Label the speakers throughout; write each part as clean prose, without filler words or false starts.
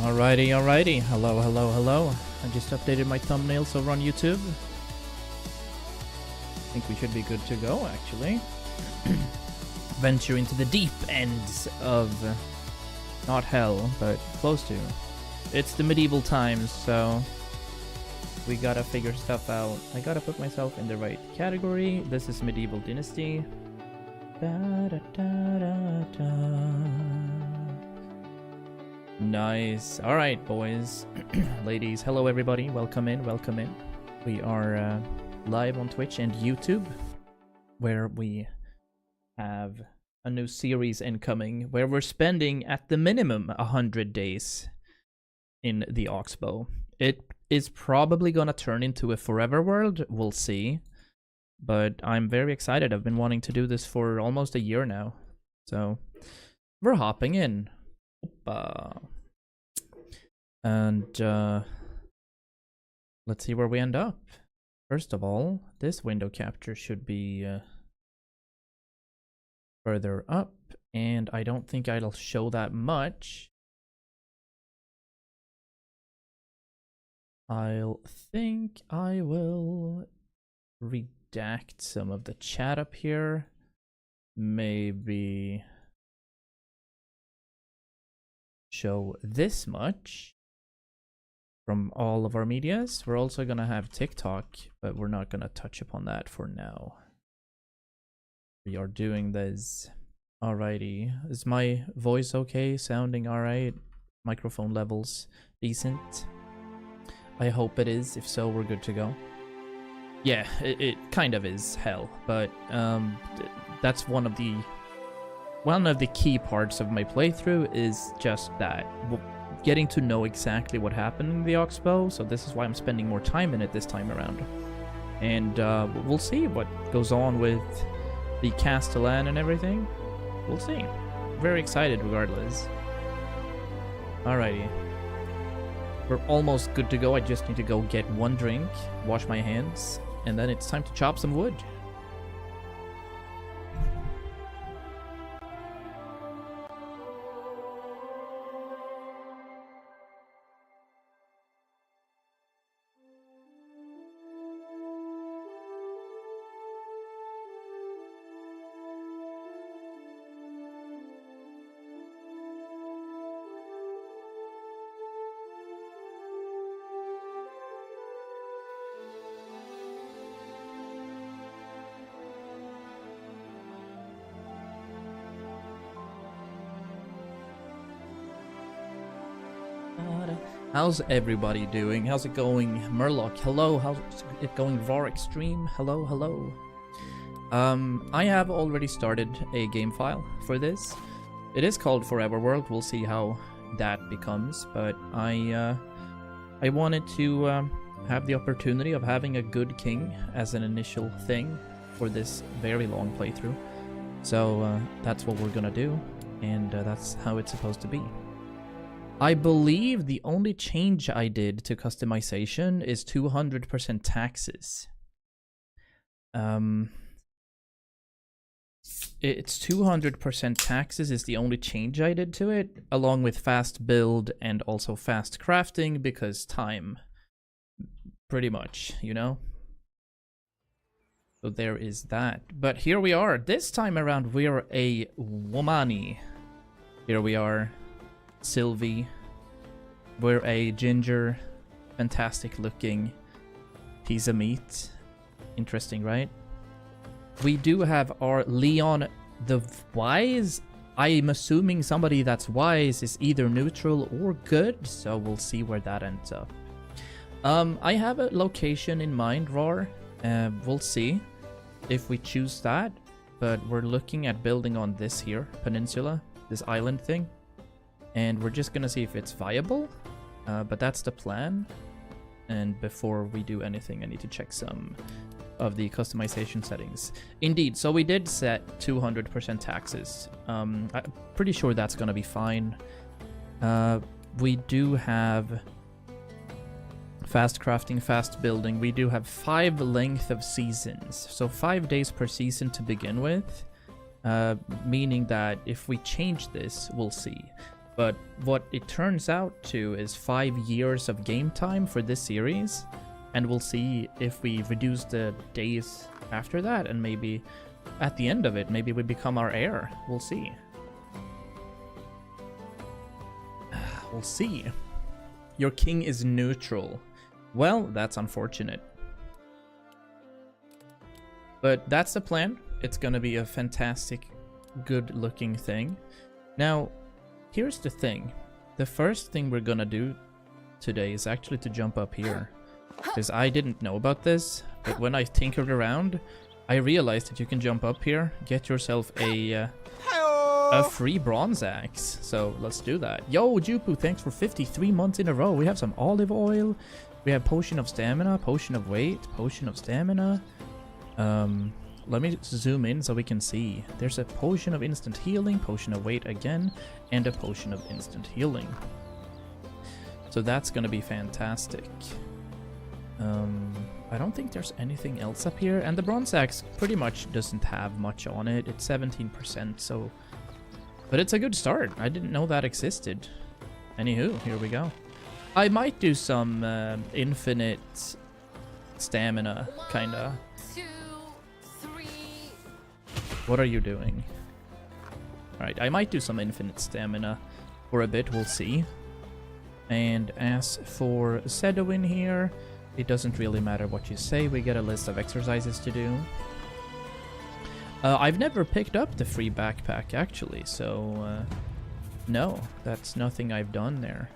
Speaker 1: Alrighty. Hello. I just updated my thumbnails over on YouTube. I think we should be good to go, actually. Venture into the deep ends of... not hell, but close to. It's the medieval times, so... we gotta figure stuff out. I gotta put myself in the right category. This is Medieval Dynasty. Nice. Alright, boys. Ladies, hello everybody. Welcome in. We are live on Twitch and YouTube, where we have a new series incoming, where we're spending at the minimum 100 days in the Oxbow. It is probably gonna turn into a forever world. We'll see. But I'm very excited. I've been wanting to do this for almost a year now. So, we're hopping in. And let's see where we end up. First of all, this window capture should be further up, and I don't think I'll show that much. I'll think I will redact some of the chat up here. Maybe show this much from all of our medias. We're also gonna have TikTok, but we're not gonna touch upon that for now. We are doing this. Alrighty. Is my voice okay? Sounding alright? Microphone levels decent? I hope it is. If so, we're good to go. Yeah, it kind of is hell, but that's one of the key parts of my playthrough is just that, getting to know exactly what happened in the Oxbow. So this is why I'm spending more time in it this time around, and we'll see what goes on with the Castellan and everything. We'll see. Very excited regardless. Alrighty. We're almost good to go. I just need to go get one drink, wash my hands, and then it's time to chop some wood. How's everybody doing? How's it going? Murloc, hello. How's it going? Var Extreme, hello. I have already started a game file for this. It is called Forever World. We'll see how that becomes. But I wanted to have the opportunity of having a good king as an initial thing for this very long playthrough. So that's what we're gonna do, and that's how it's supposed to be. I believe the only change I did to customization is 200% taxes. It's 200% taxes is the only change I did to it, along with fast build and also fast crafting, because time. Pretty much, you know? So there is that. But here we are. This time around, we're a womani. Here we are. Sylvie. We're a ginger, fantastic looking piece of meat. Interesting, right? We do have our Leon the Wise. I'm assuming somebody that's wise is either neutral or good, so we'll see where that ends up. I have a location in mind, Roar. We'll see if we choose that, but we're looking at building on this here peninsula, this island thing. And we're just gonna see if it's viable, but that's the plan. And before we do anything, I need to check some of the customization settings. Indeed, so we did set 200% taxes. I'm pretty sure that's gonna be fine. We do have fast crafting, fast building. We do have 5 length of seasons, so 5 days per season to begin with, meaning that if we change this, we'll see. But what it turns out to is 5 years of game time for this series. And we'll see if we reduce the days after that, and maybe at the end of it, maybe we become our heir. We'll see. We'll see. Your king is neutral. Well, that's unfortunate. But that's the plan. It's gonna be a fantastic, good-looking thing. Now, here's the thing. The first thing we're gonna do today is actually to jump up here. Because I didn't know about this, but when I tinkered around, I realized that you can jump up here, get yourself a free bronze axe. So let's do that. Yo, Jupu, thanks for 53 months in a row. We have some olive oil. We have potion of stamina, potion of weight, potion of stamina. Let me zoom in so we can see. There's a potion of instant healing, potion of weight again, and a potion of instant healing. So that's gonna be fantastic. I don't think there's anything else up here, and the bronze axe pretty much doesn't have much on it. It's 17%, so... But it's a good start. I didn't know that existed. Anywho, here we go. I might do some infinite stamina, kinda.
Speaker 2: 1, 2, 3.
Speaker 1: What are you doing? Alright, I might do some infinite stamina for a bit, we'll see. And as for Sedowin here, it doesn't really matter what you say, we get a list of exercises to do. I've never picked up the free backpack actually, so no, that's nothing I've done there.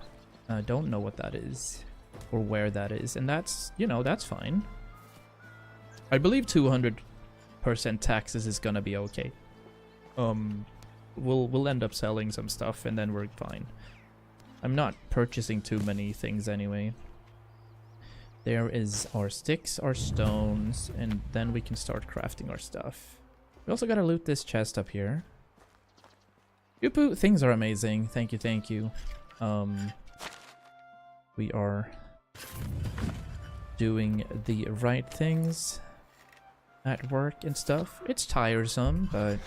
Speaker 1: I don't know what that is or where that is, and that's, you know, that's fine. I believe 200% taxes is gonna be okay. We'll end up selling some stuff and then we're fine. I'm not purchasing too many things anyway. There is our sticks, our stones, and then we can start crafting our stuff. We also gotta loot this chest up here. Yupu, things are amazing. Thank you, thank you. We are doing the right things at work and stuff. It's tiresome, but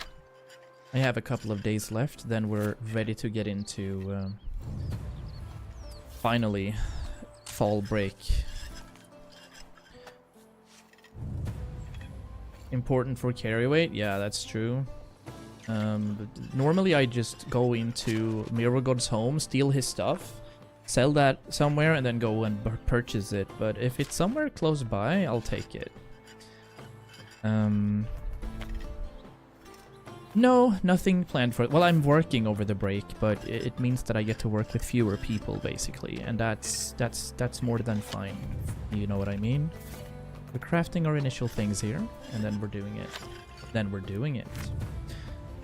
Speaker 1: I have a couple of days left. Then we're ready to get into finally fall break. Important for carry weight? Yeah, that's true. Normally I just go into Mirrogod's home, steal his stuff, sell that somewhere, and then go and purchase it. But if it's somewhere close by, I'll take it. No, nothing planned for it. Well, I'm working over the break, but it means that I get to work with fewer people, basically. And that's more than fine. You know what I mean? We're crafting our initial things here, and then we're doing it.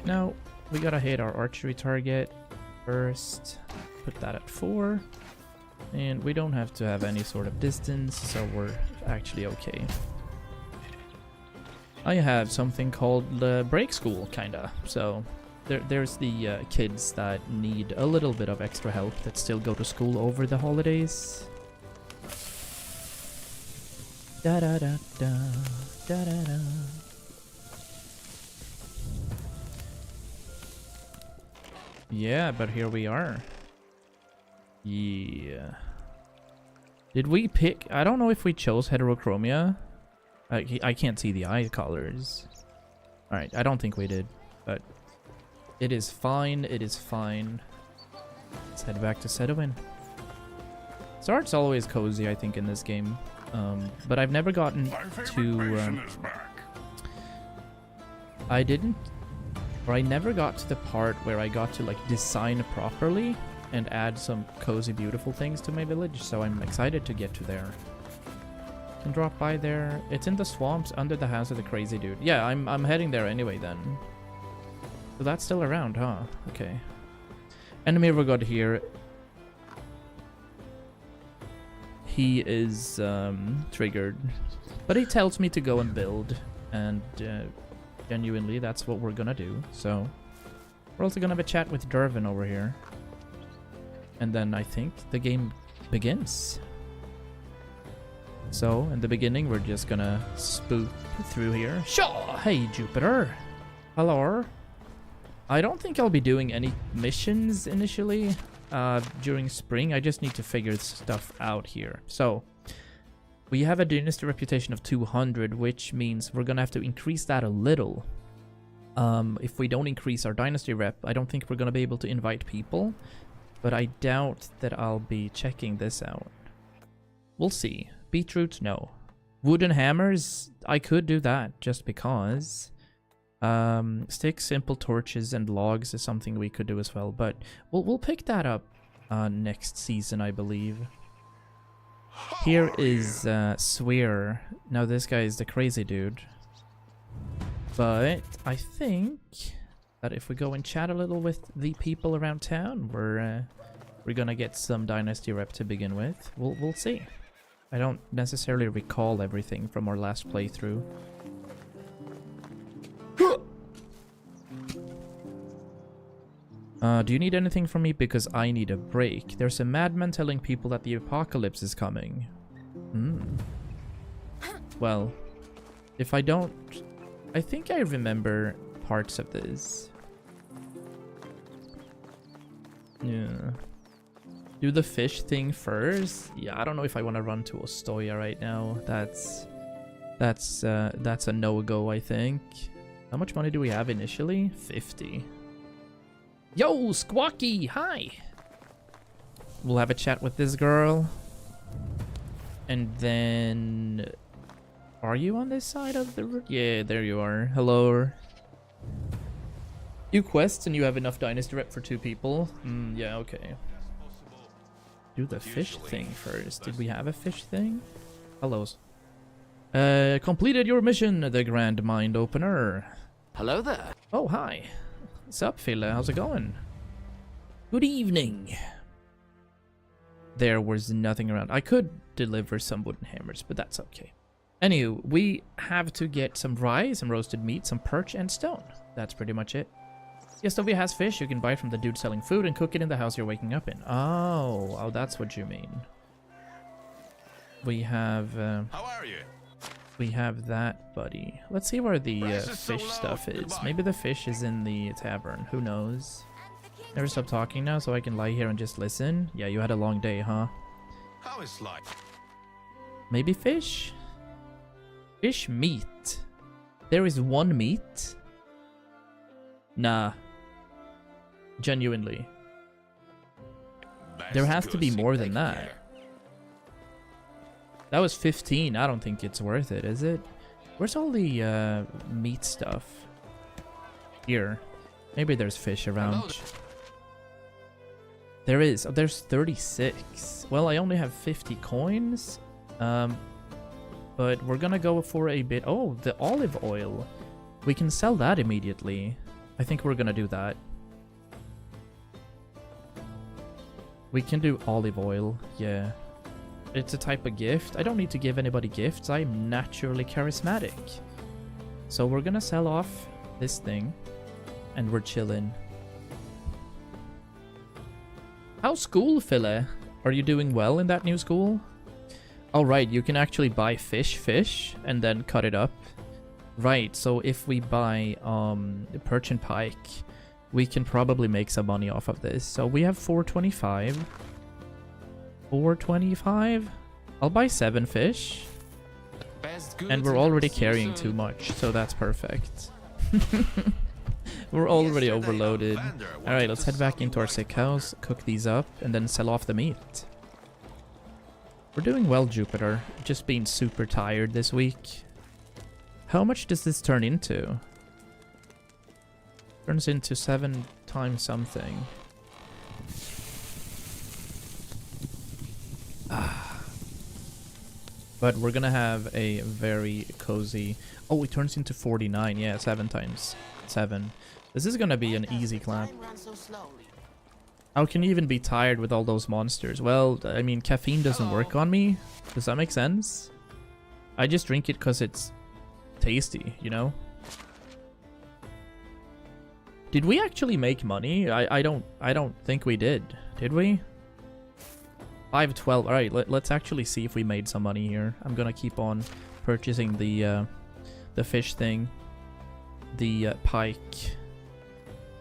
Speaker 1: Now, we gotta hit our archery target first. Put that at 4. And we don't have to have any sort of distance, so we're actually okay. I have something called break school, kinda. So, there's the kids that need a little bit of extra help that still go to school over the holidays. Da da da da da da da. Yeah, but here we are. Yeah. Did we pick? I don't know if we chose heterochromia. I can't see the eye colors. Alright, I don't think we did, but it is fine. It is fine. Let's head back to Sedowin. Start's always cozy, I think, in this game. But I've never gotten to... I never got to the part where I got to, like, design properly and add some cozy, beautiful things to my village, so I'm excited to get to there. Can drop by there. It's in the swamps under the house of the crazy dude. Yeah, I'm heading there anyway, then. So that's still around, huh? Okay. Enemy Mirrogod here. He is triggered, but he tells me to go and build, and genuinely that's what we're gonna do. So we're also gonna have a chat with Dervin over here, and then I think the game begins. So in the beginning we're just gonna spook through here. Sure. Hey Jupiter, hello. I don't think I'll be doing any missions initially during spring. I just need to figure stuff out here. So, we have a dynasty reputation of 200, which means we're gonna have to increase that a little. If we don't increase our dynasty rep, I don't think we're gonna be able to invite people. But I doubt that I'll be checking this out. We'll see. Beetroot, no. Wooden hammers, I could do that just because. Sticks, simple torches, and logs is something we could do as well. But we'll pick that up next season, I believe. Here is Swear. Now this guy is the crazy dude. But I think that if we go and chat a little with the people around town, we're gonna get some dynasty rep to begin with. We'll see. I don't necessarily recall everything from our last playthrough. Do you need anything from me? Because I need a break. There's a madman telling people that the apocalypse is coming. Well, if I don't... I think I remember parts of this. Yeah. Do the fish thing first? Yeah, I don't know if I want to run to Ostoya right now. That's a no-go, I think. How much money do we have initially? 50. Yo, Squawky! Hi! We'll have a chat with this girl. And then... Are you on this side of the road? Yeah, there you are. Hello. You quest and you have enough dynasty rep for 2 people? Yeah, okay. Do the fish thing first. Did we have a fish thing? Hellos. Completed your mission, the Grand Mind Opener.
Speaker 3: Hello there.
Speaker 1: Oh, hi. What's up, fella? How's it going? Good evening. There was nothing around. I could deliver some wooden hammers, but that's okay. Anywho, we have to get some rye, some roasted meat, some perch, and stone. That's pretty much it. Yestovia has fish you can buy from the dude selling food and cook it in the house you're waking up in. Oh, that's what you mean. We have...
Speaker 4: How are you?
Speaker 1: We have that, buddy. Let's see where the fish stuff is. Maybe the fish is in the tavern. Who knows? Never stop talking now so I can lie here and just listen. Yeah, you had a long day, huh?
Speaker 4: How is life?
Speaker 1: Maybe fish? Fish meat. There is one meat? Nah. Genuinely. There has to be more than that. That was 15. I don't think it's worth it, is it? Where's all the meat stuff? Here. Maybe there's fish around. There is. Oh, there's 36. Well, I only have 50 coins. But we're gonna go for a bit... Oh, the olive oil. We can sell that immediately. I think we're gonna do that. We can do olive oil, yeah. It's a type of gift. I don't need to give anybody gifts. I'm naturally charismatic. So we're gonna sell off this thing. And we're chilling. How's school, fella? Are you doing well in that new school? Oh, right, you can actually buy fish, and then cut it up. Right, so if we buy perch and pike, we can probably make some money off of this. So we have 425. 425? I'll buy 7 fish. And we're already carrying too much, so that's perfect. We're already overloaded. Alright, let's head back into our sick house, cook these up, and then sell off the meat. We're doing well, Jupiter. Just being super tired this week. How much does this turn into? Turns into 7 times something. But we're gonna have a very cozy... Oh, it turns into 49. Yeah, 7 times 7. This is gonna be an easy clap. How can you even be tired with all those monsters? Well, I mean, caffeine doesn't work on me. Does that make sense? I just drink it because it's tasty, you know? Did we actually make money? I don't think we did. Did we? 512. All right, let's actually see if we made some money here. I'm gonna keep on purchasing the fish thing, the pike.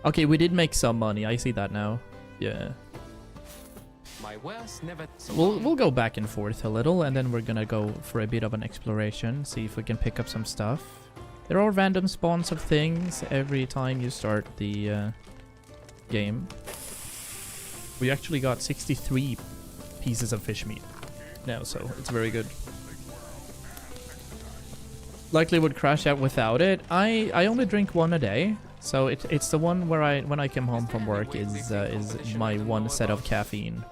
Speaker 1: Okay, we did make some money. I see that now. Yeah.
Speaker 3: My wares never
Speaker 1: We'll go back and forth a little, and then we're gonna go for a bit of an exploration, see if we can pick up some stuff. There are random spawns of things every time you start the game. We actually got 63 pieces of fish meat now, so it's very good. Likely would crash out without it. I only drink one a day, so it's the one where when I come home from work is my one set of caffeine.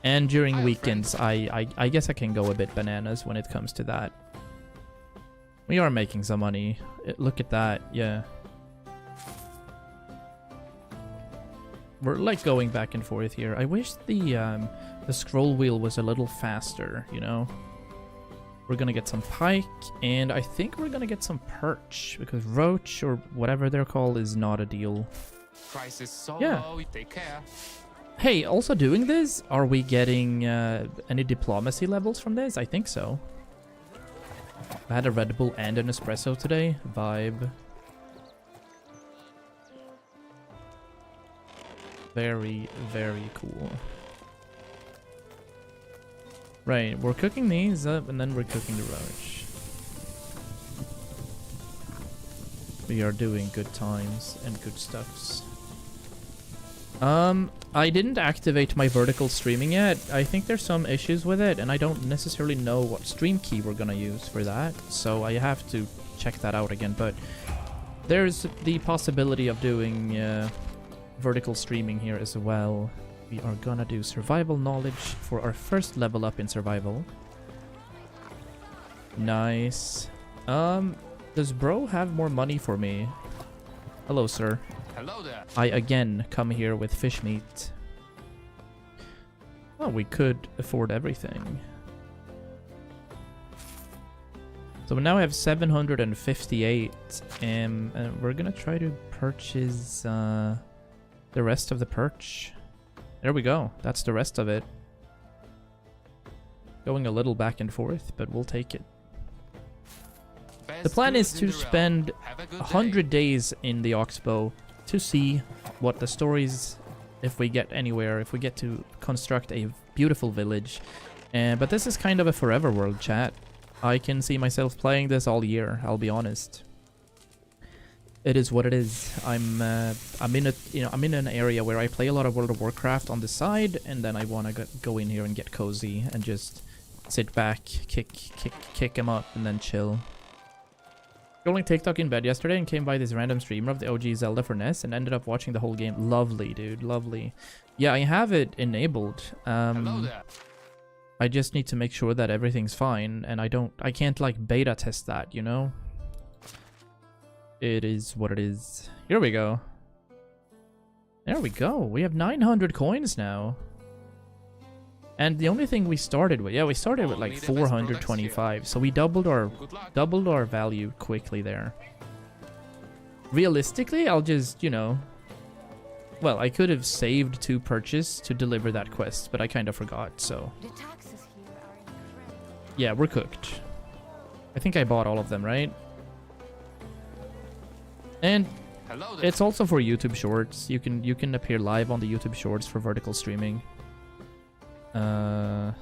Speaker 1: And during weekends, I guess I can go a bit bananas when it comes to that. We are making some money. Look at that, yeah. We're like going back and forth here. I wish the scroll wheel was a little faster, you know? We're gonna get some pike, and I think we're gonna get some perch, because roach, or whatever they're called, is not a deal.
Speaker 3: price is so
Speaker 1: Yeah.
Speaker 3: low, take care.
Speaker 1: Hey, also doing this, are we getting any diplomacy levels from this? I think so. I had a Red Bull and an espresso today. Vibe. Very, very cool. Right, we're cooking these up, and then we're cooking the roach. We are doing good times and good stuffs. I didn't activate my vertical streaming yet. I think there's some issues with it, and I don't necessarily know what stream key we're gonna use for that, so I have to check that out again. But there's the possibility of doing vertical streaming here as well. We are gonna do survival knowledge for our first level up in survival. Nice. Does bro have more money for me? Hello, sir.
Speaker 3: Hello there.
Speaker 1: I again come here with fish meat. Oh, we could afford everything. So now I have 758, and we're gonna try to purchase the rest of the perch. There we go. That's the rest of it. Going a little back and forth, but we'll take it. The plan is to spend 100 days in the Oxbow to see what the stories, if we get anywhere, if we get to construct a beautiful village. But this is kind of a forever world, chat. I can see myself playing this all year, I'll be honest. It is what it is. I'm in an area where I play a lot of World of Warcraft on the side, and then I want to go in here and get cozy and just sit back, kick him up, and then chill. Scrolling TikTok in bed yesterday and came by this random streamer of the OG Zelda for NES and ended up watching the whole game. Lovely, dude, lovely. Yeah, I have it enabled.
Speaker 3: Hello there.
Speaker 1: I just need to make sure that everything's fine, and I can't like beta test that, you know? It is what it is. Here we go. There we go. We have 900 coins now. And the only thing we started with, yeah, we started with like 425, so we doubled our value quickly there. Realistically, I'll just, you know, well, I could have saved 2 purchase to deliver that quest, but I kind of forgot, so.
Speaker 2: The taxes here are incredible.
Speaker 1: Yeah, we're cooked. I think I bought all of them, right? And
Speaker 3: Hello there.
Speaker 1: it's also for YouTube Shorts. You can appear live on the YouTube Shorts for vertical streaming. Yeah,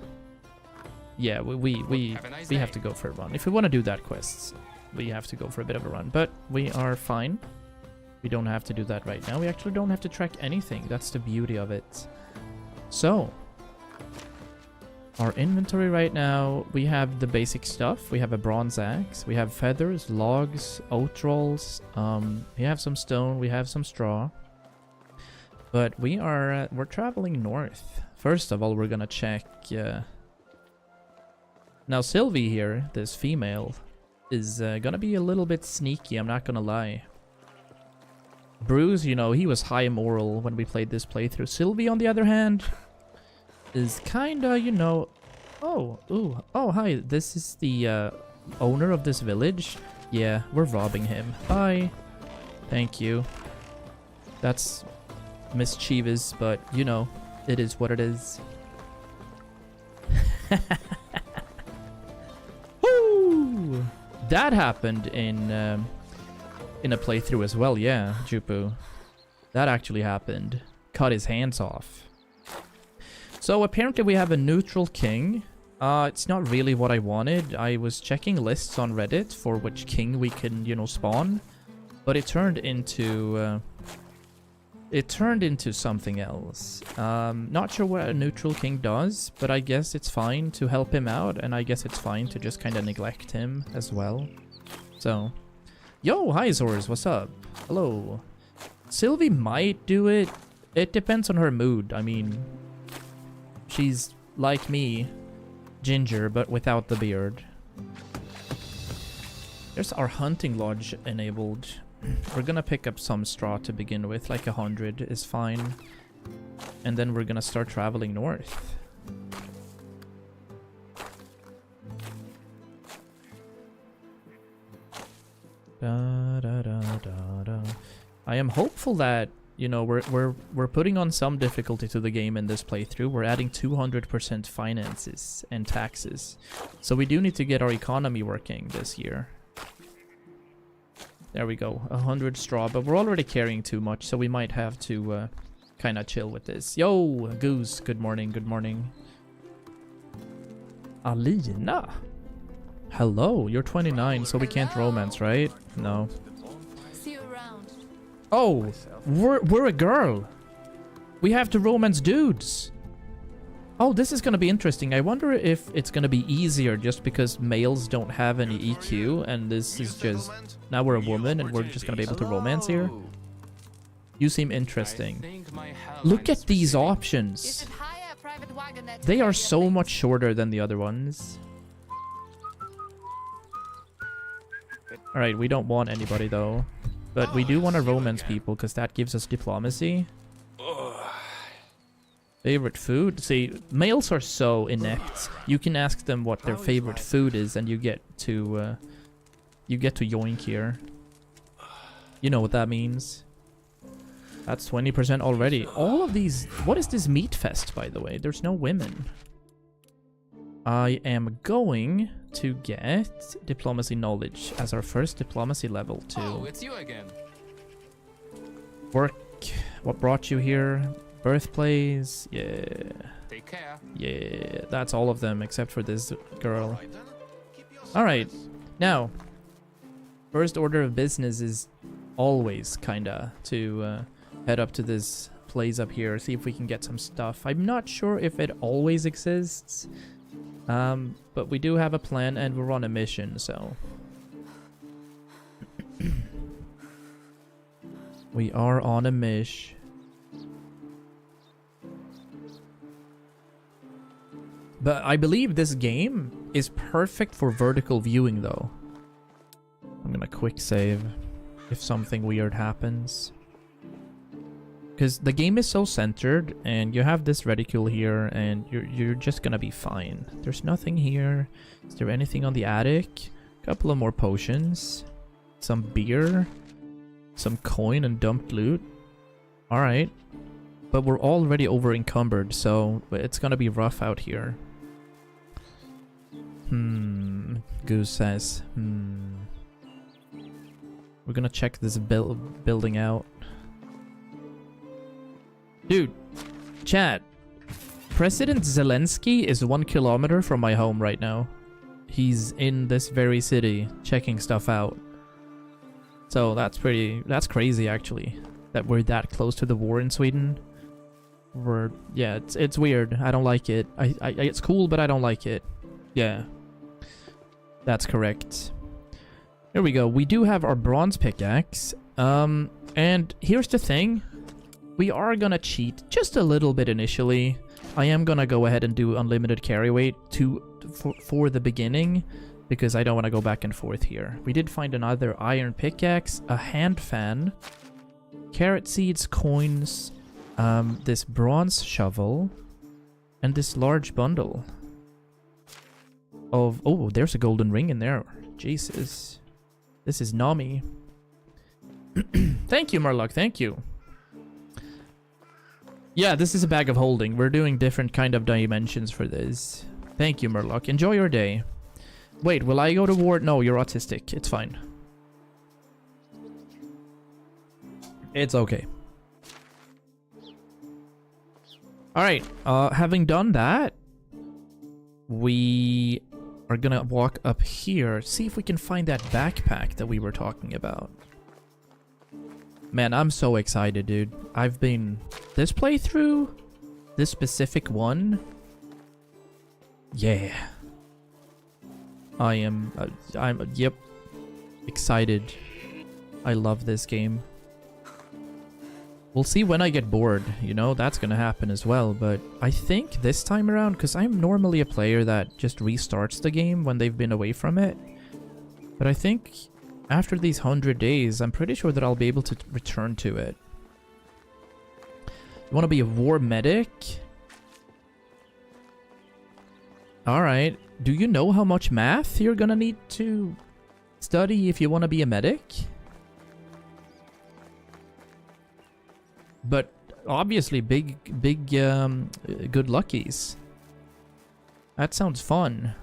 Speaker 1: we have to go for a run. If we want to do that quest, we have to go for a bit of a run. But we are fine. We don't have to do that right now. We actually don't have to track anything. That's the beauty of it. So, our inventory right now, we have the basic stuff. We have a bronze axe. We have feathers, logs, oat rolls. We have some stone. We have some straw. But we're traveling north. First of all, we're gonna check. Now Sylvie here, this female, is gonna be a little bit sneaky. I'm not gonna lie. Bruce, you know, he was high moral when we played this playthrough. Sylvie, on the other hand, is kinda, you know. Oh, hi. This is the owner of this village. Yeah, we're robbing him. Bye. Thank you. That's mischievous, but you know, it is what it is. Woo! That happened in a playthrough as well, yeah, Jupu. That actually happened. Cut his hands off. So apparently we have a neutral king. It's not really what I wanted. I was checking lists on Reddit for which king we can, you know, spawn. But it turned into... something else. Not sure what a neutral king does, but I guess it's fine to help him out, and I guess it's fine to just kind of neglect him as well. So, yo, hi Zors, what's up? Hello. Sylvie might do it. It depends on her mood. I mean, she's like me, ginger, but without the beard. There's our hunting lodge enabled. We're gonna pick up some straw to begin with, like 100 is fine. And then we're gonna start traveling north. Da, da, da, da, da. I am hopeful that, you know, we're putting on some difficulty to the game in this playthrough. We're adding 200% finances and taxes. So we do need to get our economy working this year. There we go, 100 straw, but we're already carrying too much, so we might have to kind of chill with this. Yo, Goose, good morning, good morning. Alina. Hello, you're 29, so we can't romance, right? No.
Speaker 2: See you around.
Speaker 1: Oh, we're a girl. We have to romance dudes. Oh, this is gonna be interesting. I wonder if it's gonna be easier just because males don't have any EQ, and this is just... Now we're a woman, and we're just gonna be able to romance here. You seem interesting. Look at these options. They are so much shorter than the other ones. Alright, we don't want anybody though. But we do want to romance people, because that gives us diplomacy. Favorite food? See, males are so inept. You can ask them what their favorite food is, and you get to yoink here. You know what that means. That's 20% already. All of these... What is this meat fest, by the way? There's no women. I am going to get diplomacy knowledge as our first diplomacy level too.
Speaker 3: Oh, it's you again.
Speaker 1: Work. What brought you here? Birthplace. Yeah.
Speaker 3: Take care.
Speaker 1: Yeah. That's all of them except for this girl. Alright. Now, first order of business is always kinda to head up to this place up here, see if we can get some stuff. I'm not sure if it always exists. But we do have a plan and we're on a mission, so... We are on a mish. But I believe this game is perfect for vertical viewing, though. I'm gonna quick save if something weird happens. Because the game is so centered, and you have this reticule here, and you're just gonna be fine. There's nothing here. Is there anything on the attic? A couple of more potions. Some beer. Some coin and dumped loot. Alright. But we're already over encumbered, so it's gonna be rough out here. Goose says. We're gonna check this building out. Dude, chat. President Zelensky is 1 kilometer from my home right now. He's in this very city checking stuff out. So that's crazy actually. That we're that close to the war in Sweden. Yeah, it's weird. I don't like it. It's cool, but I don't like it. Yeah. That's correct. Here we go. We do have our bronze pickaxe. And here's the thing. We are gonna cheat just a little bit initially. I am gonna go ahead and do unlimited carry weight for the beginning, because I don't want to go back and forth here. We did find another iron pickaxe, a hand fan, carrot seeds, coins, this bronze shovel, and this large bundle of... Oh, there's a golden ring in there. Jesus. This is Nami. Thank you, Murloc. Thank you. Yeah, this is a bag of holding. We're doing different kind of dimensions for this. Thank you, Murloc. Enjoy your day. Wait, will I go to war? No, you're autistic. It's fine. It's okay. Alright, having done that, we are gonna walk up here, see if we can find that backpack that we were talking about. Man, I'm so excited, dude. I've been... This playthrough? This specific one? Yeah. I'm yep. Excited. I love this game. We'll see when I get bored, you know, that's gonna happen as well, but I think this time around, because I'm normally a player that just restarts the game when they've been away from it, but I think after these 100 days, I'm pretty sure that I'll be able to return to it. You want to be a war medic? Alright, do you know how much math you're gonna need to study if you want to be a medic? But obviously big good luckies. That sounds fun.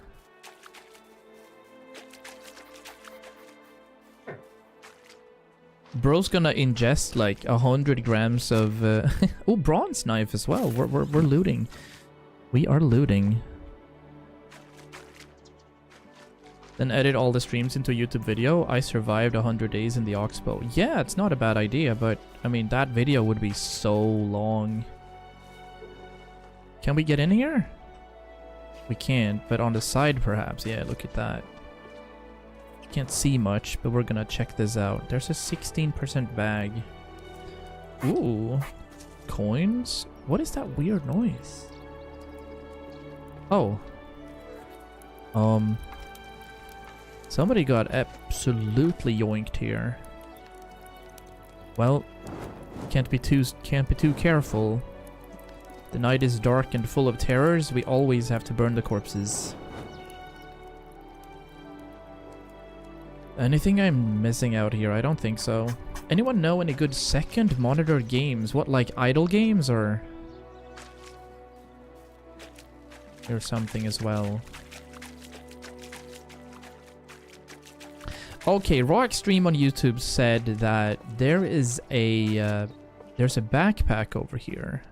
Speaker 1: Bro's gonna ingest like 100 grams of oh, bronze knife as well. We're looting. We are looting. Then edit all the streams into a YouTube video. I survived 100 days in the Oxbow. Yeah, it's not a bad idea, but I mean, that video would be so long. Can we get in here? We can't, but on the side perhaps. Yeah, look at that. Can't see much, but we're gonna check this out. There's a 16% bag. Ooh. Coins? What is that weird noise? Oh. Somebody got absolutely yoinked here. Well, can't be too careful. The night is dark and full of terrors. We always have to burn the corpses. Anything I'm missing out here? I don't think so. Anyone know any good second monitor games? What, like idle games or... There's something as well. Okay, Raw Extreme on YouTube said that there is a there's a backpack over here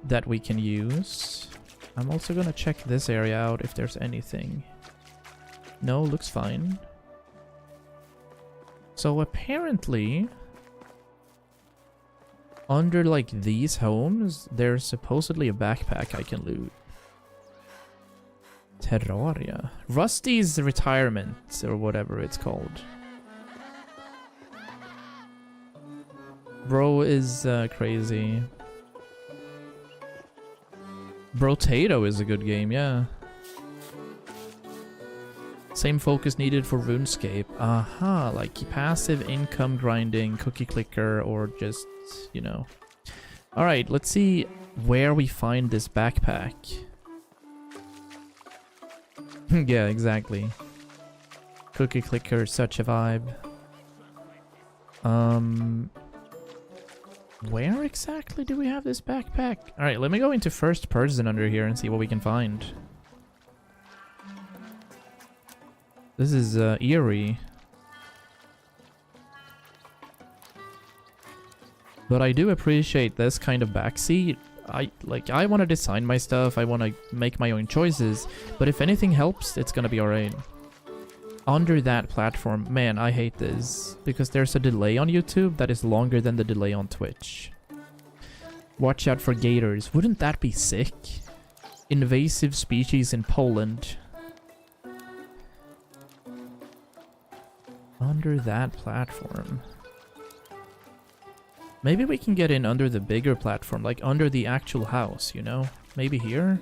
Speaker 1: that we can use. I'm also gonna check this area out if there's anything. No, looks fine. So apparently, under like these homes, there's supposedly a backpack I can loot. Terraria. Rusty's Retirement, or whatever it's called. Bro is crazy. Brotato is a good game, yeah. Same focus needed for RuneScape. Aha, like passive income grinding, cookie clicker, or just, you know. Alright, let's see where we find this backpack. Yeah, exactly. Cookie clicker, such a vibe. Where exactly do we have this backpack? Alright, let me go into first person under here and see what we can find. This is eerie. But I do appreciate this kind of backseat. I want to design my stuff, I want to make my own choices, but if anything helps, it's gonna be alright. Under that platform, man, I hate this, because there's a delay on YouTube that is longer than the delay on Twitch. Watch out for gators. Wouldn't that be sick? Invasive species in Poland. Under that platform. Maybe we can get in under the bigger platform, like under the actual house, you know? Maybe here?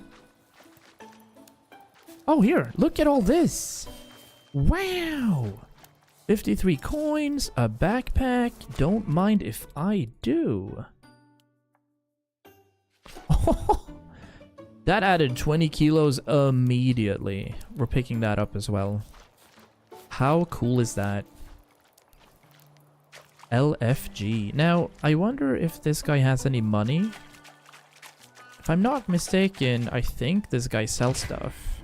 Speaker 1: Oh, here! Look at all this! Wow! 53 coins, a backpack. Don't mind if I do. Oh, that added 20 kilos immediately. We're picking that up as well. How cool is that? LFG. Now, I wonder if this guy has any money. If I'm not mistaken, I think this guy sells stuff.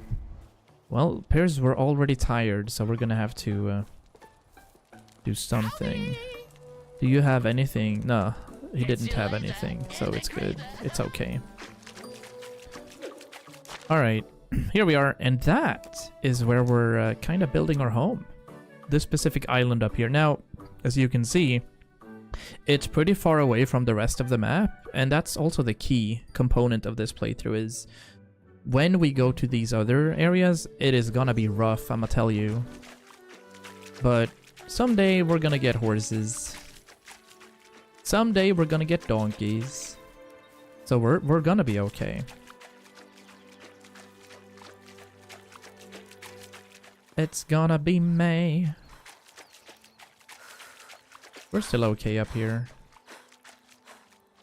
Speaker 1: Well, appears we're already tired, so we're gonna have to do something. Do you have anything? No, he didn't have anything, so it's good. It's okay. Alright, here we are, and that is where we're kind of building our home. This specific island up here. Now, as you can see, it's pretty far away from the rest of the map, and that's also the key component of this playthrough is when we go to these other areas, it is gonna be rough, I'ma tell you. But someday we're gonna get horses. Someday we're gonna get donkeys. So we're gonna be okay. It's gonna be May. We're still okay up here.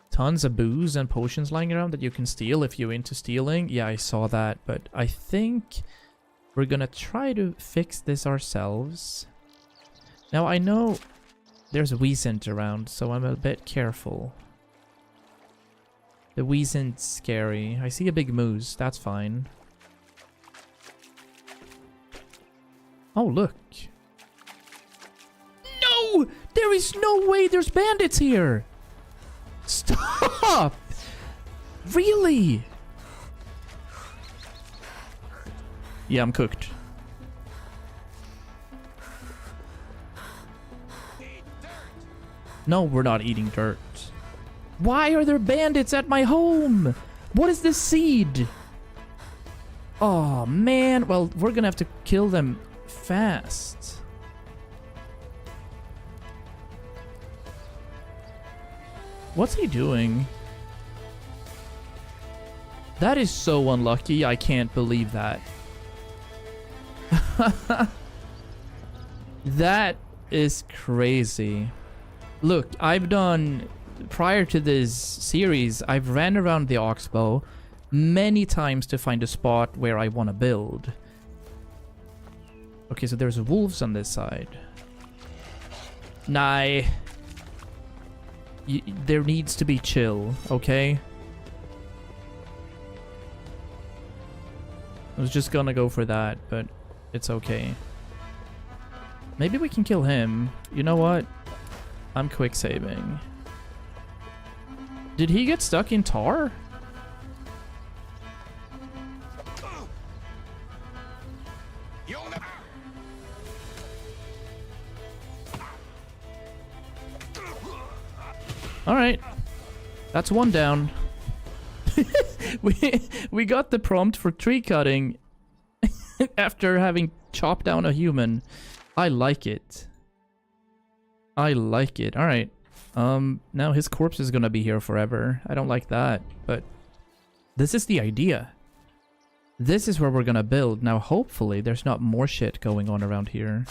Speaker 1: Tons of booze and potions lying around that you can steal if you're into stealing. Yeah, I saw that, but I think we're gonna try to fix this ourselves. Now, I know there's a Weasant around, so I'm a bit careful. The Weasant's scary. I see a big moose. That's fine. Oh, look. No! There is no way there's bandits here! Stop! Really? Yeah, I'm cooked. No, we're not eating dirt. Why are there bandits at my home? What is this seed? Oh, man. Well, we're gonna have to kill them fast. What's he doing? That is so unlucky. I can't believe that. That is crazy. Look, I've done... Prior to this series, I've ran around the Oxbow many times to find a spot where I want to build. Okay, so there's wolves on this side. Nah. There needs to be chill, okay? I was just gonna go for that, but it's okay. Maybe we can kill him. You know what? I'm quick saving. Did he get stuck in tar? Alright. That's one down. we got the prompt for tree cutting after having chopped down a human. I like it. I like it. Alright. Now his corpse is gonna be here forever. I don't like that, but this is the idea. This is where we're gonna build. Now, hopefully, there's not more shit going on around here.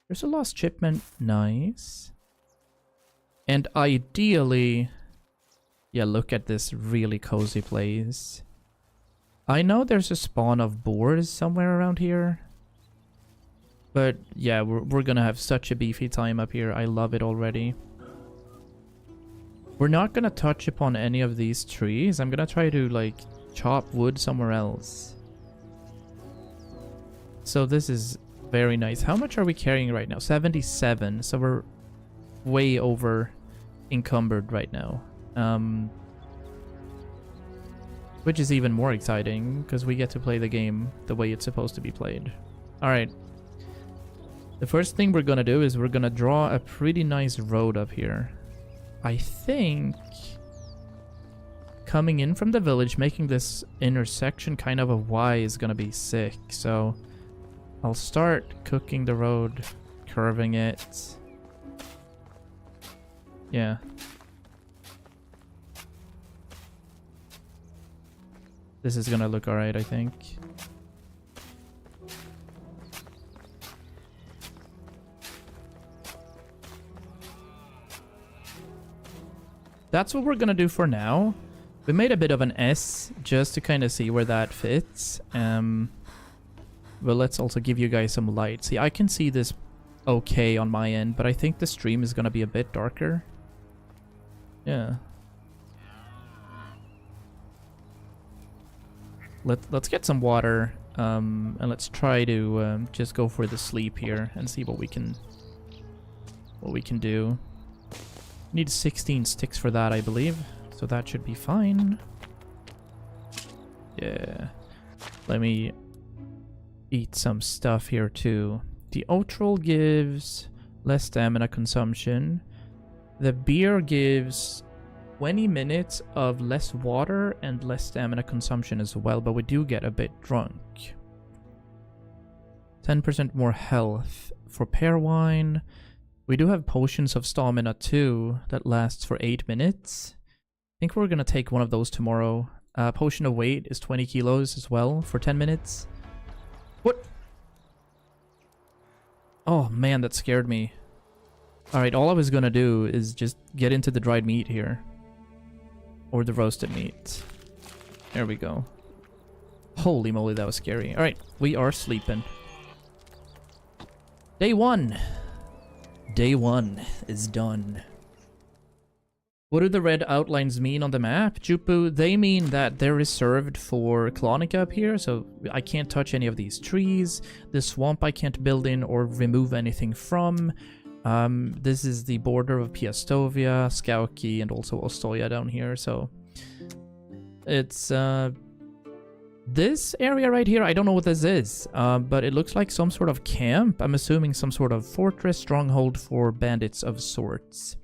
Speaker 1: There's a lost shipment. Nice. And ideally... Yeah, look at this really cozy place. I know there's a spawn of boars somewhere around here. But yeah, we're gonna have such a beefy time up here. I love it already. We're not gonna touch upon any of these trees. I'm gonna try to, like, chop wood somewhere else. So this is very nice. How much are we carrying right now? 77. So we're way over encumbered right now. Which is even more exciting because we get to play the game the way it's supposed to be played. Alright. The first thing we're gonna do is we're gonna draw a pretty nice road up here. I think coming in from the village, making this intersection kind of a Y is gonna be sick. So I'll start cooking the road, curving it. Yeah. This is gonna look alright, I think. That's what we're gonna do for now. We made a bit of an S just to kind of see where that fits. Well, let's also give you guys some light. See, I can see this okay on my end, but I think the stream is gonna be a bit darker. Yeah. Let's get some water, and let's try to just go for the sleep here and see what we can do. Need 16 sticks for that, I believe, so that should be fine. Yeah. Let me eat some stuff here too. The oat roll gives less stamina consumption. The beer gives 20 minutes of less water and less stamina consumption as well, but we do get a bit drunk. 10% more health. For pear wine, we do have potions of stamina too that lasts for 8 minutes. I think we're gonna take one of those tomorrow. Potion of weight is 20 kilos as well for 10 minutes. What? Oh man, that scared me. Alright, all I was gonna do is just get into the dried meat here. Or the roasted meat. There we go. Holy moly, that was scary. Alright, we are sleeping. Day 1. Day 1 is done. What do the red outlines mean on the map, Jupu? They mean that they're reserved for Clonica up here, so I can't touch any of these trees. The swamp I can't build in or remove anything from. This is the border of Piastovia, Skauki, and also Ostoja down here, so... It's, this area right here, I don't know what this is, but it looks like some sort of camp. I'm assuming some sort of fortress, stronghold for bandits of sorts.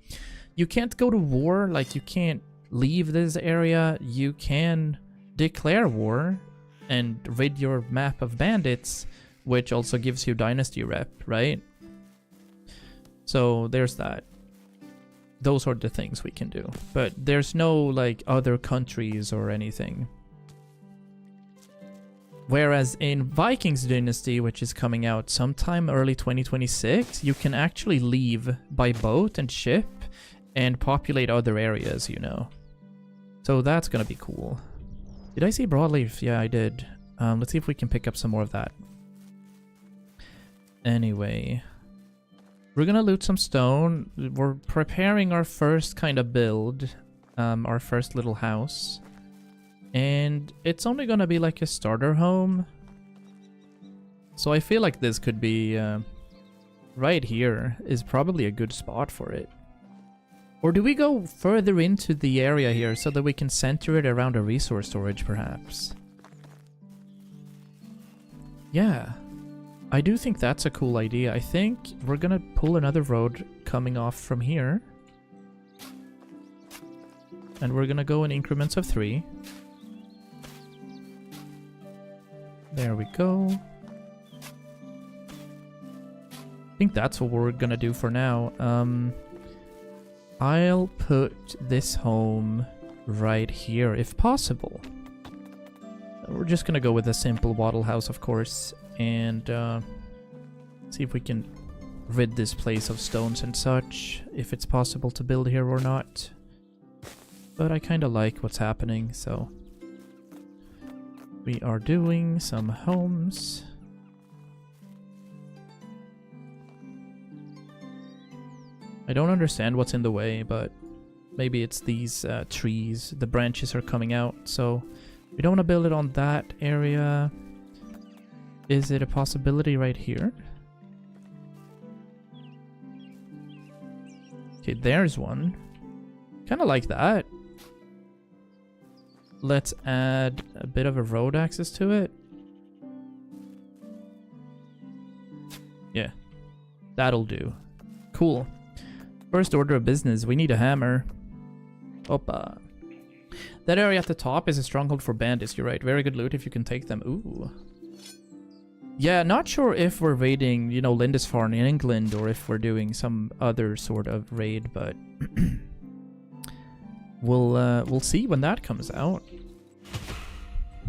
Speaker 1: You can't go to war, like you can't leave this area. You can declare war and rid your map of bandits, which also gives you dynasty rep, right? So there's that. Those are the things we can do. But there's no like other countries or anything. Whereas in Vikings Dynasty, which is coming out sometime early 2026, you can actually leave by boat and ship and populate other areas, you know. So that's gonna be cool. Did I see broadleaf? Yeah, I did. Let's see if we can pick up some more of that. Anyway, we're gonna loot some stone. We're preparing our first kind of build, our first little house. And it's only gonna be like a starter home. So I feel like this could be, right here is probably a good spot for it. Or do we go further into the area here so that we can center it around a resource storage, perhaps? Yeah, I do think that's a cool idea. I think we're gonna pull another road coming off from here. And we're gonna go in increments of 3. There we go. I think that's what we're gonna do for now. I'll put this home right here, if possible. We're just gonna go with a simple wattle house, of course, and see if we can rid this place of stones and such, if it's possible to build here or not. But I kind of like what's happening, so... We are doing some homes. I don't understand what's in the way, but maybe it's these trees. The branches are coming out, so we don't want to build it on that area. Is it a possibility right here? Okay, there's one. Kind of like that. Let's add a bit of a road access to it. Yeah, that'll do. Cool. First order of business, we need a hammer. Opa. That area at the top is a stronghold for bandits, you're right. Very good loot if you can take them. Ooh. Yeah, not sure if we're raiding, you know, Lindisfarne in England or if we're doing some other sort of raid, but we'll see when that comes out.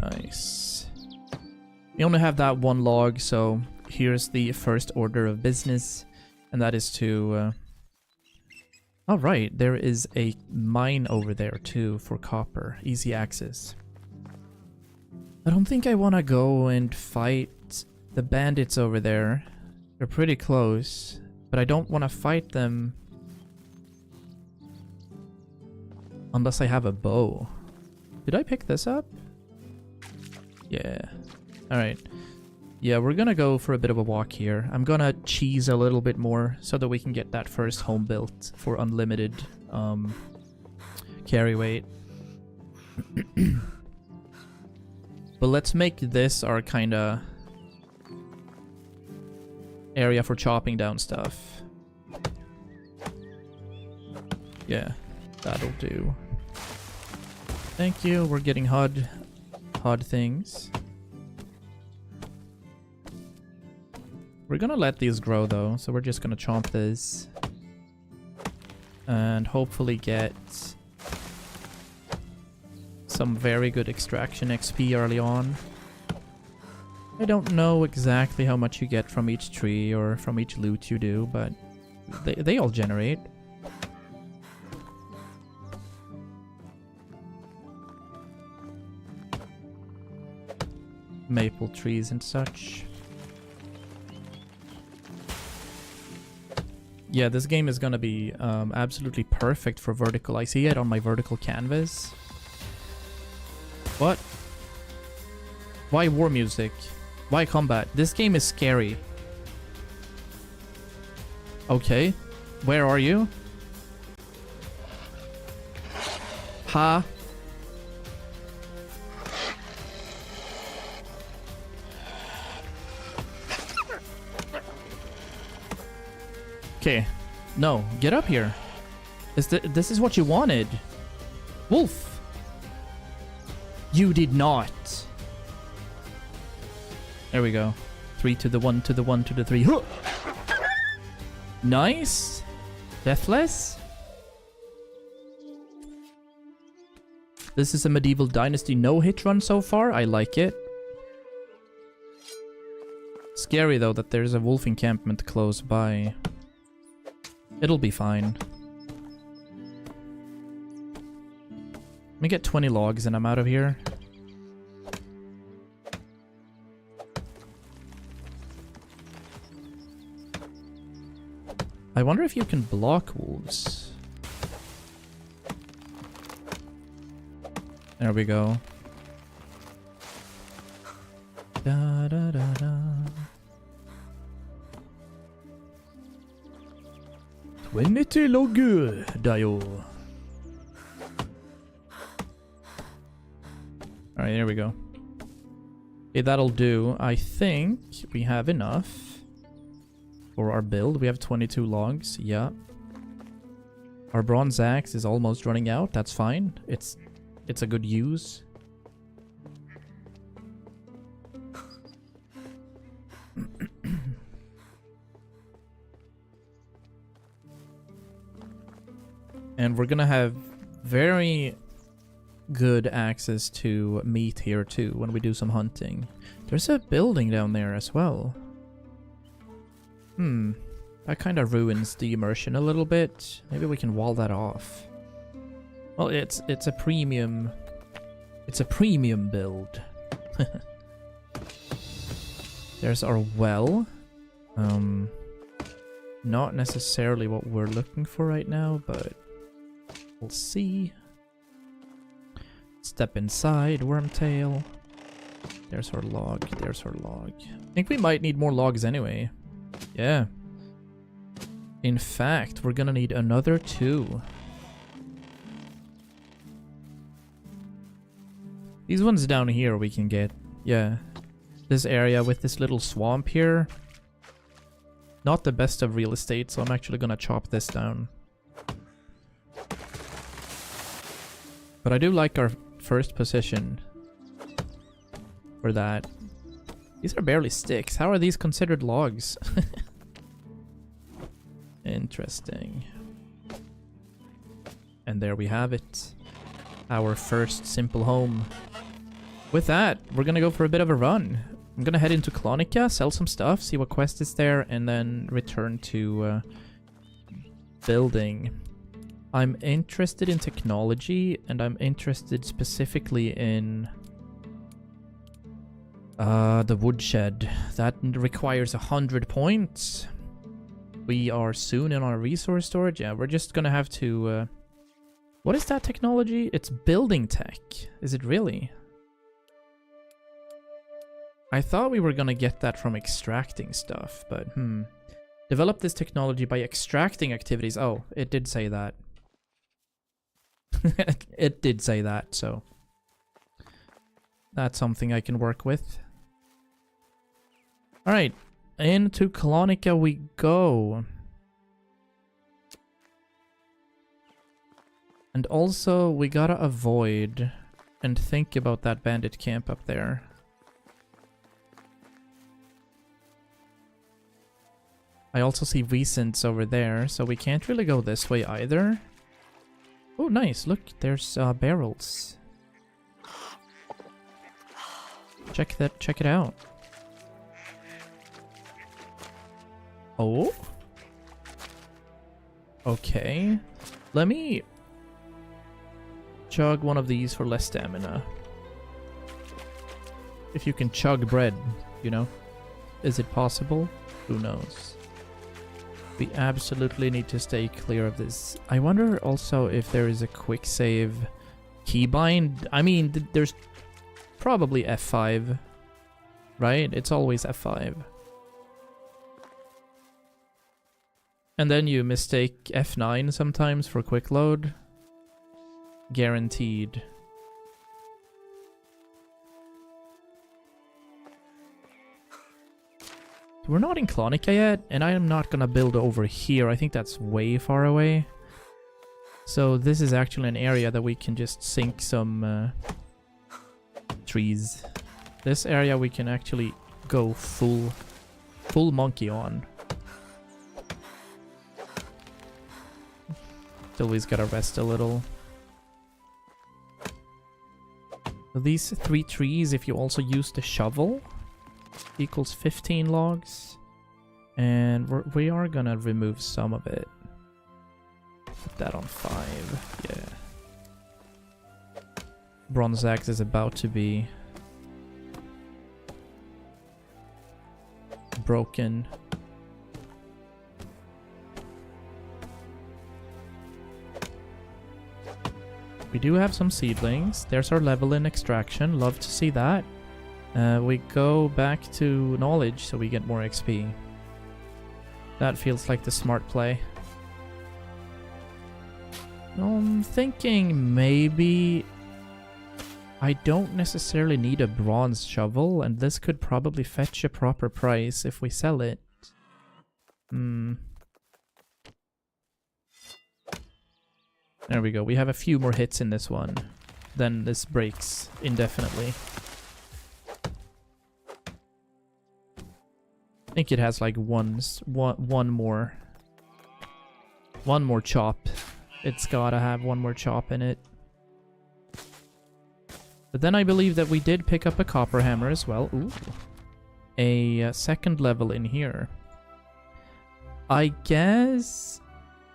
Speaker 1: Nice. We only have that one log, so here's the first order of business, and that is to all right, there is a mine over there too for copper. Easy access. I don't think I want to go and fight the bandits over there. They're pretty close, but I don't want to fight them unless I have a bow. Did I pick this up? Yeah. Alright. Yeah, we're gonna go for a bit of a walk here. I'm gonna cheese a little bit more so that we can get that first home built for unlimited carry weight. But let's make this our kind of area for chopping down stuff. Yeah, that'll do. Thank you. We're getting HUD things. We're gonna let these grow though, so we're just gonna chomp this and hopefully get some very good extraction XP early on. I don't know exactly how much you get from each tree or from each loot you do, but they all generate. Maple trees and such. Yeah, this game is gonna be absolutely perfect for vertical. I see it on my vertical canvas. What? Why war music? Why combat? This game is scary. Okay. Where are you? Ha. Okay. No, get up here. This is what you wanted. Wolf. You did not. There we go. 3 to the 1 to the 1 to the 3. Huh! Nice. Deathless. This is a Medieval Dynasty no-hit run so far. I like it. Scary though that there's a wolf encampment close by. It'll be fine. Let me get 20 logs and I'm out of here. I wonder if you can block wolves. There we go. Da da da da. 20 logger, Dio. Alright, there we go. Okay, that'll do. I think we have enough for our build. We have 22 logs, yeah. Our bronze axe is almost running out. That's fine. It's a good use. And we're gonna have very good access to meat here too when we do some hunting. There's a building down there as well. That kind of ruins the immersion a little bit. Maybe we can wall that off. Well, it's a premium. It's a premium build. There's our well. Not necessarily what we're looking for right now, but we'll see. Step inside, wormtail. There's our log. There's our log. I think we might need more logs anyway. Yeah. In fact, we're gonna need another 2. These ones down here we can get. Yeah. This area with this little swamp here. Not the best of real estate, so I'm actually gonna chop this down. But I do like our first position for that. These are barely sticks. How are these considered logs? Interesting. And there we have it. Our first simple home. With that, we're gonna go for a bit of a run. I'm gonna head into Clonica, sell some stuff, see what quest is there, and then return to building. I'm interested in technology, and I'm interested specifically in the woodshed. That requires 100 points. We are soon in our resource storage. Yeah, we're just gonna have to... what is that technology? It's building tech. Is it really? I thought we were gonna get that from extracting stuff, but Develop this technology by extracting activities. Oh, it did say that. It did say that, so... That's something I can work with. Alright, into Colonica we go. And also, we gotta avoid and think about that bandit camp up there. I also see Vicents over there, so we can't really go this way either. Oh, nice. Look, there's barrels. Check it out. Oh. Okay. Let me chug one of these for less stamina. If you can chug bread, you know. Is it possible? Who knows? We absolutely need to stay clear of this. I wonder also if there is a quick save keybind. I mean, there's probably F5, right? It's always F5. And then you mistake F9 sometimes for quick load. Guaranteed. We're not in Colonica yet, and I am not gonna build over here. I think that's way far away. So this is actually an area that we can just sink some trees. This area we can actually go full monkey on. Till we's gotta rest a little. So these 3 trees, if you also use the shovel, equals 15 logs. And we are gonna remove some of it. Put that on 5. Yeah. Bronze axe is about to be broken. We do have some seedlings. There's our level in extraction. Love to see that. We go back to knowledge so we get more XP. That feels like the smart play. I'm thinking maybe I don't necessarily need a bronze shovel, and this could probably fetch a proper price if we sell it. There we go. We have a few more hits in this one. Then this breaks indefinitely. I think it has like one more chop. It's gotta have one more chop in it. But then I believe that we did pick up a copper hammer as well. Ooh. A second level in here. I guess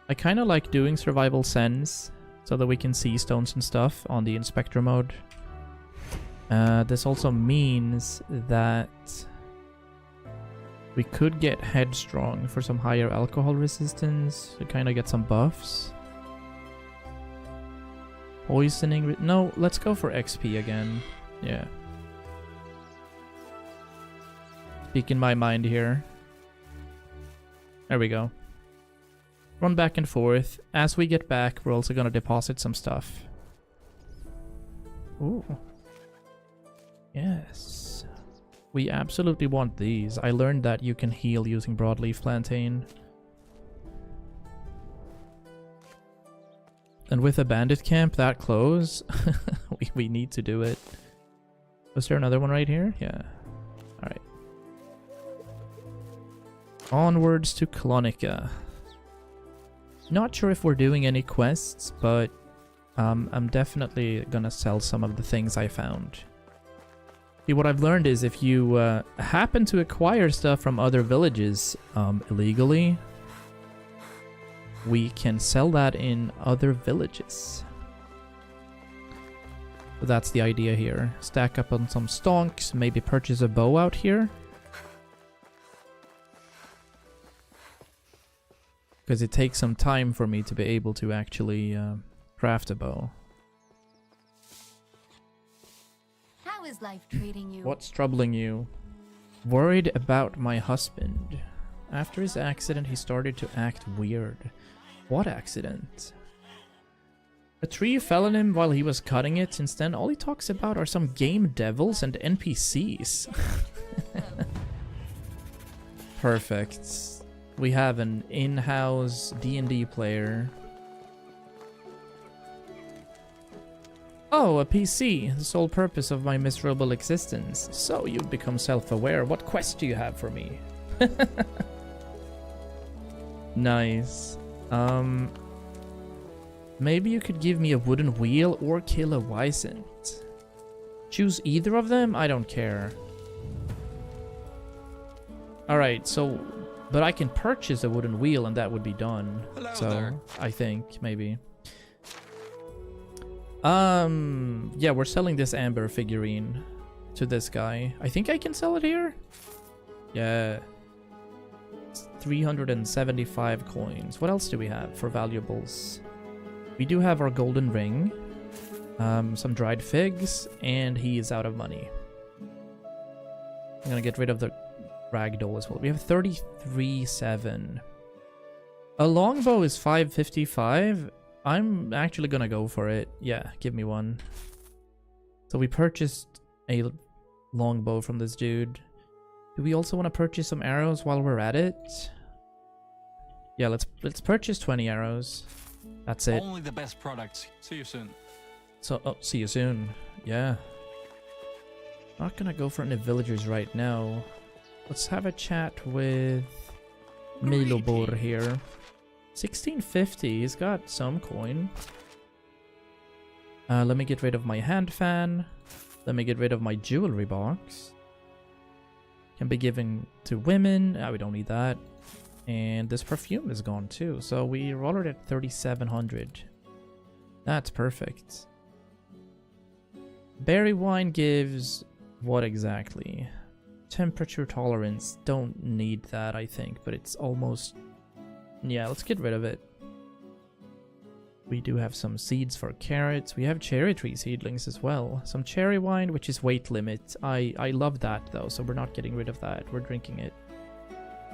Speaker 1: I kind of like doing survival sends so that we can see stones and stuff on the inspector mode. This also means that we could get headstrong for some higher alcohol resistance to kind of get some buffs. Poisoning. No, let's go for XP again. Yeah. Speaking my mind here. There we go. Run back and forth. As we get back, we're also gonna deposit some stuff. Ooh. Yes. We absolutely want these. I learned that you can heal using broadleaf plantain. And with a bandit camp that close, we need to do it. Was there another one right here? Yeah. Alright. Onwards to Colonica. Not sure if we're doing any quests, but I'm definitely gonna sell some of the things I found. See, what I've learned is if you happen to acquire stuff from other villages illegally, we can sell that in other villages. So that's the idea here. Stack up on some stonks, maybe purchase a bow out here. Because it takes some time for me to be able to actually craft a bow.
Speaker 2: How is life treating you?
Speaker 1: What's troubling you? Worried about my husband. After his accident, he started to act weird. What accident? A tree fell on him while he was cutting it. Since then, all he talks about are some game devils and NPCs. Perfect. We have an in-house D&D player. Oh, a PC. The sole purpose of my miserable existence. So you've become self-aware. What quest do you have for me? Nice. Maybe you could give me a wooden wheel or kill a Wyzant. Choose either of them? I don't care. Alright, so... But I can purchase a wooden wheel and that would be done.
Speaker 3: Hello
Speaker 1: So,
Speaker 3: there.
Speaker 1: I think, maybe. Yeah, we're selling this amber figurine to this guy. I think I can sell it here? Yeah. It's 375 coins. What else do we have for valuables? We do have our golden ring, some dried figs, and he is out of money. I'm gonna get rid of the ragdoll as well. We have 33.7. A longbow is 555. I'm actually gonna go for it. Yeah, give me one. So we purchased a longbow from this dude. Do we also want to purchase some arrows while we're at it? Yeah, let's purchase 20 arrows. That's it.
Speaker 3: Only the best products. See you soon.
Speaker 1: So, oh, see you soon. Yeah. Not gonna go for any villagers right now. Let's have a chat with Milobor here. 1650, he's got some coin. Let me get rid of my hand fan. Let me get rid of my jewelry box. Can be given to women. We don't need that. And this perfume is gone too. So we roll it at 3,700. That's perfect. Berry wine gives what exactly? Temperature tolerance. Don't need that, I think, but it's almost... Yeah, let's get rid of it. We do have some seeds for carrots. We have cherry tree seedlings as well. Some cherry wine, which is weight limit. I love that though, so we're not getting rid of that. We're drinking it.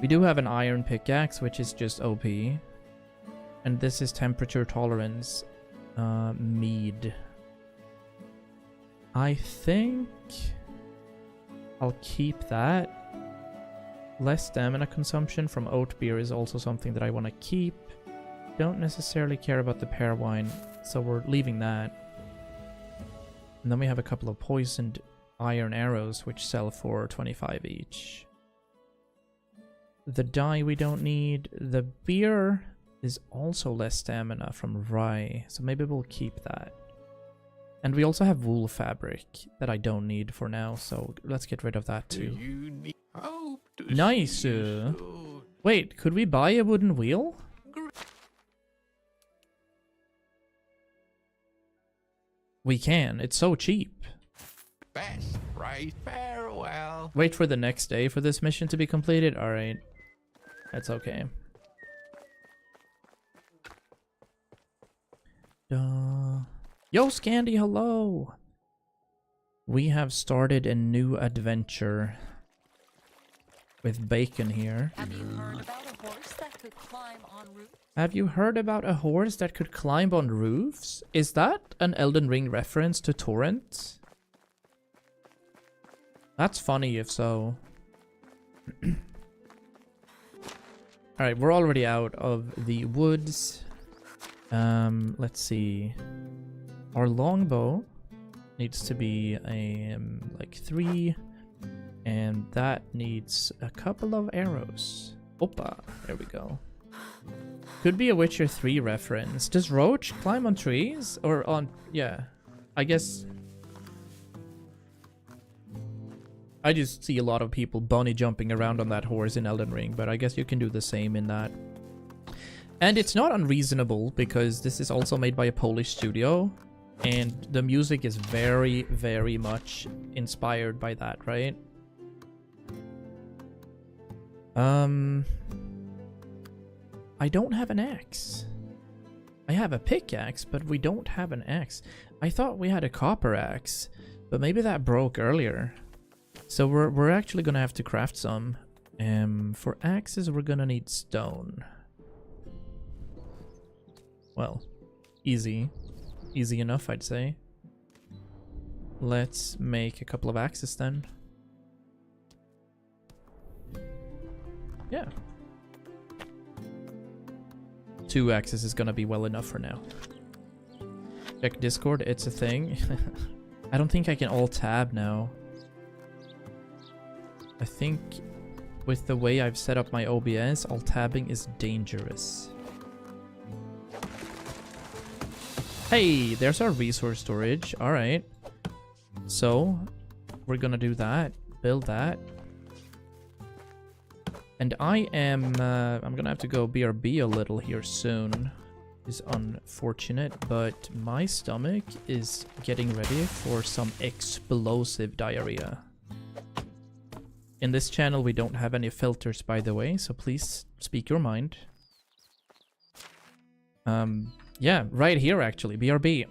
Speaker 1: We do have an iron pickaxe, which is just OP. And this is temperature tolerance. Mead. I think I'll keep that. Less stamina consumption from oat beer is also something that I want to keep. Don't necessarily care about the pear wine, so we're leaving that. And then we have a couple of poisoned iron arrows, which sell for 25 each. The dye we don't need. The beer is also less stamina from rye, so maybe we'll keep that. And we also have wool fabric that I don't need for now, so let's get rid of that too.
Speaker 4: You need hope to
Speaker 1: Nice.
Speaker 4: see you soon.
Speaker 1: Wait, could we buy a wooden wheel? We can. It's so cheap.
Speaker 4: Best right farewell.
Speaker 1: Wait for the next day for this mission to be completed. Alright. That's okay. Yo, Scandy, hello! We have started a new adventure with Bacon here.
Speaker 2: Have you heard about a horse that could climb on roofs?
Speaker 1: Have you heard about a horse that could climb on roofs? Is that an Elden Ring reference to Torrent? That's funny if so. Alright, we're already out of the woods. Let's see. Our longbow needs to be like 3. And that needs a couple of arrows. Opa, there we go. Could be a Witcher 3 reference. Does Roach climb on trees? Or on... yeah. I guess... I just see a lot of people bunny jumping around on that horse in Elden Ring, but I guess you can do the same in that. And it's not unreasonable, because this is also made by a Polish studio, and the music is very, very much inspired by that, right? I don't have an axe. I have a pickaxe, but we don't have an axe. I thought we had a copper axe, but maybe that broke earlier. So we're actually gonna have to craft some. For axes, we're gonna need stone. Well, easy. Easy enough, I'd say. Let's make a couple of axes then. Yeah. 2 axes is gonna be well enough for now. Check Discord, it's a thing. I don't think I can alt-tab now. I think with the way I've set up my OBS, alt-tabbing is dangerous. Hey, there's our resource storage. Alright. So, we're gonna do that. Build that. And I am... I'm gonna have to go BRB a little here soon. Is unfortunate, but my stomach is getting ready for some explosive diarrhea. In this channel, we don't have any filters, by the way, so please speak your mind. Yeah, right here, actually. BRB.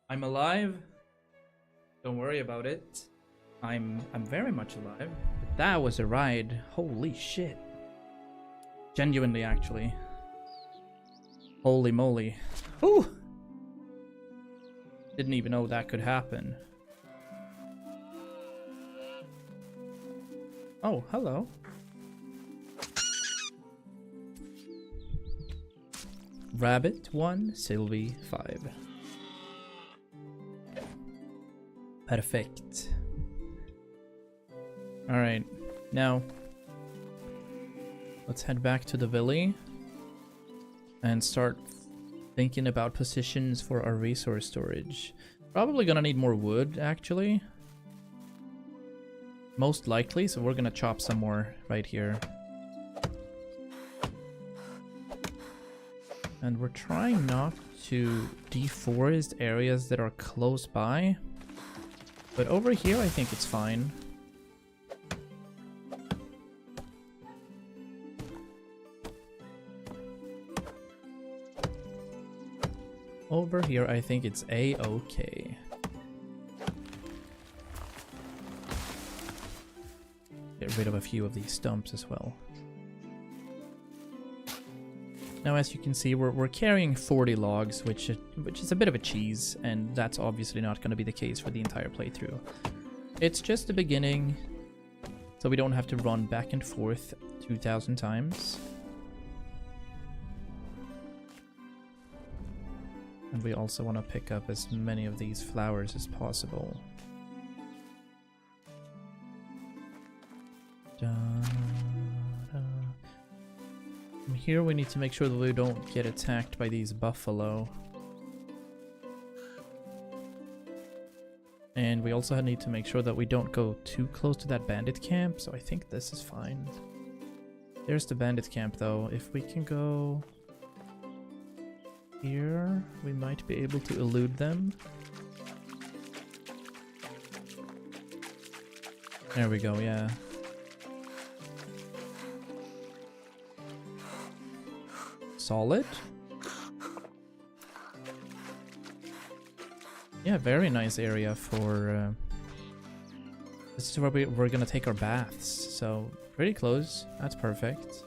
Speaker 1: I'm alive. Don't worry about it. I'm very much alive. But that was a ride. Holy shit. Genuinely, actually. Holy moly. Whew! Didn't even know that could happen. Oh, hello. Rabbit 1, Sylvie 5. Perfect. Alright, now let's head back to the valley and start thinking about positions for our resource storage. Probably gonna need more wood, actually. Most likely, so we're gonna chop some more right here. And we're trying not to deforest areas that are close by. But over here, I think it's fine. Over here, I think it's a-okay. Get rid of a few of these stumps as well. Now, as you can see, we're carrying 40 logs, which is a bit of a cheese, and that's obviously not going to be the case for the entire playthrough. It's just the beginning, so we don't have to run back and forth 2,000 times. And we also want to pick up as many of these flowers as possible. From here we need to make sure that we don't get attacked by these buffalo. And we also need to make sure that we don't go too close to that bandit camp, so I think this is fine. There's the bandit camp though. If we can go here, we might be able to elude them. There we go, yeah. Solid. Yeah, very nice area for... this is where we're gonna take our baths, so pretty close. That's perfect.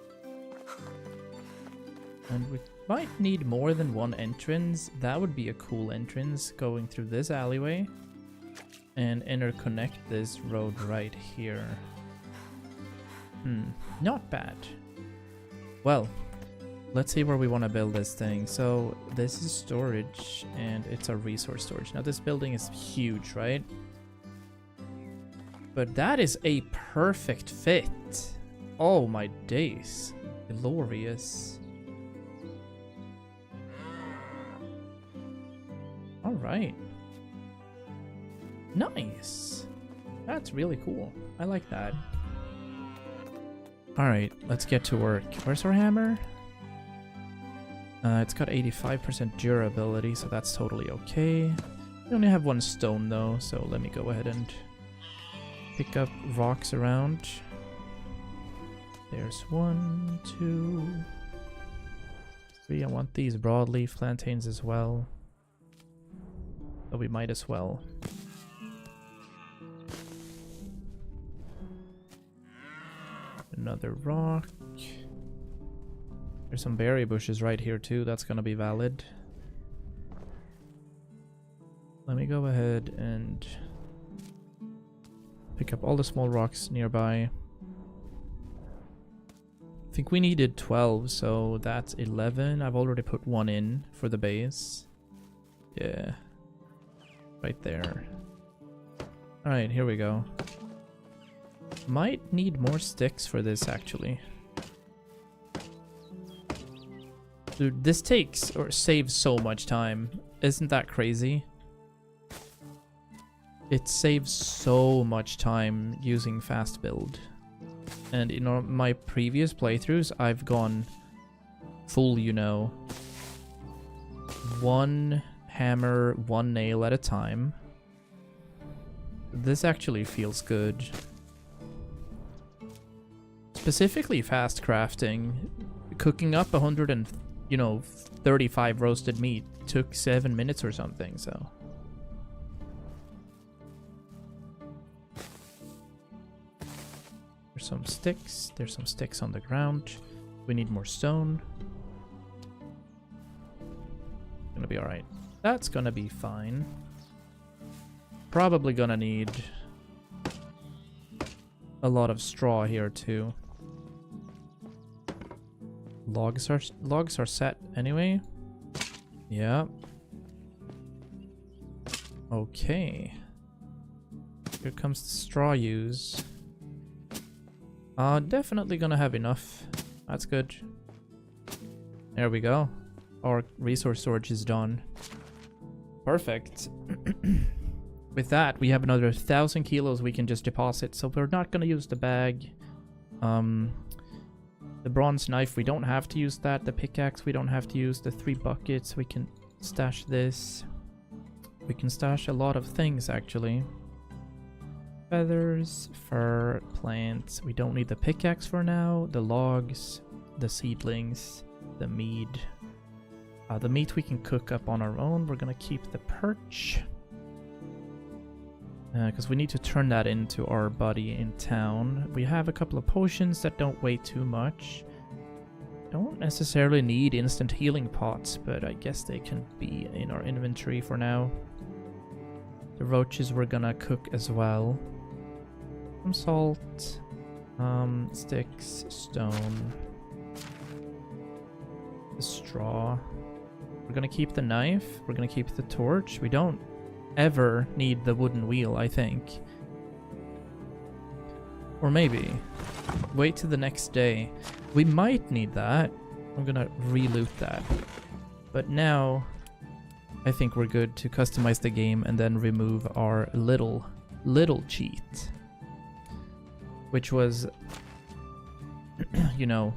Speaker 1: And we might need more than one entrance. That would be a cool entrance, going through this alleyway and interconnect this road right here. Not bad. Well, let's see where we want to build this thing. So this is storage and it's a resource storage. Now this building is huge, right? But that is a perfect fit. Oh my days. Glorious. All right. Nice. That's really cool. I like that. All right, let's get to work. Where's our hammer? It's got 85% durability, so that's totally okay. We only have one stone though, so let me go ahead and pick up rocks around. There's 1, 2, 3. I want these broadleaf plantains as well. So we might as well. Another rock. There's some berry bushes right here too. That's gonna be valid. Let me go ahead and pick up all the small rocks nearby. I think we needed 12, so that's 11. I've already put one in for the base. Yeah. Right there. Alright, here we go. Might need more sticks for this, actually. Dude, this takes or saves so much time. Isn't that crazy? It saves so much time using fast build. And in my previous playthroughs, I've gone full, you know, one hammer, one nail at a time. This actually feels good. Specifically fast crafting. Cooking up 135 roasted meat took 7 minutes or something, so some sticks. There's some sticks on the ground. We need more stone. Gonna be alright. That's gonna be fine. Probably gonna need a lot of straw here too. Logs are set anyway. Yeah. Okay. Here comes the straw use. Definitely gonna have enough. That's good. There we go. Our resource storage is done. Perfect. With that, we have another 1,000 kilos we can just deposit, so we're not gonna use the bag. The bronze knife, we don't have to use that. The pickaxe, we don't have to use. The 3 buckets, we can stash this. We can stash a lot of things, actually. Feathers, fur, plants. We don't need the pickaxe for now. The logs, the seedlings, the meat. The meat we can cook up on our own. We're gonna keep the perch. Because we need to turn that into our buddy in town. We have a couple of potions that don't weigh too much. Don't necessarily need instant healing pots, but I guess they can be in our inventory for now. The roaches we're gonna cook as well. Some salt, sticks, stone, the straw. We're gonna keep the knife. We're gonna keep the torch. We don't ever need the wooden wheel, I think. Or maybe wait till the next day. We might need that. I'm gonna re-loot that. But now I think we're good to customize the game and then remove our little cheat, which was you know,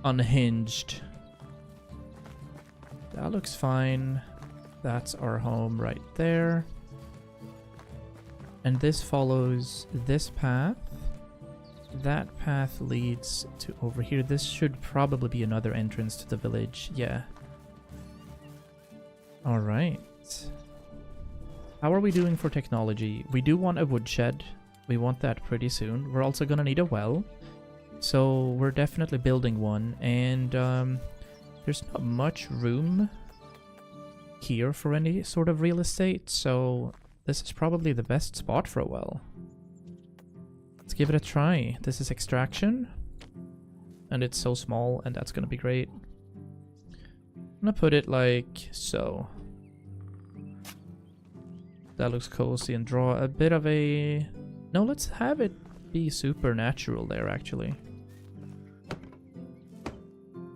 Speaker 1: unhinged. That looks fine. That's our home right there. And this follows this path. That path leads to over here. This should probably be another entrance to the village. Yeah. Alright. How are we doing for technology? We do want a woodshed. We want that pretty soon. We're also gonna need a well. So we're definitely building one. And there's not much room here for any sort of real estate. So this is probably the best spot for a well. Let's give it a try. This is extraction. And it's so small, and that's gonna be great. I'm gonna put it like so. That looks cozy, and draw a bit of a... No, let's have it be supernatural there, actually.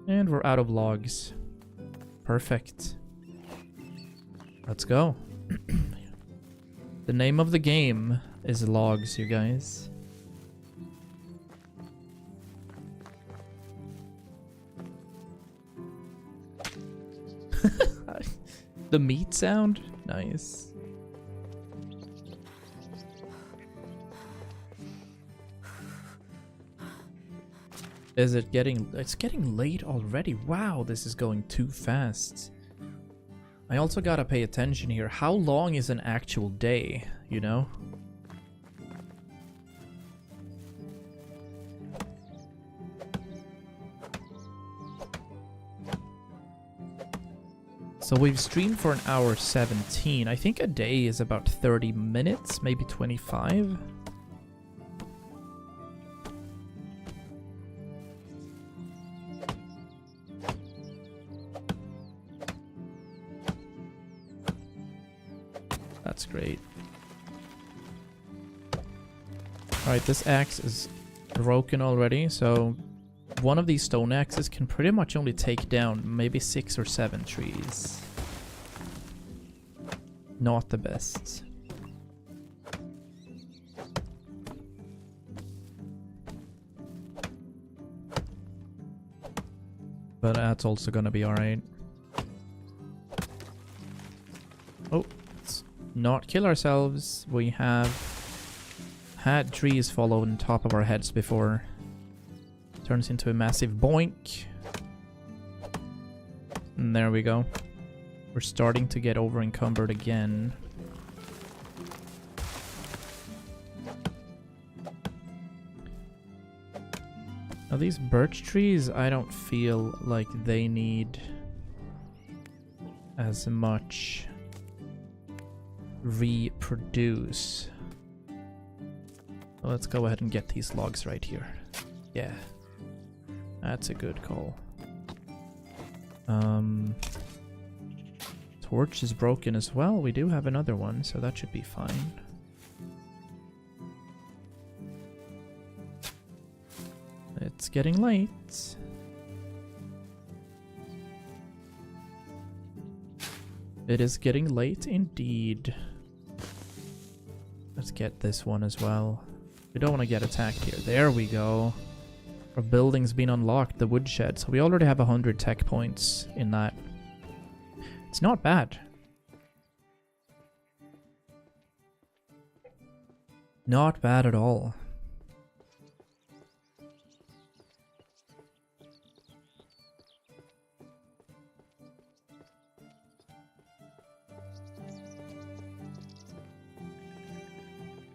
Speaker 1: And we're out of logs. Perfect. Let's go. The name of the game is logs, you guys. The meat sound? Nice. Is it getting... It's getting late already. Wow, this is going too fast. I also gotta pay attention here. How long is an actual day, you know? So we've streamed for an hour 17. I think a day is about 30 minutes, maybe 25. That's great. Alright, this axe is broken already, so one of these stone axes can pretty much only take down maybe 6 or 7 trees. Not the best. But that's also gonna be alright. Oh, let's not kill ourselves. We have had trees fall on top of our heads before. Turns into a massive boink. And there we go. We're starting to get over encumbered again. Now these birch trees, I don't feel like they need as much reproduce. So let's go ahead and get these logs right here. Yeah, that's a good call. Torch is broken as well. We do have another one, so that should be fine. It's getting late. It is getting late indeed. Let's get this one as well. We don't want to get attacked here. There we go. Our building's been unlocked, the woodshed. So we already have 100 tech points in that. It's not bad. Not bad at all.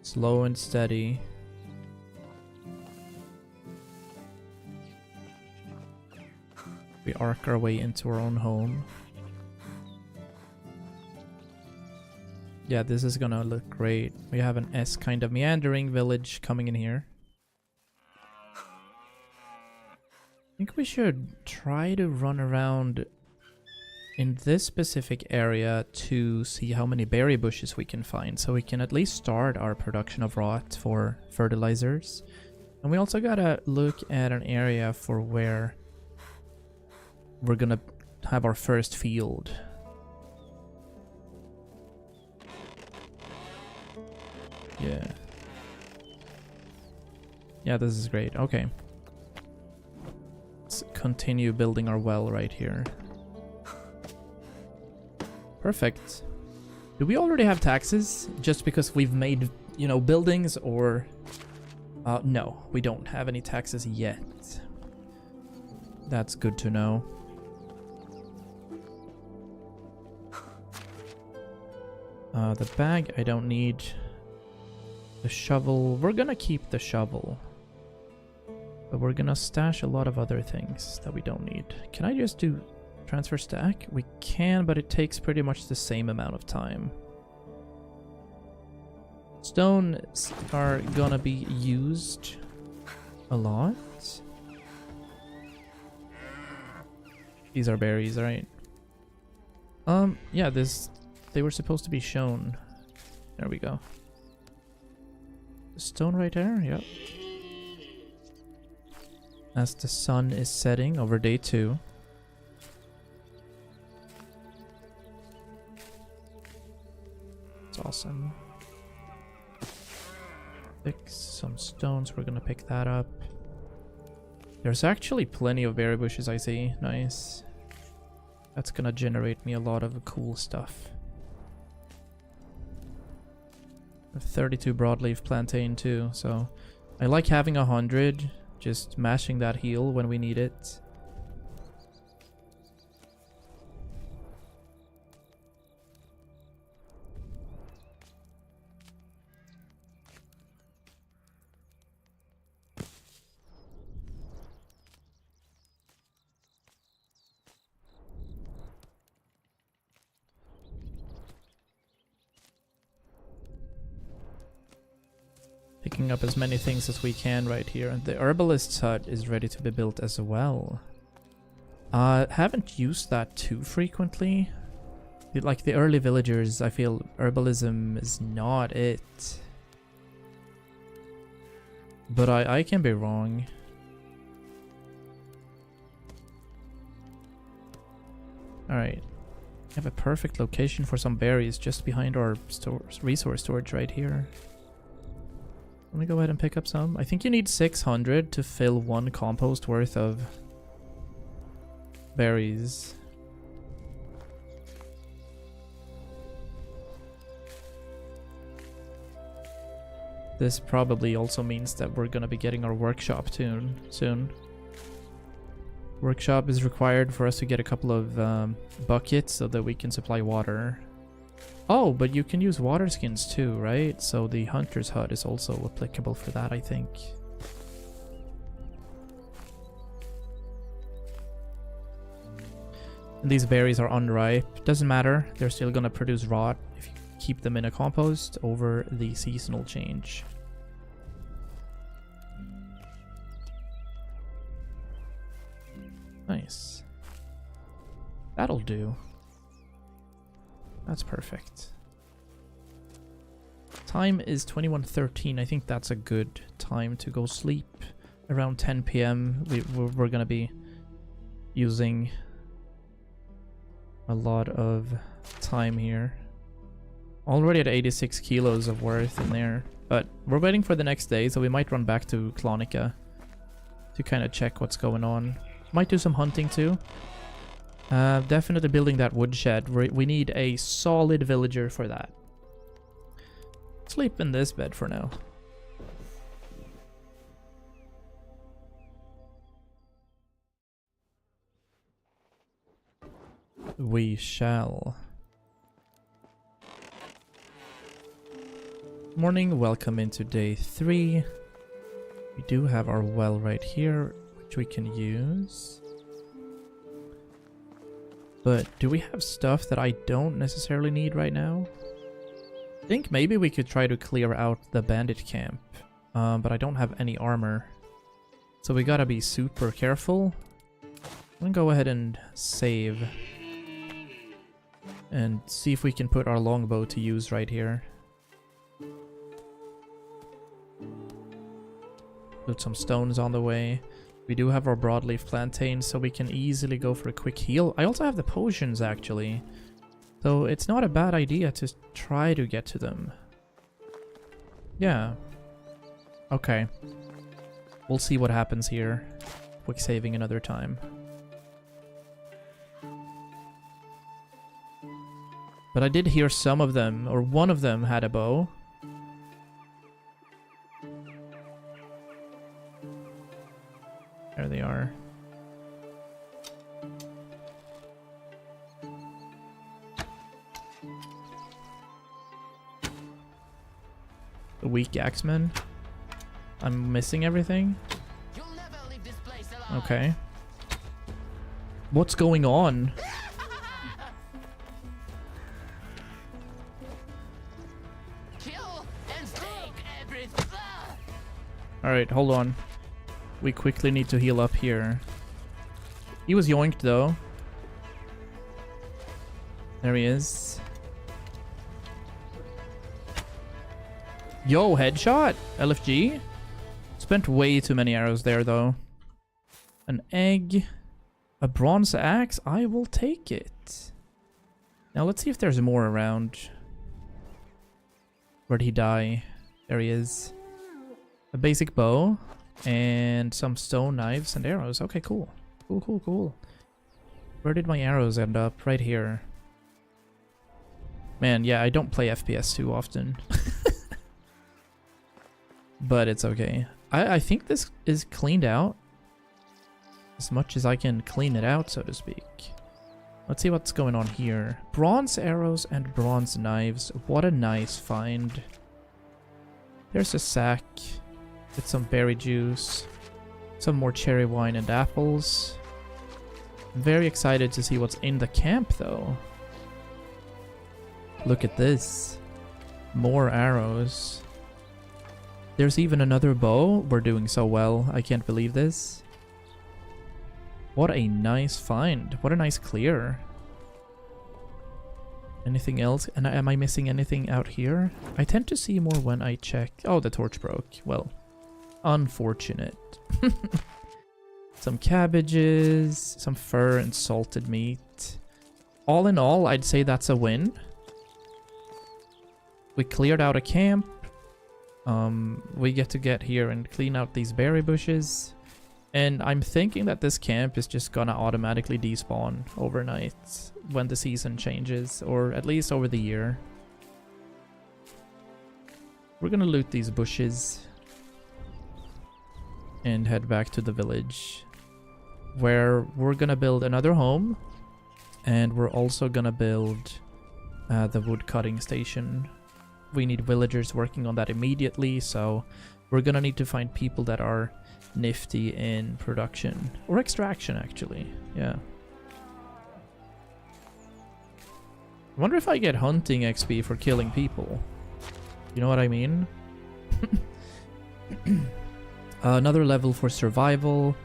Speaker 1: Slow and steady. We arc our way into our own home. Yeah, this is gonna look great. We have an S kind of meandering village coming in here. I think we should try to run around in this specific area to see how many berry bushes we can find, so we can at least start our production of rot for fertilizers. And we also gotta look at an area for where we're gonna have our first field. Yeah. Yeah, this is great. Okay. Let's continue building our well right here. Perfect. Do we already have taxes just because we've made, you know, buildings, or... no, we don't have any taxes yet. That's good to know. The bag I don't need. The shovel, we're gonna keep the shovel. But we're gonna stash a lot of other things that we don't need. Can I just do transfer stack? We can, but it takes pretty much the same amount of time. Stones are gonna be used a lot. These are berries, right? Yeah, they were supposed to be shown. There we go. The stone right there, yep. As the sun is setting over day 2. It's awesome. Fix some stones, we're gonna pick that up. There's actually plenty of berry bushes, I see. Nice. That's gonna generate me a lot of cool stuff. 32 broadleaf plantain too, so I like having 100, just mashing that heal when we need it. Picking up as many things as we can right here. And the herbalist's hut is ready to be built as well. Haven't used that too frequently. Like the early villagers, I feel herbalism is not it. But I can be wrong. Alright. We have a perfect location for some berries just behind our resource storage right here. Let me go ahead and pick up some. I think you need 600 to fill 1 compost worth of berries. This probably also means that we're gonna be getting our workshop soon. Workshop is required for us to get a couple of buckets so that we can supply water. Oh, but you can use water skins too, right? So the hunter's hut is also applicable for that, I think. And these berries are unripe. Doesn't matter. They're still gonna produce rot if you keep them in a compost over the seasonal change. Nice. That'll do. That's perfect. Time is 21:13. I think that's a good time to go sleep. Around 10 p.m. We're gonna be using a lot of time here. Already at 86 kilos of worth in there. But we're waiting for the next day, so we might run back to Clonica to kind of check what's going on. Might do some hunting too. Definitely building that woodshed. We need a solid villager for that. Sleep in this bed for now. We shall. Morning, welcome into day 3. We do have our well right here, which we can use. But do we have stuff that I don't necessarily need right now? I think maybe we could try to clear out the bandit camp, but I don't have any armor. So we gotta be super careful. I'm gonna go ahead and save. And see if we can put our longbow to use right here. Put some stones on the way. We do have our broadleaf plantains, so we can easily go for a quick heal. I also have the potions, actually. So it's not a bad idea to try to get to them. Yeah. Okay. We'll see what happens here. Quick saving another time. But I did hear some of them, or one of them had a bow. There they are. The weak axemen. I'm missing everything.
Speaker 5: You'll never leave this place alive.
Speaker 1: Okay. What's going on?
Speaker 5: Kill and stake everything.
Speaker 1: Alright, hold on. We quickly need to heal up here. He was yoinked though. There he is. Yo, headshot! LFG? Spent way too many arrows there though. An egg. A bronze axe? I will take it. Now let's see if there's more around. Where'd he die? There he is. A basic bow. And some stone knives and arrows. Okay, cool. Cool, cool, cool. Where did my arrows end up? Right here. Man, yeah, I don't play FPS too often. But it's okay. I think this is cleaned out. As much as I can clean it out, so to speak. Let's see what's going on here. Bronze arrows and bronze knives. What a nice find. There's a sack. With some berry juice. Some more cherry wine and apples. I'm very excited to see what's in the camp though. Look at this. More arrows. There's even another bow. We're doing so well. I can't believe this. What a nice find. What a nice clear. Anything else? And am I missing anything out here? I tend to see more when I check. Oh, the torch broke. Well, unfortunate. Some cabbages, some fur and salted meat. All in all, I'd say that's a win. We cleared out a camp. We get here and clean out these berry bushes. And I'm thinking that this camp is just gonna automatically despawn overnight when the season changes, or at least over the year. We're gonna loot these bushes and head back to the village, where we're gonna build another home, and we're also gonna build the wood cutting station. We need villagers working on that immediately, so we're gonna need to find people that are nifty in production or extraction, actually. Yeah. I wonder if I get hunting XP for killing people. You know what I mean? Another level for survival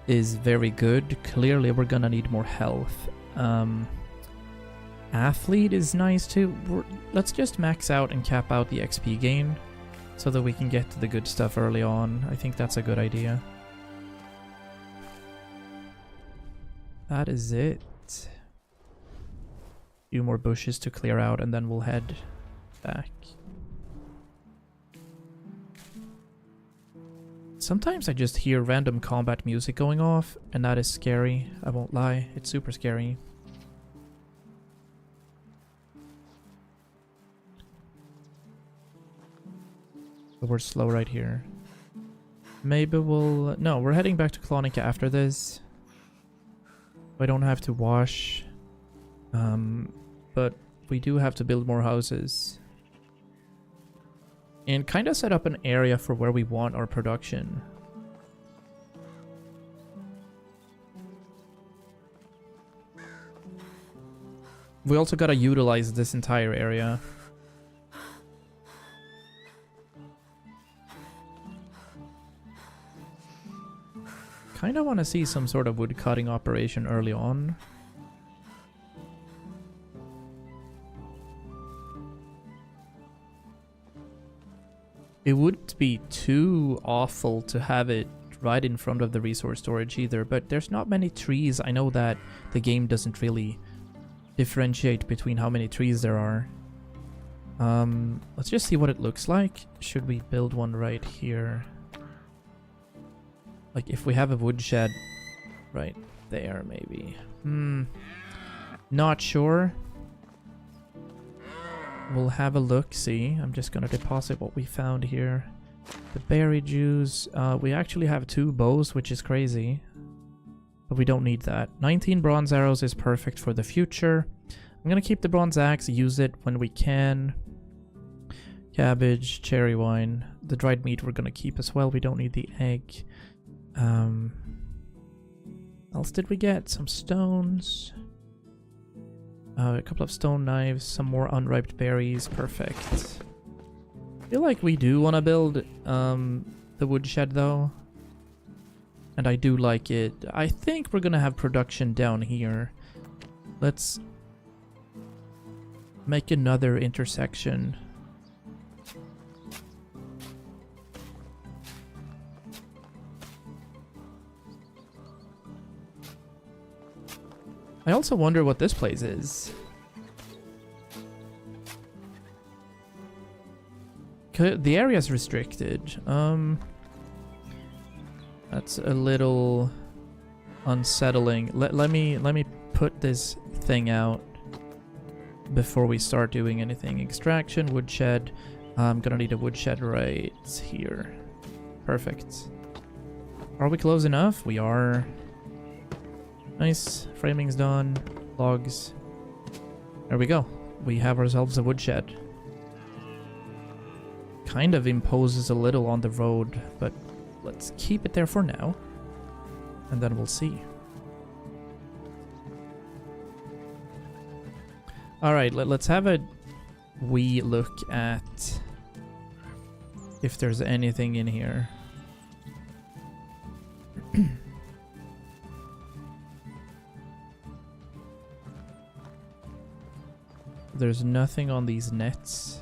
Speaker 1: is very good. Clearly we're gonna need more health. Athlete is nice too. Let's just max out and cap out the XP gain so that we can get to the good stuff early on. I think that's a good idea. That is it. Few more bushes to clear out and then we'll head back. Sometimes I just hear random combat music going off and that is scary. I won't lie, it's super scary. But we're slow right here. Maybe we'll... No, we're heading back to Clonica after this. I don't have to wash. But we do have to build more houses. And kind of set up an area for where we want our production. We also gotta utilize this entire area. Kind of want to see some sort of wood cutting operation early on. It wouldn't be too awful to have it right in front of the resource storage either, but there's not many trees. I know that the game doesn't really differentiate between how many trees there are. Let's just see what it looks like. Should we build one right here? Like if we have a woodshed right there maybe. Not sure. We'll have a look, see. I'm just gonna deposit what we found here. The berry juice. We actually have 2 bows, which is crazy. But we don't need that. 19 bronze arrows is perfect for the future. I'm gonna keep the bronze axe, use it when we can. Cabbage, cherry wine. The dried meat we're gonna keep as well. We don't need the egg. Else did we get? Some stones. A couple of stone knives, some more unripe berries. Perfect. I feel like we do want to build the woodshed though. And I do like it. I think we're gonna have production down here. Let's make another intersection. I also wonder what this place is. The area is restricted. That's a little unsettling. Let me put this thing out before we start doing anything. Extraction, woodshed. I'm gonna need a woodshed right here. Perfect. Are we close enough? We are. Nice. Framing's done. Logs. There we go. We have ourselves a woodshed. Kind of imposes a little on the road, but let's keep it there for now. And then we'll see. Alright, let's have a wee look at if there's anything in here. There's nothing on these nets.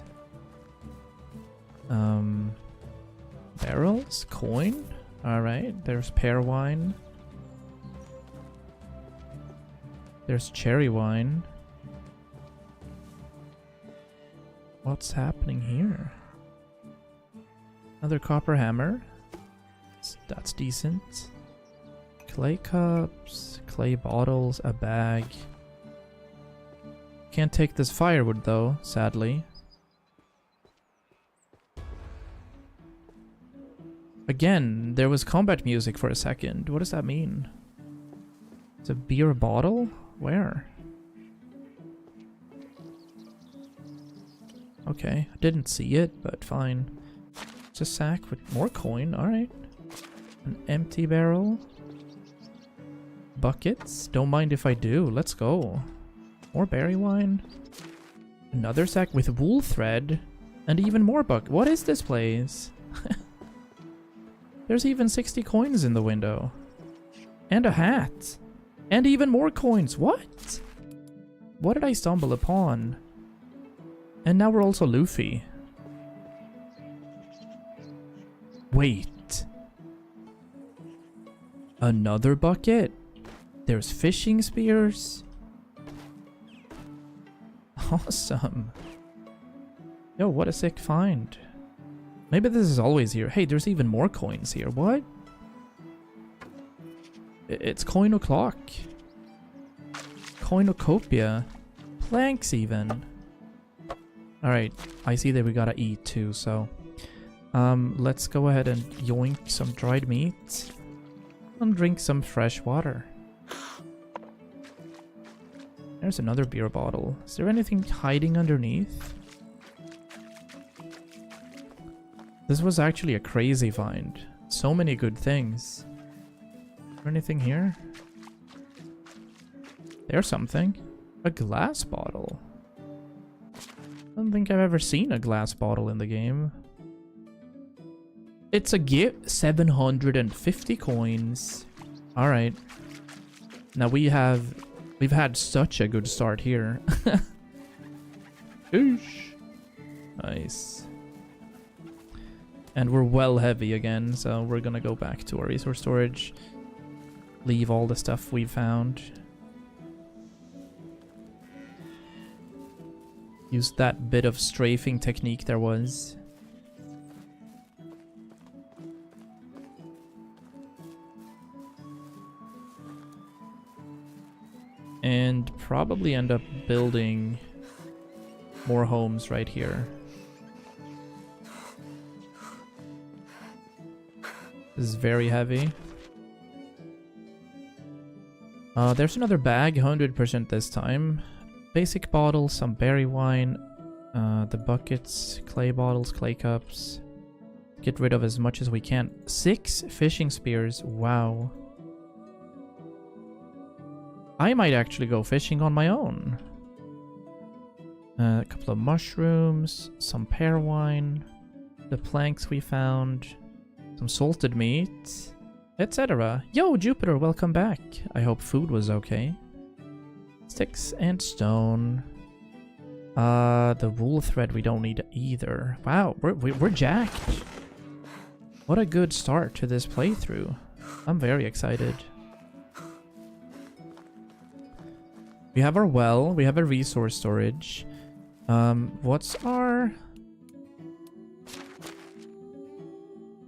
Speaker 1: Barrels? Coin? Alright, there's pear wine. There's cherry wine. What's happening here? Another copper hammer. That's decent. Clay cups, clay bottles, a bag. Can't take this firewood though, sadly. Again, there was combat music for a second. What does that mean? It's a beer bottle? Where? Okay, I didn't see it, but fine. It's a sack with more coin, alright. An empty barrel. Buckets? Don't mind if I do, let's go. More berry wine. Another sack with wool thread. And even more buck. What is this place? There's even 60 coins in the window. And a hat. And even more coins. What? What did I stumble upon? And now we're also Luffy. Wait. Another bucket? There's fishing spears? Awesome. Yo, what a sick find. Maybe this is always here. Hey, there's even more coins here. What? It's coin o'clock. Coinocopia. Planks even. Alright, I see that we gotta eat too, so... let's go ahead and yoink some dried meat. And drink some fresh water. There's another beer bottle. Is there anything hiding underneath? This was actually a crazy find. So many good things. Is there anything here? There's something. A glass bottle. I don't think I've ever seen a glass bottle in the game. It's a gift. 750 coins. Alright. Now we've had such a good start here. Oosh. Nice. And we're well heavy again, so we're gonna go back to our resource storage. Leave all the stuff we found. Use that bit of strafing technique there was. And probably end up building more homes right here. This is very heavy. There's another bag, 100% this time. Basic bottles, some berry wine, the buckets, clay bottles, clay cups. Get rid of as much as we can. 6 fishing spears, wow. I might actually go fishing on my own. A couple of mushrooms, some pear wine, the planks we found, some salted meat, etc. Yo, Jupiter, welcome back. I hope food was okay. Sticks and stone. The wool thread we don't need either. Wow, we're jacked. What a good start to this playthrough. I'm very excited. We have our well, we have a resource storage. What's our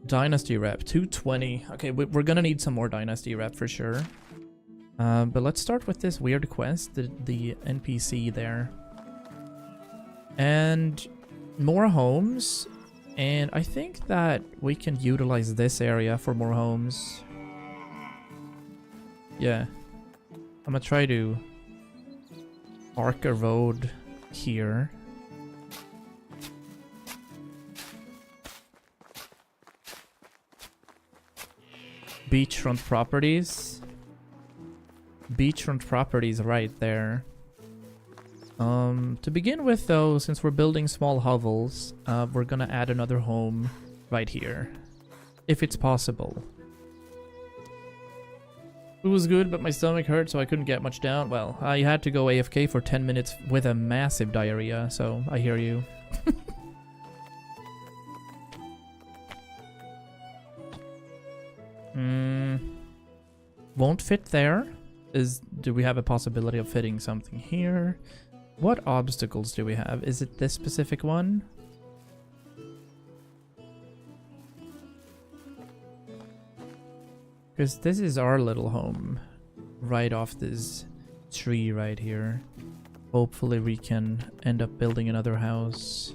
Speaker 1: dynasty rep? 220. Okay, we're gonna need some more dynasty rep for sure. But let's start with this weird quest, the NPC there. And more homes. And I think that we can utilize this area for more homes. Yeah. I'm gonna try to arc a road here. Beachfront properties. Beachfront properties right there. To begin with though, since we're building small hovels, we're gonna add another home right here. If it's possible. It was good, but my stomach hurt, so I couldn't get much down. Well, I had to go AFK for 10 minutes with a massive diarrhea, so I hear you. Won't fit there. Do we have a possibility of fitting something here? What obstacles do we have? Is it this specific one? Because this is our little home. Right off this tree right here. Hopefully we can end up building another house.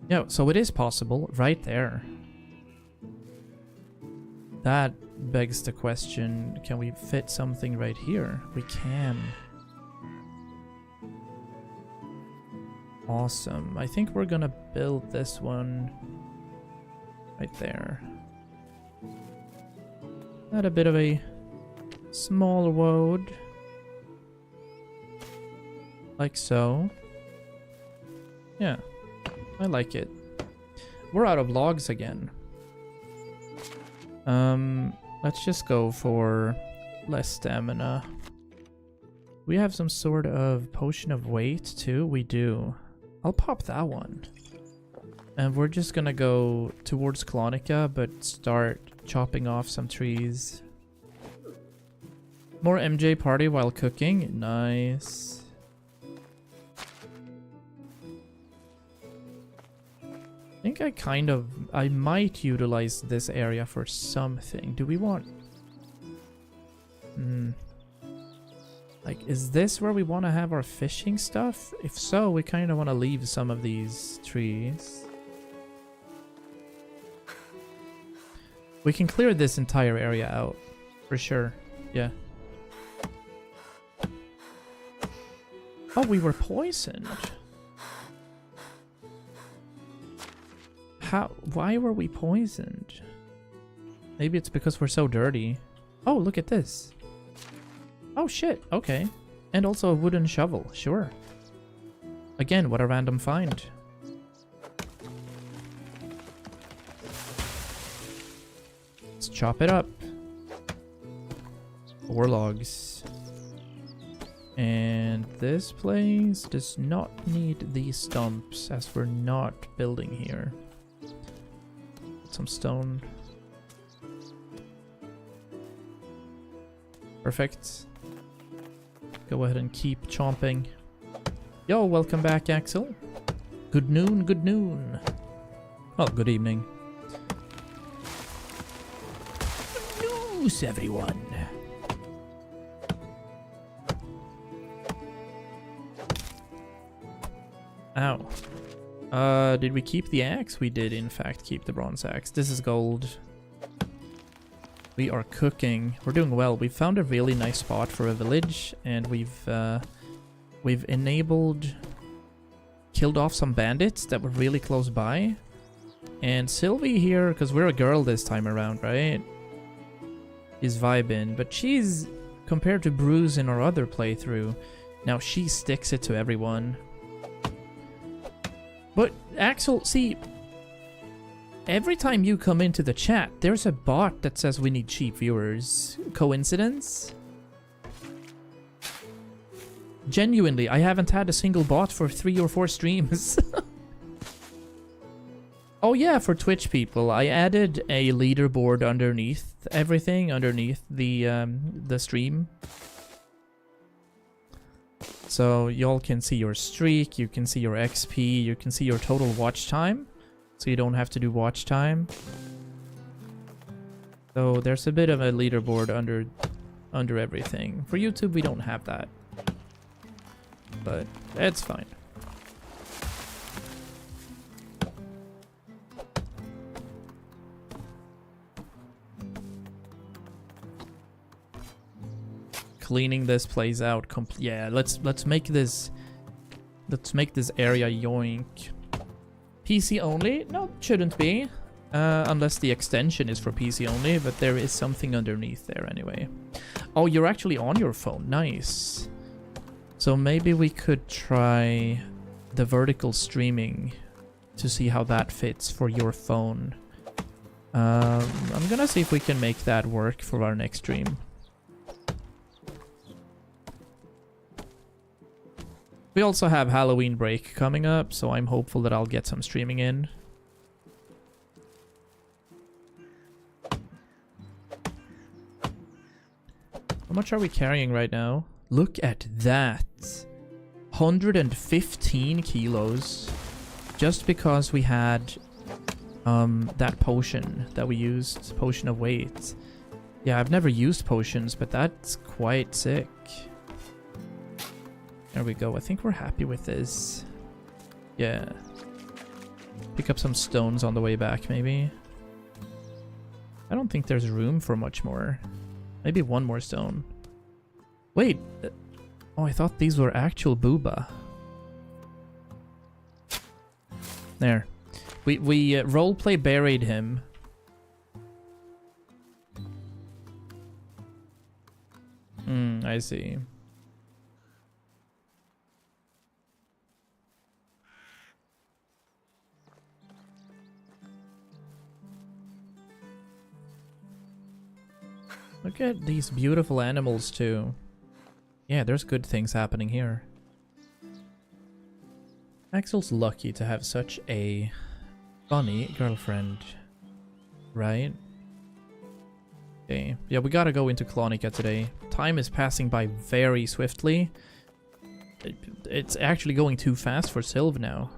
Speaker 1: Yeah, so it is possible. Right there. That begs the question, can we fit something right here? We can. Awesome. I think we're gonna build this one right there. Add a bit of a small road. Like so. Yeah, I like it. We're out of logs again. Let's just go for less stamina. We have some sort of potion of weight too. We do. I'll pop that one. And we're just gonna go towards Clonica, but start chopping off some trees. More MJ party while cooking. Nice. I think I might utilize this area for something. Do we want... Like, is this where we want to have our fishing stuff? If so, we kind of want to leave some of these trees. We can clear this entire area out, for sure. Yeah. Oh, we were poisoned. How? Why were we poisoned? Maybe it's because we're so dirty. Oh, look at this. Oh shit, okay. And also a wooden shovel, sure. Again, what a random find. Let's chop it up. 4 logs. And this place does not need these stumps as we're not building here. Put some stone. Perfect. Go ahead and keep chomping. Yo, welcome back, Axel. Good noon, good noon. Well, good evening. Good news, everyone. Ow. Did we keep the axe? We did, in fact, keep the bronze axe. This is gold. We are cooking. We're doing well. We found a really nice spot for a village, and we've enabled, killed off some bandits that were really close by. And Sylvie here, because we're a girl this time around, right? Is vibing, but she's, compared to Bruce in our other playthrough, now she sticks it to everyone. But Axel, see, every time you come into the chat, there's a bot that says we need cheap viewers. Coincidence? Genuinely, I haven't had a single bot for 3 or 4 streams. Oh yeah, for Twitch people, I added a leaderboard underneath everything, underneath the stream. So y'all can see your streak, you can see your XP, you can see your total watch time. So you don't have to do watch time. So there's a bit of a leaderboard under everything. For YouTube, we don't have that. But it's fine. Cleaning this place out. Yeah, let's make this area yoink. PC only? No, it shouldn't be. Unless the extension is for PC only, but there is something underneath there anyway. Oh, you're actually on your phone. Nice. So maybe we could try the vertical streaming to see how that fits for your phone. I'm gonna see if we can make that work for our next stream. We also have Halloween break coming up, so I'm hopeful that I'll get some streaming in. How much are we carrying right now? Look at that. 115 kilos. Just because we had that potion that we used, potion of weight. Yeah, I've never used potions, but that's quite sick. There we go. I think we're happy with this. Yeah. Pick up some stones on the way back, maybe. I don't think there's room for much more. Maybe one more stone. Wait. Oh, I thought these were actual booba. There. We roleplay buried him. I see. Look at these beautiful animals too. Yeah, there's good things happening here. Axel's lucky to have such a funny girlfriend, right? Okay, yeah, we gotta go into Clonica today. Time is passing by very swiftly. It's actually going too fast for Sylv now.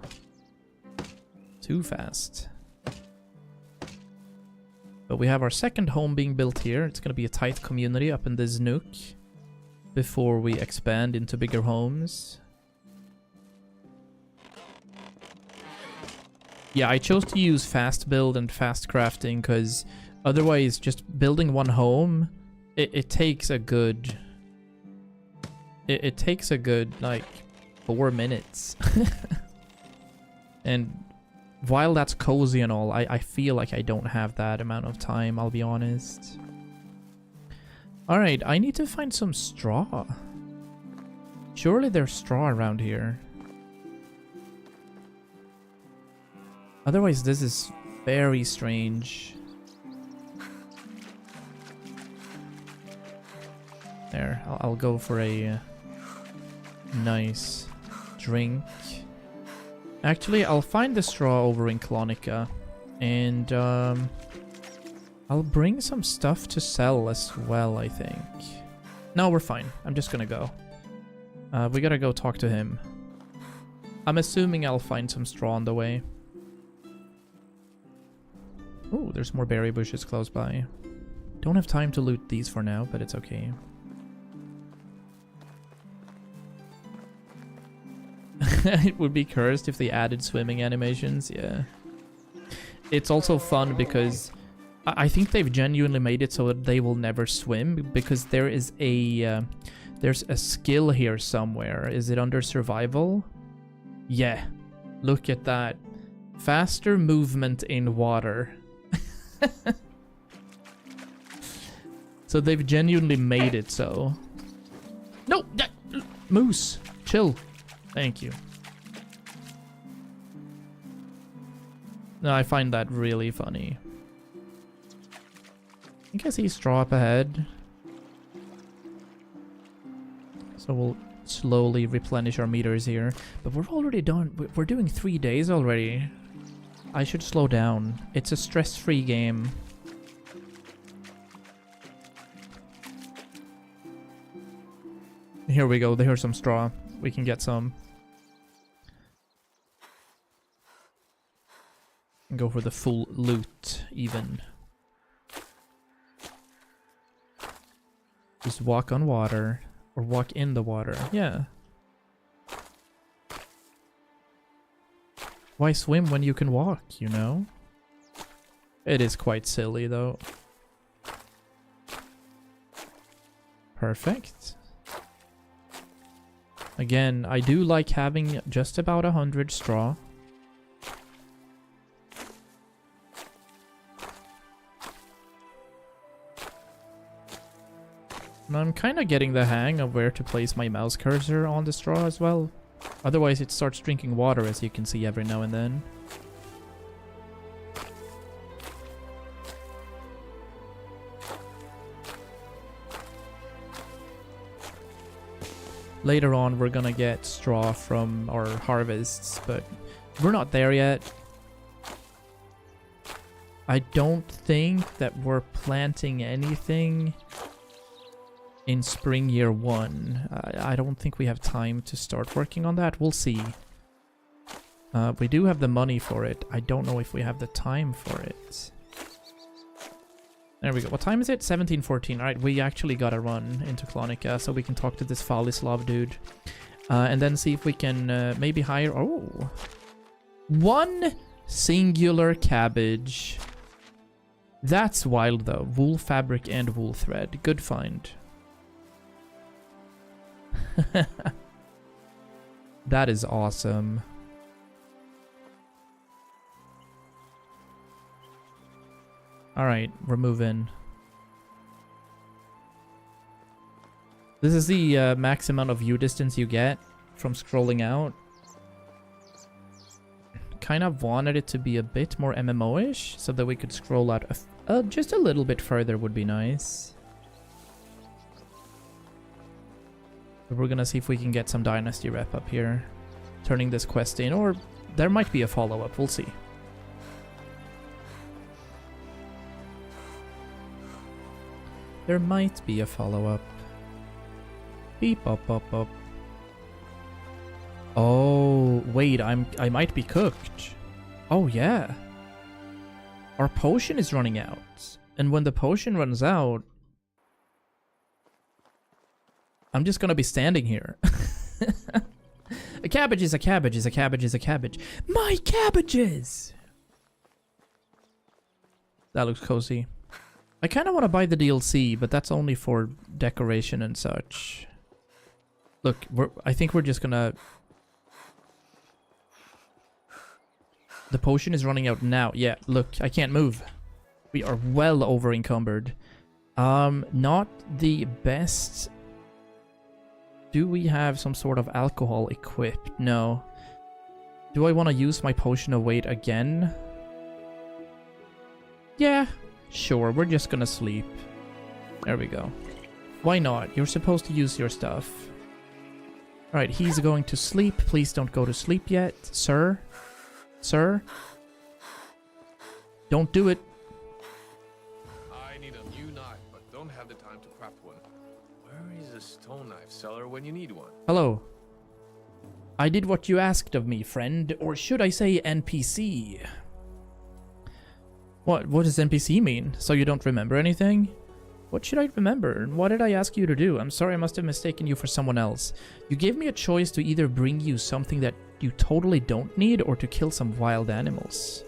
Speaker 1: Too fast. But we have our second home being built here. It's gonna be a tight community up in this nook before we expand into bigger homes. Yeah, I chose to use fast build and fast crafting because otherwise just building one home, it takes a good... It takes a good, like, 4 minutes. And while that's cozy and all, I feel like I don't have that amount of time, I'll be honest. Alright, I need to find some straw. Surely there's straw around here. Otherwise, this is very strange. There, I'll go for a nice drink. Actually, I'll find the straw over in Clonica. And I'll bring some stuff to sell as well, I think. No, we're fine. I'm just gonna go. We gotta go talk to him. I'm assuming I'll find some straw on the way. Ooh, there's more berry bushes close by. Don't have time to loot these for now, but it's okay. It would be cursed if they added swimming animations, yeah. It's also fun because I think they've genuinely made it so that they will never swim, because there is a there's a skill here somewhere. Is it under survival? Yeah. Look at that. Faster movement in water. So they've genuinely made it so. No! Moose! Chill. Thank you. No, I find that really funny. I think I see straw up ahead. So we'll slowly replenish our meters here. But we're already done. We're doing 3 days already. I should slow down. It's a stress-free game. Here we go. There's some straw. We can get some. And go for the full loot, even. Just walk on water. Or walk in the water. Yeah. Why swim when you can walk, you know? It is quite silly, though. Perfect. Again, I do like having just about 100 straw. And I'm kind of getting the hang of where to place my mouse cursor on the straw as well. Otherwise it starts drinking water, as you can see every now and then. Later on we're gonna get straw from our harvests, but we're not there yet. I don't think that we're planting anything in spring year 1. I don't think we have time to start working on that. We'll see. We do have the money for it. I don't know if we have the time for it. There we go. What time is it? 17:14. Alright, we actually gotta run into Clonica so we can talk to this Falislav dude. And then see if we can maybe hire... Oh! 1 singular cabbage. That's wild though. Wool fabric and wool thread. Good find. That is awesome. Alright, we're moving. This is the max amount of view distance you get from scrolling out. Kind of wanted it to be a bit more MMO-ish, so that we could scroll out just a little bit further would be nice. We're gonna see if we can get some Dynasty rep up here. Turning this quest in, or there might be a follow-up, we'll see. There might be a follow-up. Beep up up up. Oh, wait, I might be cooked. Oh yeah. Our potion is running out. And when the potion runs out, I'm just gonna be standing here. A cabbage is a cabbage is a cabbage is a cabbage. My cabbages! That looks cozy. I kind of want to buy the DLC, but that's only for decoration and such. Look, I think we're just gonna... The potion is running out now. Yeah, look, I can't move. We are well over encumbered. Not the best... Do we have some sort of alcohol equipped? No. Do I want to use my potion of weight again? Yeah, sure, we're just gonna sleep. There we go. Why not? You're supposed to use your stuff. Alright, he's going to sleep. Please don't go to sleep yet, sir. Sir? Don't do it.
Speaker 6: I need a new knife, but don't have the time to craft one. Where is a stone knife seller when you need one?
Speaker 1: Hello. I did what you asked of me, friend. Or should I say NPC? What does NPC mean? So you don't remember anything? What should I remember? And what did I ask you to do? I'm sorry, I must have mistaken you for someone else. You gave me a choice to either bring you something that you totally don't need or to kill some wild animals.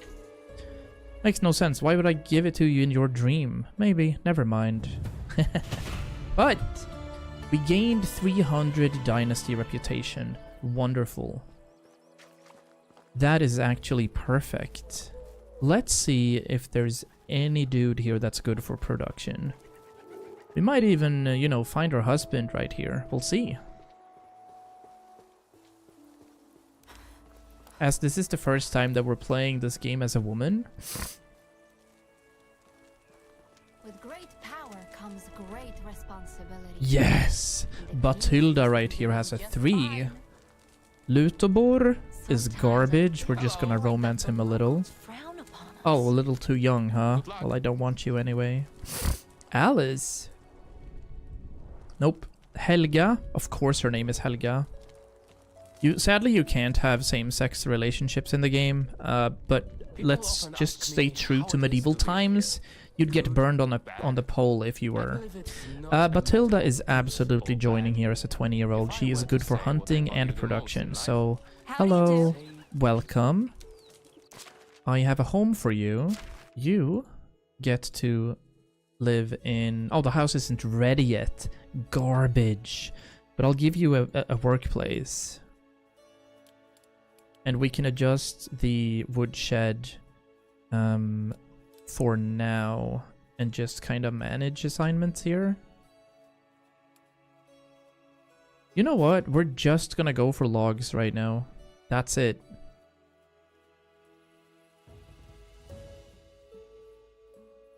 Speaker 1: Makes no sense. Why would I give it to you in your dream? Maybe. Never mind. But we gained 300 Dynasty reputation. Wonderful. That is actually perfect. Let's see if there's any dude here that's good for production. We might even, you know, find our husband right here. We'll see. As this is the first time that we're playing this game as a woman.
Speaker 2: With great power comes great responsibility.
Speaker 1: Yes! Batilda right here has a 3. Lutobor is garbage. We're just gonna romance him a little. Oh, a little too young, huh? Well, I don't want you anyway. Alice? Nope. Helga? Of course her name is Helga. Sadly, you can't have same-sex relationships in the game, but let's just stay true to medieval times. You'd get burned on the pole if you were. Batilda is absolutely joining here as a 20-year-old. She is good for hunting and production, so hello, welcome. I have a home for you. You get to live in... Oh, the house isn't ready yet. Garbage. But I'll give you a workplace. And we can adjust the woodshed for now and just kind of manage assignments here. You know what? We're just gonna go for logs right now. That's it.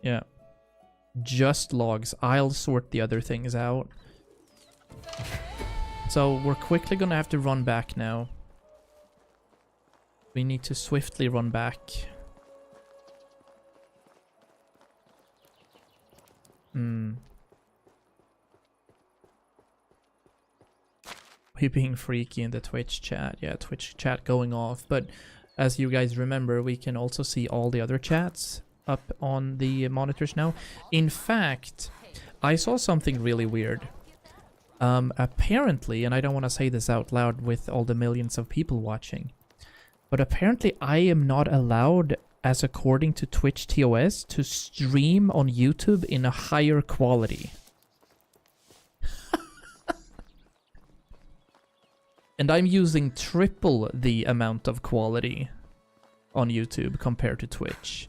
Speaker 1: Yeah. Just logs. I'll sort the other things out. So we're quickly gonna have to run back now. We need to swiftly run back. We being freaky in the Twitch chat. Yeah, Twitch chat going off. But as you guys remember, we can also see all the other chats up on the monitors now. In fact, I saw something really weird. Apparently, and I don't want to say this out loud with all the millions of people watching, but apparently I am not allowed, as according to Twitch TOS, to stream on YouTube in a higher quality. And I'm using triple the amount of quality on YouTube compared to Twitch.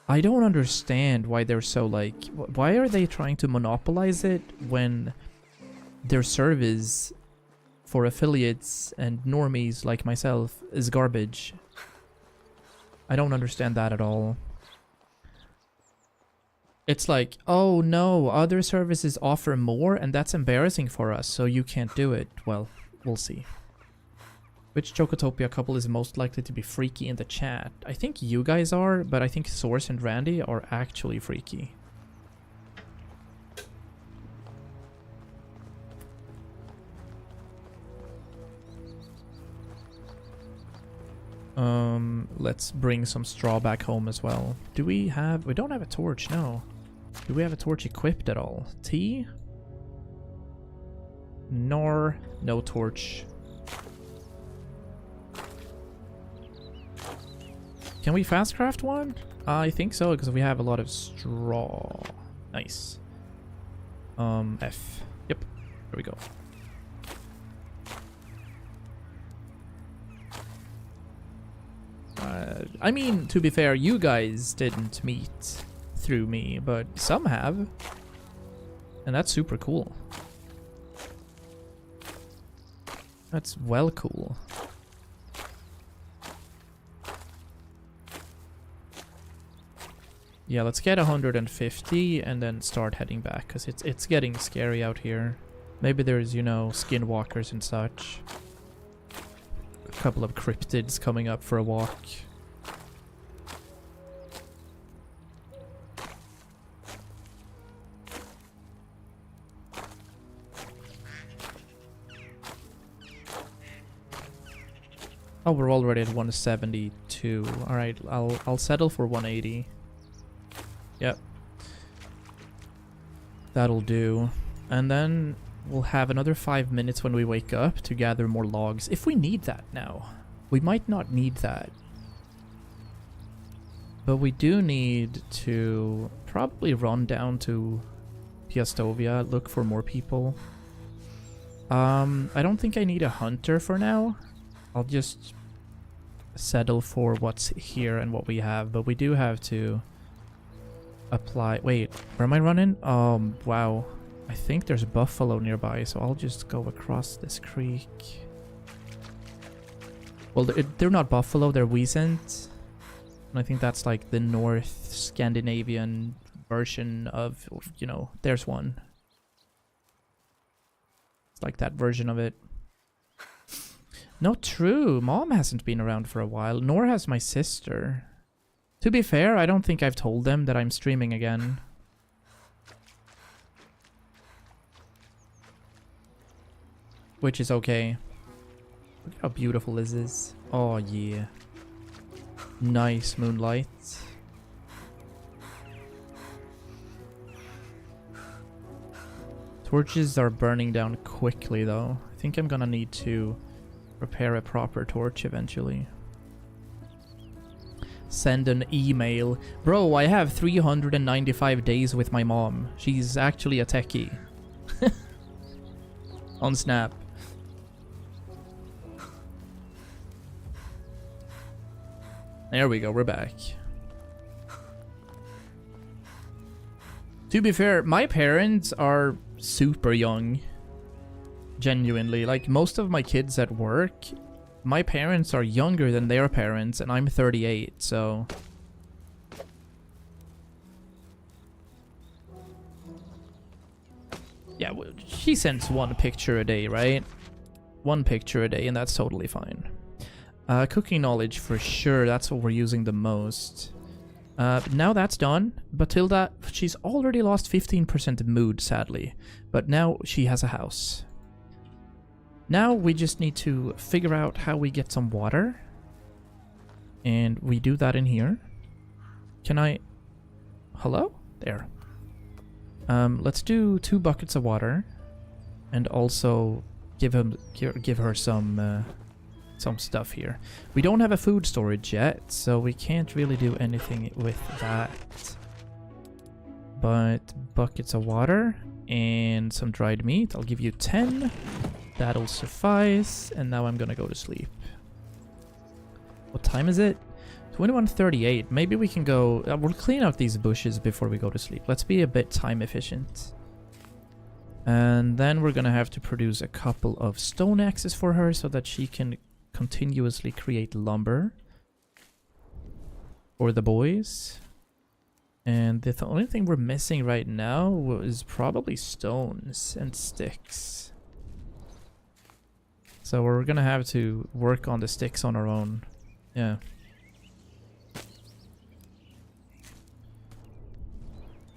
Speaker 1: I don't understand why they're so like... Why are they trying to monopolize it when their service for affiliates and normies like myself is garbage? I don't understand that at all. It's like, oh no, other services offer more and that's embarrassing for us, so you can't do it. Well, we'll see. Which Chocotopia couple is most likely to be freaky in the chat? I think you guys are, but I think Source and Randy are actually freaky. Let's bring some straw back home as well. Do we have... We don't have a torch, no. Do we have a torch equipped at all? Tea? Nor no torch. Can we fast craft one? I think so, because we have a lot of straw. Nice. F. Yep. There we go. I mean, to be fair, you guys didn't meet through me, but some have. And that's super cool. That's well cool. Yeah, let's get 150 and then start heading back, because it's getting scary out here. Maybe there's, you know, skinwalkers and such. A couple of cryptids coming up for a walk. Oh, we're already at 172. All right, I'll settle for 180. Yep. That'll do. And then we'll have another 5 minutes when we wake up to gather more logs. If we need that now. We might not need that. But we do need to probably run down to Piastovia, look for more people. I don't think I need a hunter for now. I'll just settle for what's here and what we have, but we do have to apply. Wait, where am I running? Wow. I think there's buffalo nearby, so I'll just go across this creek. Well, they're not buffalo, they're weasant. And I think that's like the North Scandinavian version of, you know, there's one. It's like that version of it. Not true. Mom hasn't been around for a while, nor has my sister. To be fair, I don't think I've told them that I'm streaming again. Which is okay. Look at how beautiful this is. Oh yeah. Nice moonlight. Torches are burning down quickly though. I think I'm gonna need to repair a proper torch eventually. Send an email. Bro, I have 395 days with my mom. She's actually a techie. On Snap. There we go, we're back. To be fair, my parents are super young. Genuinely, like most of my kids at work, my parents are younger than their parents, and I'm 38, so... Yeah, well, she sends one picture a day, right? One picture a day, and that's totally fine. Cooking knowledge for sure, that's what we're using the most. Now that's done, but till that, she's already lost 15% mood, sadly. But now she has a house. Now we just need to figure out how we get some water. And we do that in here. Can I... Hello? There. Let's do 2 buckets of water. And also give her some stuff here. We don't have a food storage yet, so we can't really do anything with that. But buckets of water and some dried meat. I'll give you 10. That'll suffice. And now I'm gonna go to sleep. What time is it? 21:38. Maybe we can go... we'll clean out these bushes before we go to sleep. Let's be a bit time efficient. And then we're gonna have to produce a couple of stone axes for her so that she can continuously create lumber for the boys. And the only thing we're missing right now is probably stones and sticks. So we're gonna have to work on the sticks on our own. Yeah.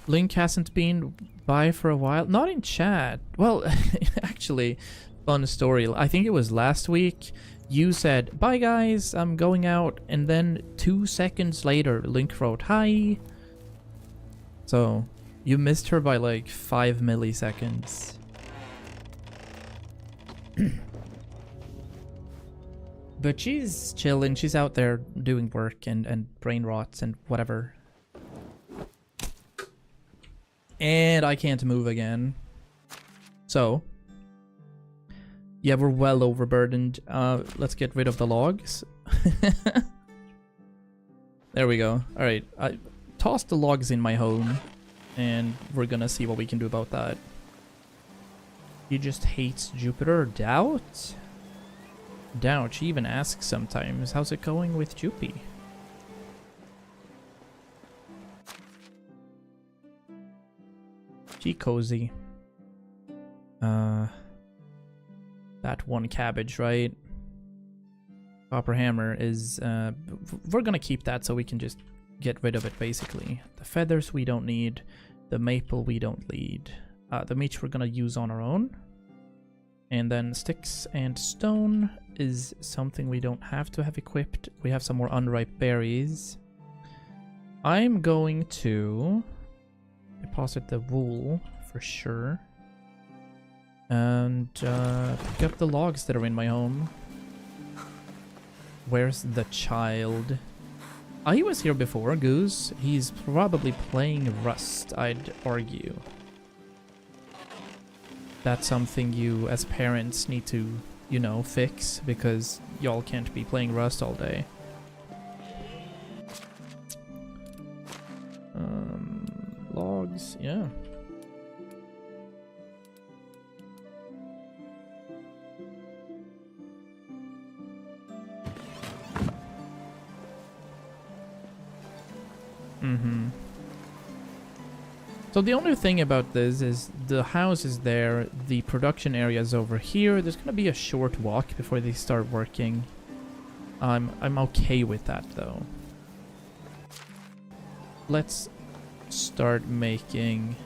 Speaker 1: Link hasn't been by for a while. Not in chat. Well, actually, fun story. I think it was last week. You said, "Bye guys, I'm going out." And then 2 seconds later, Link wrote, "Hi." So, you missed her by like 5 milliseconds. But she's chilling. She's out there doing work and brain rots and whatever. And I can't move again. So, yeah, we're well overburdened. Let's get rid of the logs. There we go. Alright, I tossed the logs in my home. And we're gonna see what we can do about that. He just hates Jupiter. Doubt? Doubt. She even asks sometimes, how's it going with Jupy? She cozy. That one cabbage, right? Copper hammer is, we're gonna keep that so we can just get rid of it, basically. The feathers we don't need. The maple we don't need. The meat we're gonna use on our own. And then sticks and stone is something we don't have to have equipped. We have some more unripe berries. I'm going to deposit the wool for sure. And pick up the logs that are in my home. Where's the child? Oh, he was here before, Goose. He's probably playing Rust, I'd argue. That's something you, as parents, need to, you know, fix, because y'all can't be playing Rust all day. Logs, yeah. So the only thing about this is the house is there, the production area is over here. There's gonna be a short walk before they start working. I'm okay with that though. Let's start making...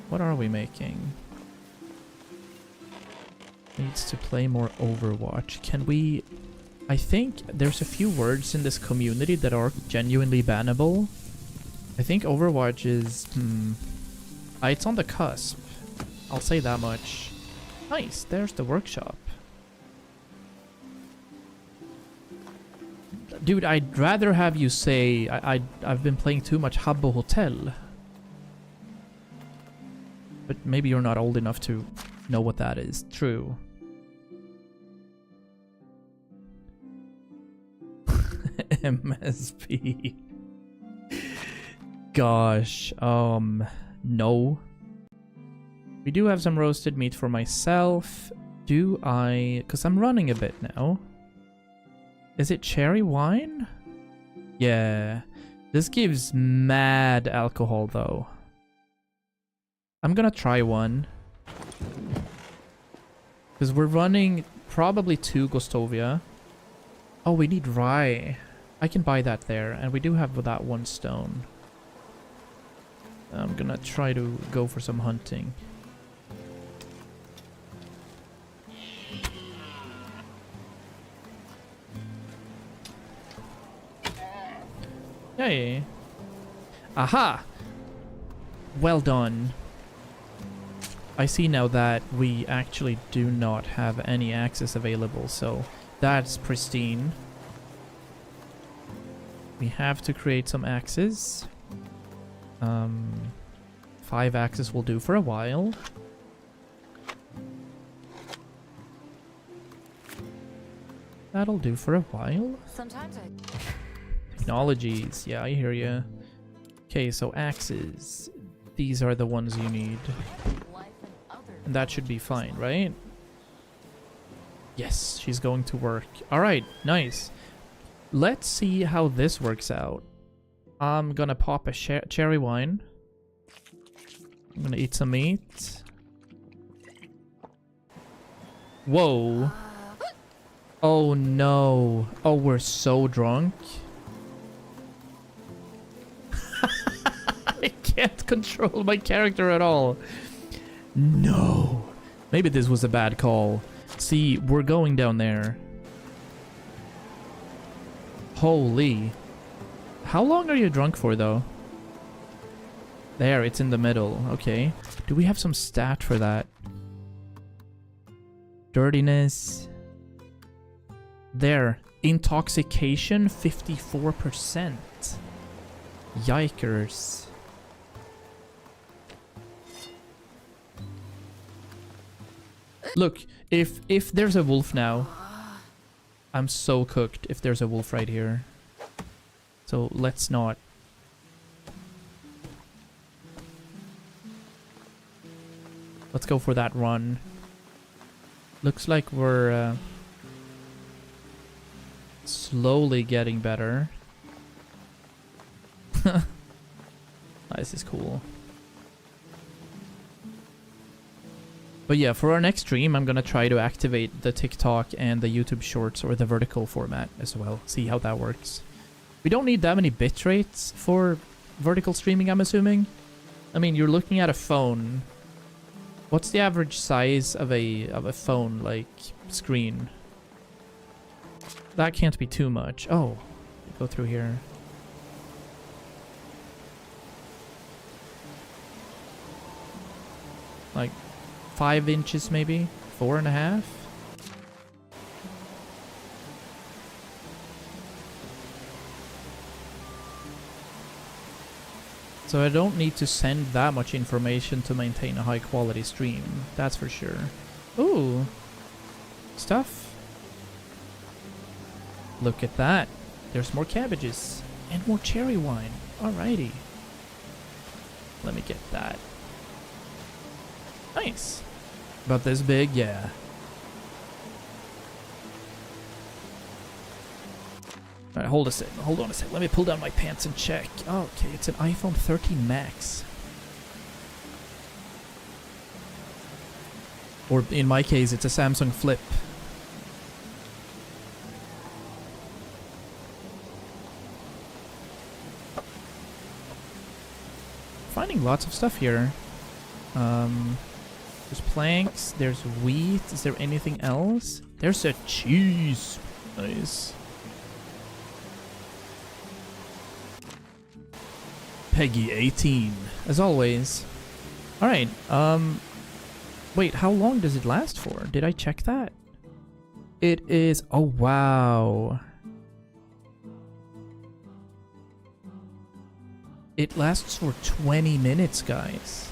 Speaker 1: What are we making? Needs to play more Overwatch. Can we... I think there's a few words in this community that are genuinely bannable. I think Overwatch is... it's on the cusp. I'll say that much. Nice, there's the workshop. Dude, I'd rather have you say I've been playing too much Habbo Hotel. But maybe you're not old enough to know what that is. True. MSP. Gosh, no. We do have some roasted meat for myself. Do I... Because I'm running a bit now. Is it cherry wine? Yeah. This gives mad alcohol, though. I'm gonna try one. Because we're running probably 2 Gostovia. Oh, we need rye. I can buy that there. And we do have that 1 stone. I'm gonna try to go for some hunting. Hey. Aha! Well done. I see now that we actually do not have any access available, so that's pristine. We have to create some axes. 5 axes will do for a while. That'll do for a while.
Speaker 2: Sometimes I...
Speaker 1: Technologies, yeah, I hear ya. Okay, so axes. These are the ones you need. And that should be fine, right? Yes, she's going to work. Alright, nice. Let's see how this works out. I'm gonna pop a cherry wine. I'm gonna eat some meat. Whoa. Oh no. Oh, we're so drunk. I can't control my character at all. No. Maybe this was a bad call. See, we're going down there. Holy. How long are you drunk for, though? There, it's in the middle. Okay. Do we have some stat for that? Dirtiness. There. Intoxication, 54%. Yikers. Look, if there's a wolf now, I'm so cooked if there's a wolf right here. So let's not. Let's go for that run. Looks like we're slowly getting better. This is cool. But yeah, for our next stream, I'm gonna try to activate the TikTok and the YouTube Shorts or the vertical format as well. See how that works. We don't need that many bit rates for vertical streaming, I'm assuming. I mean, you're looking at a phone. What's the average size of a phone, like, screen? That can't be too much. Oh, go through here. Like 5 inches maybe? 4.5? So I don't need to send that much information to maintain a high quality stream. That's for sure. Ooh. Stuff. Look at that. There's more cabbages. And more cherry wine. Alrighty. Let me get that. Nice. About this big, yeah. Alright, hold on a sec. Let me pull down my pants and check. Oh, okay, it's an iPhone 13 Max. Or in my case, it's a Samsung Flip. Finding lots of stuff here. There's planks, there's wheat. Is there anything else? There's a cheese. Nice. Peggy 18, as always. Alright, wait, how long does it last for? Did I check that? It is, oh wow. It lasts for 20 minutes, guys.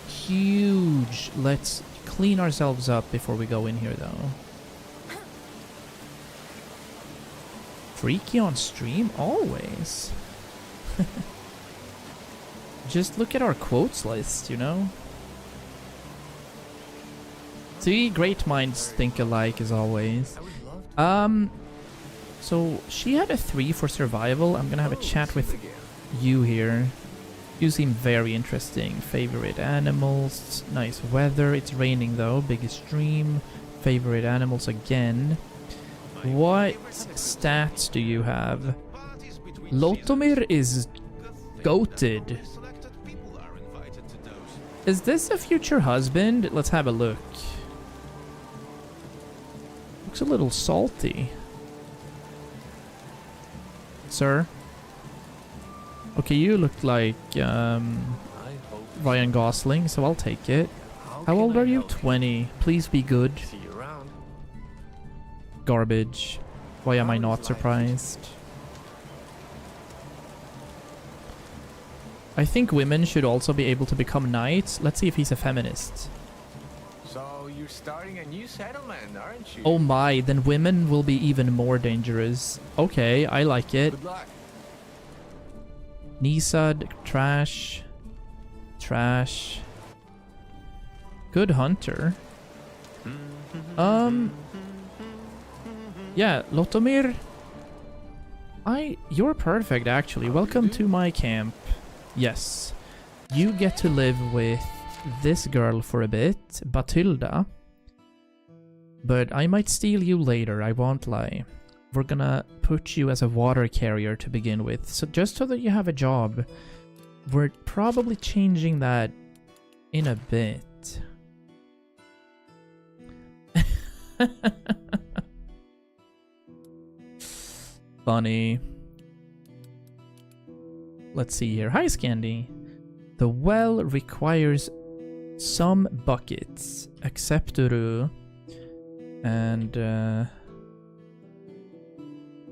Speaker 1: Huge. Let's clean ourselves up before we go in here, though. Freaky on stream? Always. Just look at our quotes list, you know? See, great minds think alike as always. So she had a 3 for survival. I'm gonna have a chat with you here. You seem very interesting. Favorite animals, nice weather. It's raining though. Biggest stream. Favorite animals again. What stats do you have? Lotomir is goated. Is this a future husband? Let's have a look. Looks a little salty. Sir? Okay, you look like Ryan Gosling, so I'll take it. How old are you? 20. Please be good.
Speaker 6: See you around.
Speaker 1: Garbage. Why am I not surprised? I think women should also be able to become knights. Let's see if he's a feminist.
Speaker 6: So you're starting a new settlement, aren't you?
Speaker 1: Oh my, then women will be even more dangerous. Okay, I like it.
Speaker 6: Good luck.
Speaker 1: Nisad, trash. Trash. Good hunter. Yeah, Lotomir. You're perfect, actually. Welcome to my camp. Yes. You get to live with this girl for a bit, Batilda. But I might steal you later, I won't lie. We're gonna put you as a water carrier to begin with, so just so that you have a job. We're probably changing that in a bit. Funny. Let's see here. Hi, Scandy. The well requires some buckets. Accepturu. And,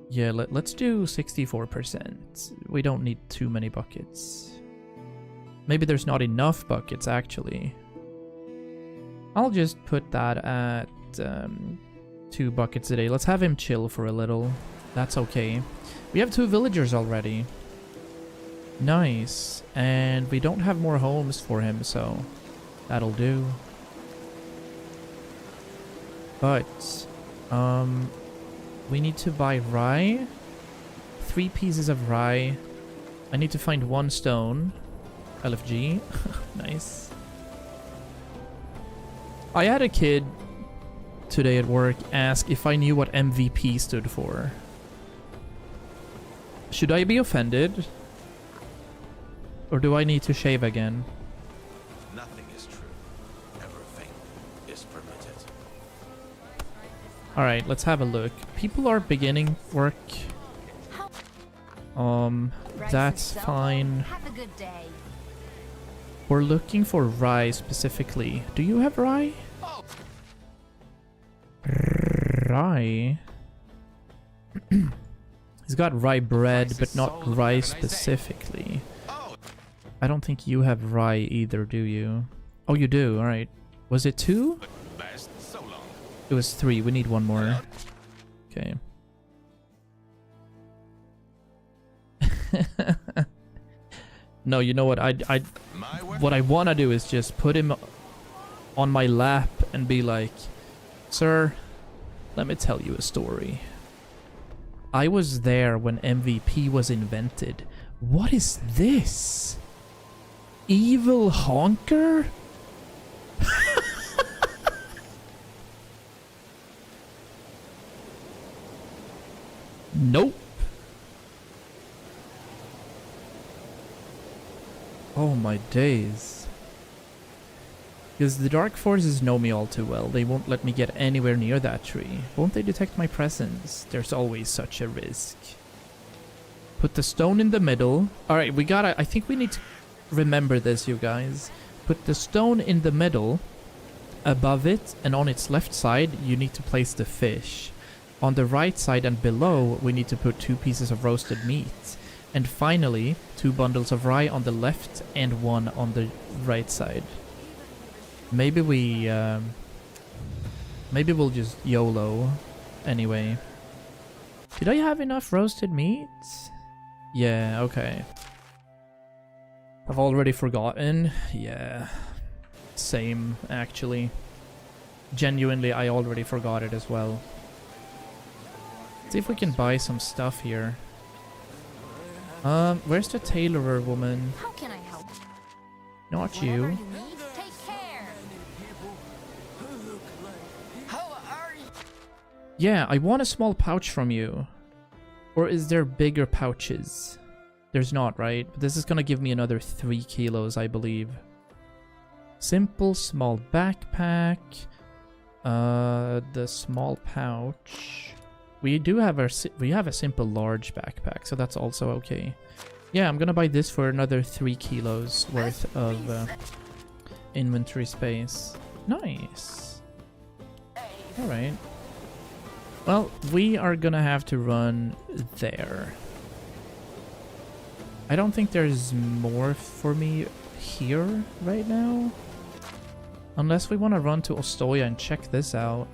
Speaker 1: yeah, let's do 64%. We don't need too many buckets. Maybe there's not enough buckets, actually. I'll just put that at 2 buckets a day. Let's have him chill for a little. That's okay. We have 2 villagers already. Nice. And we don't have more homes for him, so that'll do. But, we need to buy rye. 3 pieces of rye. I need to find 1 stone. LFG. Nice. I had a kid today at work ask if I knew what MVP stood for. Should I be offended? Or do I need to shave again?
Speaker 4: Nothing is true. Everything is permitted.
Speaker 1: Alright, let's have a look. People are beginning work. That's fine.
Speaker 2: Have a good day.
Speaker 1: We're looking for rye specifically. Do you have rye? Rye? He's got rye bread, but not rye specifically. I don't think you have rye either, do you? Oh, you do. Alright. Was it 2? It was 3. We need 1 more. Okay. No, you know what? What I want to do is just put him on my lap and be like, "Sir, let me tell you a story. I was there when MVP was invented. What is this? Evil honker?" Nope. Oh my days. Because the dark forces know me all too well. They won't let me get anywhere near that tree. Won't they detect my presence? There's always such a risk. Put the stone in the middle. Alright, we gotta... I think we need to remember this, you guys. Put the stone in the middle. Above it, and on its left side, you need to place the fish. On the right side and below, we need to put 2 pieces of roasted meat. And finally, 2 bundles of rye on the left and 1 on the right side. Maybe we'll just YOLO anyway. Did I have enough roasted meat? Yeah, okay. I've already forgotten. Yeah. Same, actually. Genuinely, I already forgot it as well. See if we can buy some stuff here. Where's the tailorer woman?
Speaker 2: How can I help?
Speaker 1: Not
Speaker 2: Whatever
Speaker 1: you.
Speaker 2: you need, take care.
Speaker 5: How are you?
Speaker 1: Yeah, I want a small pouch from you. Or is there bigger pouches? There's not, right? But this is gonna give me another 3 kilos, I believe. Simple small backpack. The small pouch. We have a simple large backpack, so that's also okay. Yeah, I'm gonna buy this for another 3 kilos worth of inventory space. Nice. Alright. Well, we are gonna have to run there. I don't think there's more for me here right now. Unless we want to run to Ostoya and check this out.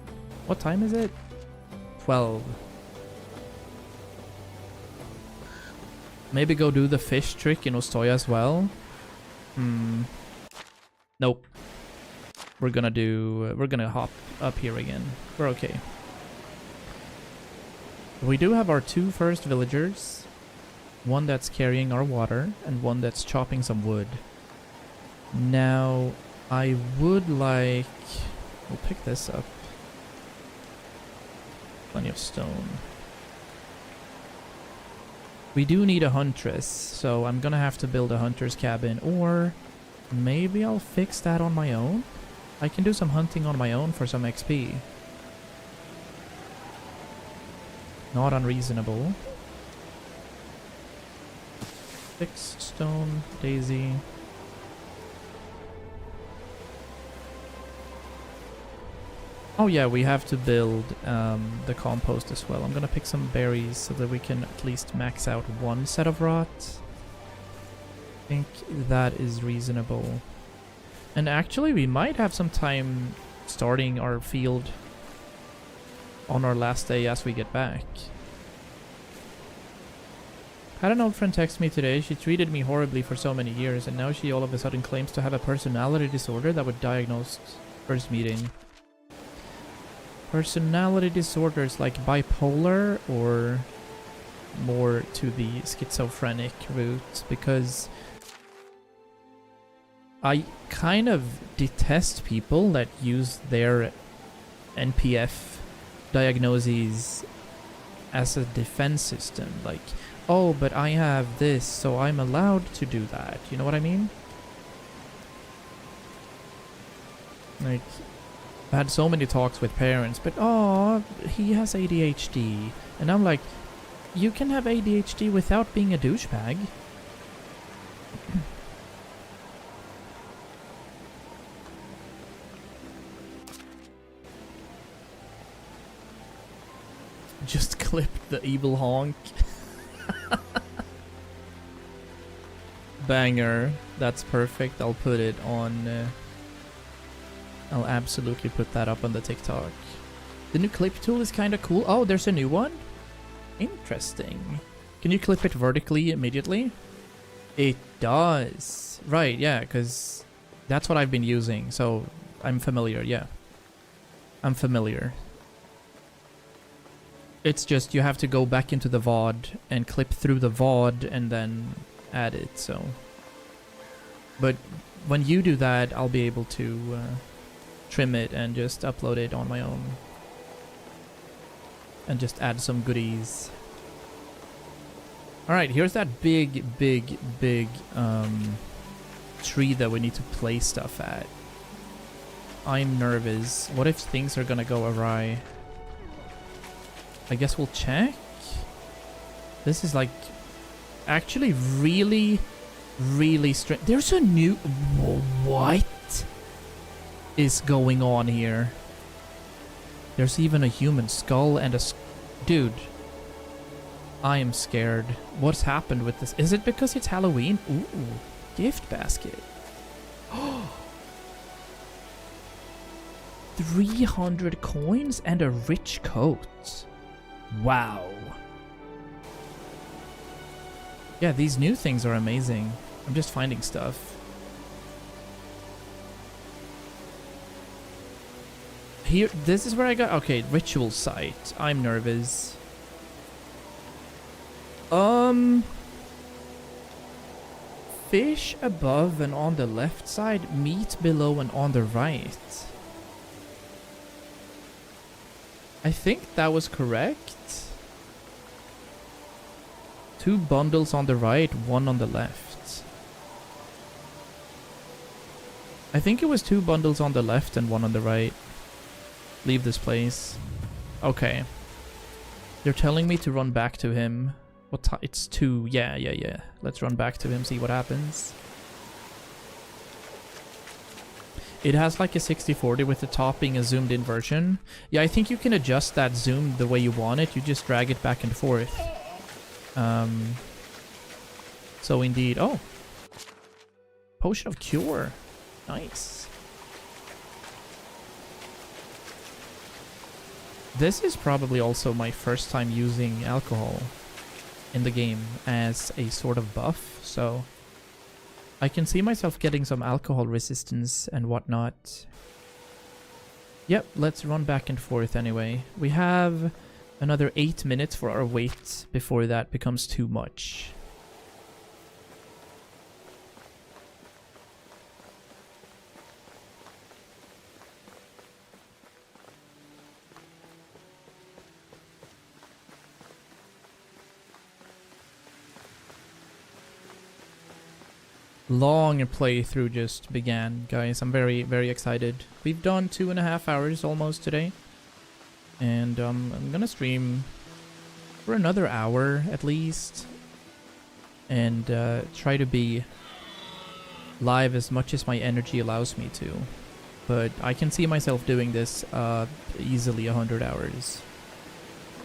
Speaker 1: What time is it? 12. Maybe go do the fish trick in Ostoya as well. Nope. We're gonna hop up here again. We're okay. We do have our 2 first villagers. One that's carrying our water and one that's chopping some wood. Now, I would like... We'll pick this up. Plenty of stone. We do need a huntress, so I'm gonna have to build a hunter's cabin, or maybe I'll fix that on my own? I can do some hunting on my own for some XP. Not unreasonable. 6 stone, daisy. Oh yeah, we have to build the compost as well. I'm gonna pick some berries so that we can at least max out 1 set of rot. I think that is reasonable. And actually we might have some time starting our field on our last day as we get back. Had an old friend text me today. She treated me horribly for so many years, and now she all of a sudden claims to have a personality disorder that would diagnose first meeting. Personality disorders like bipolar or more to the schizophrenic route, because I kind of detest people that use their NPF diagnoses as a defense system. Like, oh, but I have this, so I'm allowed to do that. You know what I mean? Like, I had so many talks with parents, but oh, he has ADHD. And I'm like, you can have ADHD without being a douchebag. Just clipped the evil honk. Banger. That's perfect. I'll put it on... I'll absolutely put that up on the TikTok. The new clip tool is kind of cool. Oh, there's a new one? Interesting. Can you clip it vertically immediately? It does. Right, yeah, because that's what I've been using. So I'm familiar, yeah. I'm familiar. It's just you have to go back into the VOD and clip through the VOD and then add it, so... But when you do that, I'll be able to trim it and just upload it on my own. And just add some goodies. Alright, here's that big tree that we need to place stuff at. I'm nervous. What if things are gonna go awry? I guess we'll check. This is like actually really strange. There's a new... What is going on here? There's even a human skull and a... Dude. I am scared. What's happened with this? Is it because it's Halloween? Ooh. Gift basket. 300 coins and a rich coat. Wow. Yeah, these new things are amazing. I'm just finding stuff. Here, this is where I got... Okay, ritual site. I'm nervous. Fish above and on the left side, meat below and on the right. I think that was correct. 2 bundles on the right, 1 on the left. I think it was 2 bundles on the left and 1 on the right. Leave this place. Okay. They're telling me to run back to him. What time? It's 2. Yeah. Let's run back to him, see what happens. It has like a 60/40 with the top being a zoomed in version. Yeah, I think you can adjust that zoom the way you want it. You just drag it back and forth. So indeed... Oh! Potion of Cure. Nice. This is probably also my first time using alcohol in the game as a sort of buff, so I can see myself getting some alcohol resistance and whatnot. Yep, let's run back and forth anyway. We have Another 8 minutes for our wait before that becomes too much. Long playthrough just began, guys. I'm very, very excited. We've done 2.5 hours almost today. And I'm gonna stream for another hour at least. And try to be live as much as my energy allows me to. But I can see myself doing this easily 100 hours.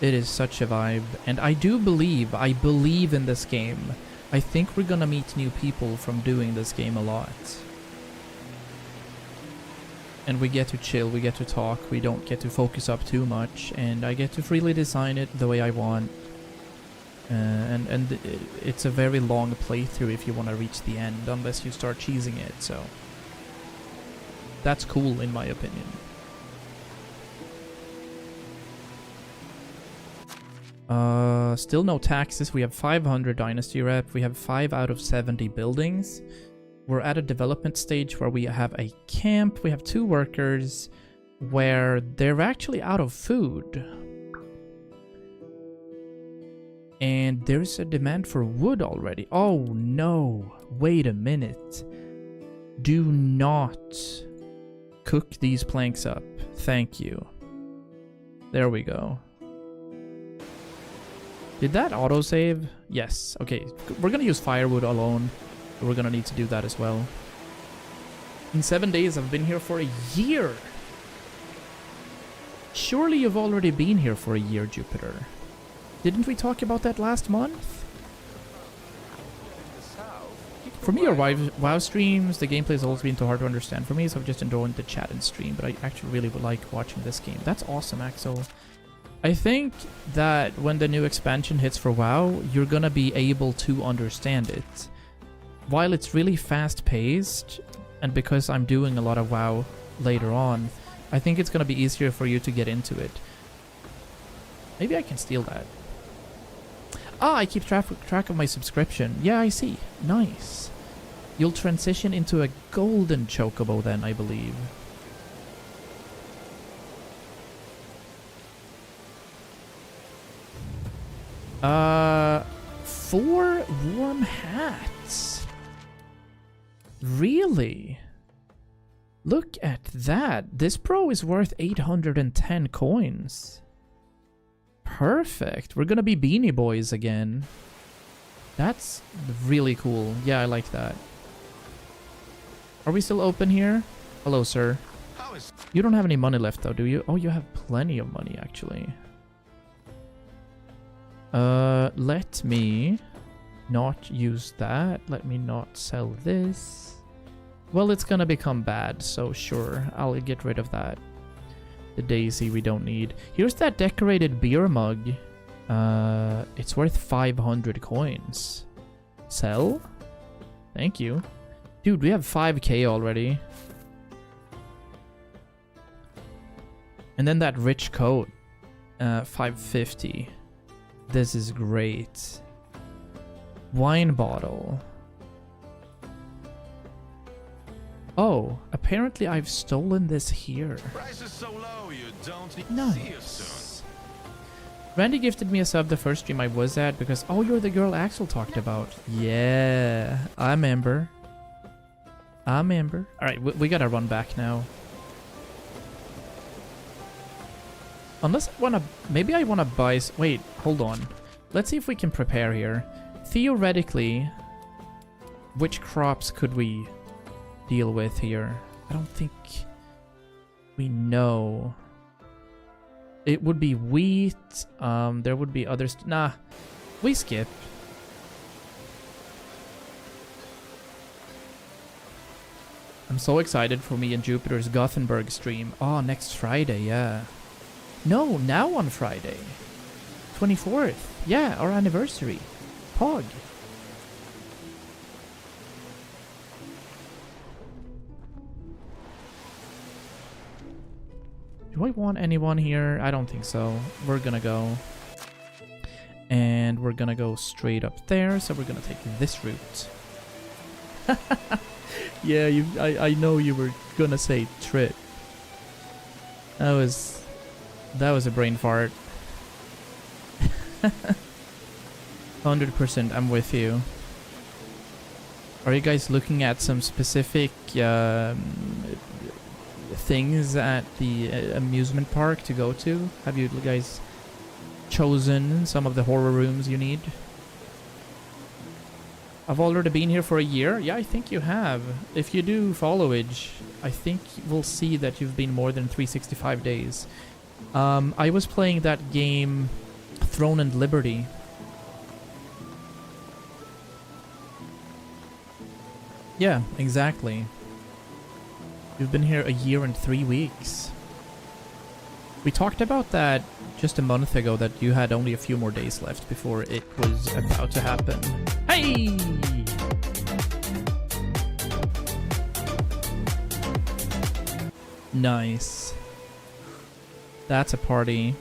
Speaker 1: It is such a vibe. And I believe in this game. I think we're gonna meet new people from doing this game a lot. And we get to chill, we get to talk, we don't get to focus up too much, and I get to freely design it the way I want. And it's a very long playthrough if you want to reach the end, unless you start cheesing it, so... That's cool in my opinion. Still no taxes. We have 500 dynasty rep. We have 5 out of 70 buildings. We're at a development stage where we have a camp. We have 2 workers where they're actually out of food. And there's a demand for wood already. Oh no, wait a minute. Do not cook these planks up. Thank you. There we go. Did that autosave? Yes. Okay, we're gonna use firewood alone. We're gonna need to do that as well. In 7 days, I've been here for a year. Surely you've already been here for a year, Jupiter. Didn't we talk about that last month? For me, our WoW streams, the gameplay has always been too hard to understand for me, so I've just enjoyed the chat and stream, but I actually really would like watching this game. That's awesome, Axel. I think that when the new expansion hits for WoW, you're gonna be able to understand it. While it's really fast-paced, and because I'm doing a lot of WoW later on, I think it's gonna be easier for you to get into it. Maybe I can steal that. Ah, I keep track of my subscription. Yeah, I see. Nice. You'll transition into a golden chocobo then, I believe. Uh, 4 warm hats. Really? Look at that. This pro is worth 810 coins. Perfect. We're gonna be Beanie Boys again. That's really cool. Yeah, I like that. Are we still open here? Hello, sir. You don't have any money left though, do you? Oh, you have plenty of money actually. Let me not use that. Let me not sell this. Well, it's gonna become bad, so sure, I'll get rid of that. The daisy we don't need. Here's that decorated beer mug. It's worth 500 coins. Sell? Thank you. Dude, we have 5k already. And then that rich coat. 550. This is great. Wine bottle. Oh, apparently I've stolen this here.
Speaker 4: Price is so low, you don't need
Speaker 1: Nice.
Speaker 4: to see us soon.
Speaker 1: Randy gifted me a sub the first stream I was at because, oh, you're the girl Axel talked about. Yeah, I remember. Alright, we gotta run back now. Unless I wanna... Maybe I wanna buy... Wait, hold on. Let's see if we can prepare here. Theoretically, which crops could we deal with here? I don't think we know. It would be wheat. There would be others. Nah, we skip. I'm so excited for me and Jupiter's Gothenburg stream. Oh, next Friday, yeah. No, now on Friday. 24th. Yeah, our anniversary. Pog. Do Do I want anyone here? I don't think so. We're gonna go. And we're gonna go straight up there, so we're gonna take this route. Yeah, I know you were gonna say trip. That was a brain fart. 100%, I'm with you. Are you guys looking at some specific things at the amusement park to go to? Have you guys chosen some of the horror rooms you need? I've already been here for a year. Yeah, I think you have. If you do followage, I think we'll see that you've been more than 365 days. I was playing that game, Throne and Liberty. Yeah, exactly. You've been here a year and 3 weeks. We talked about that just a month ago, that you had only a few more days left before it was about to happen. Hey! Nice. That's a party.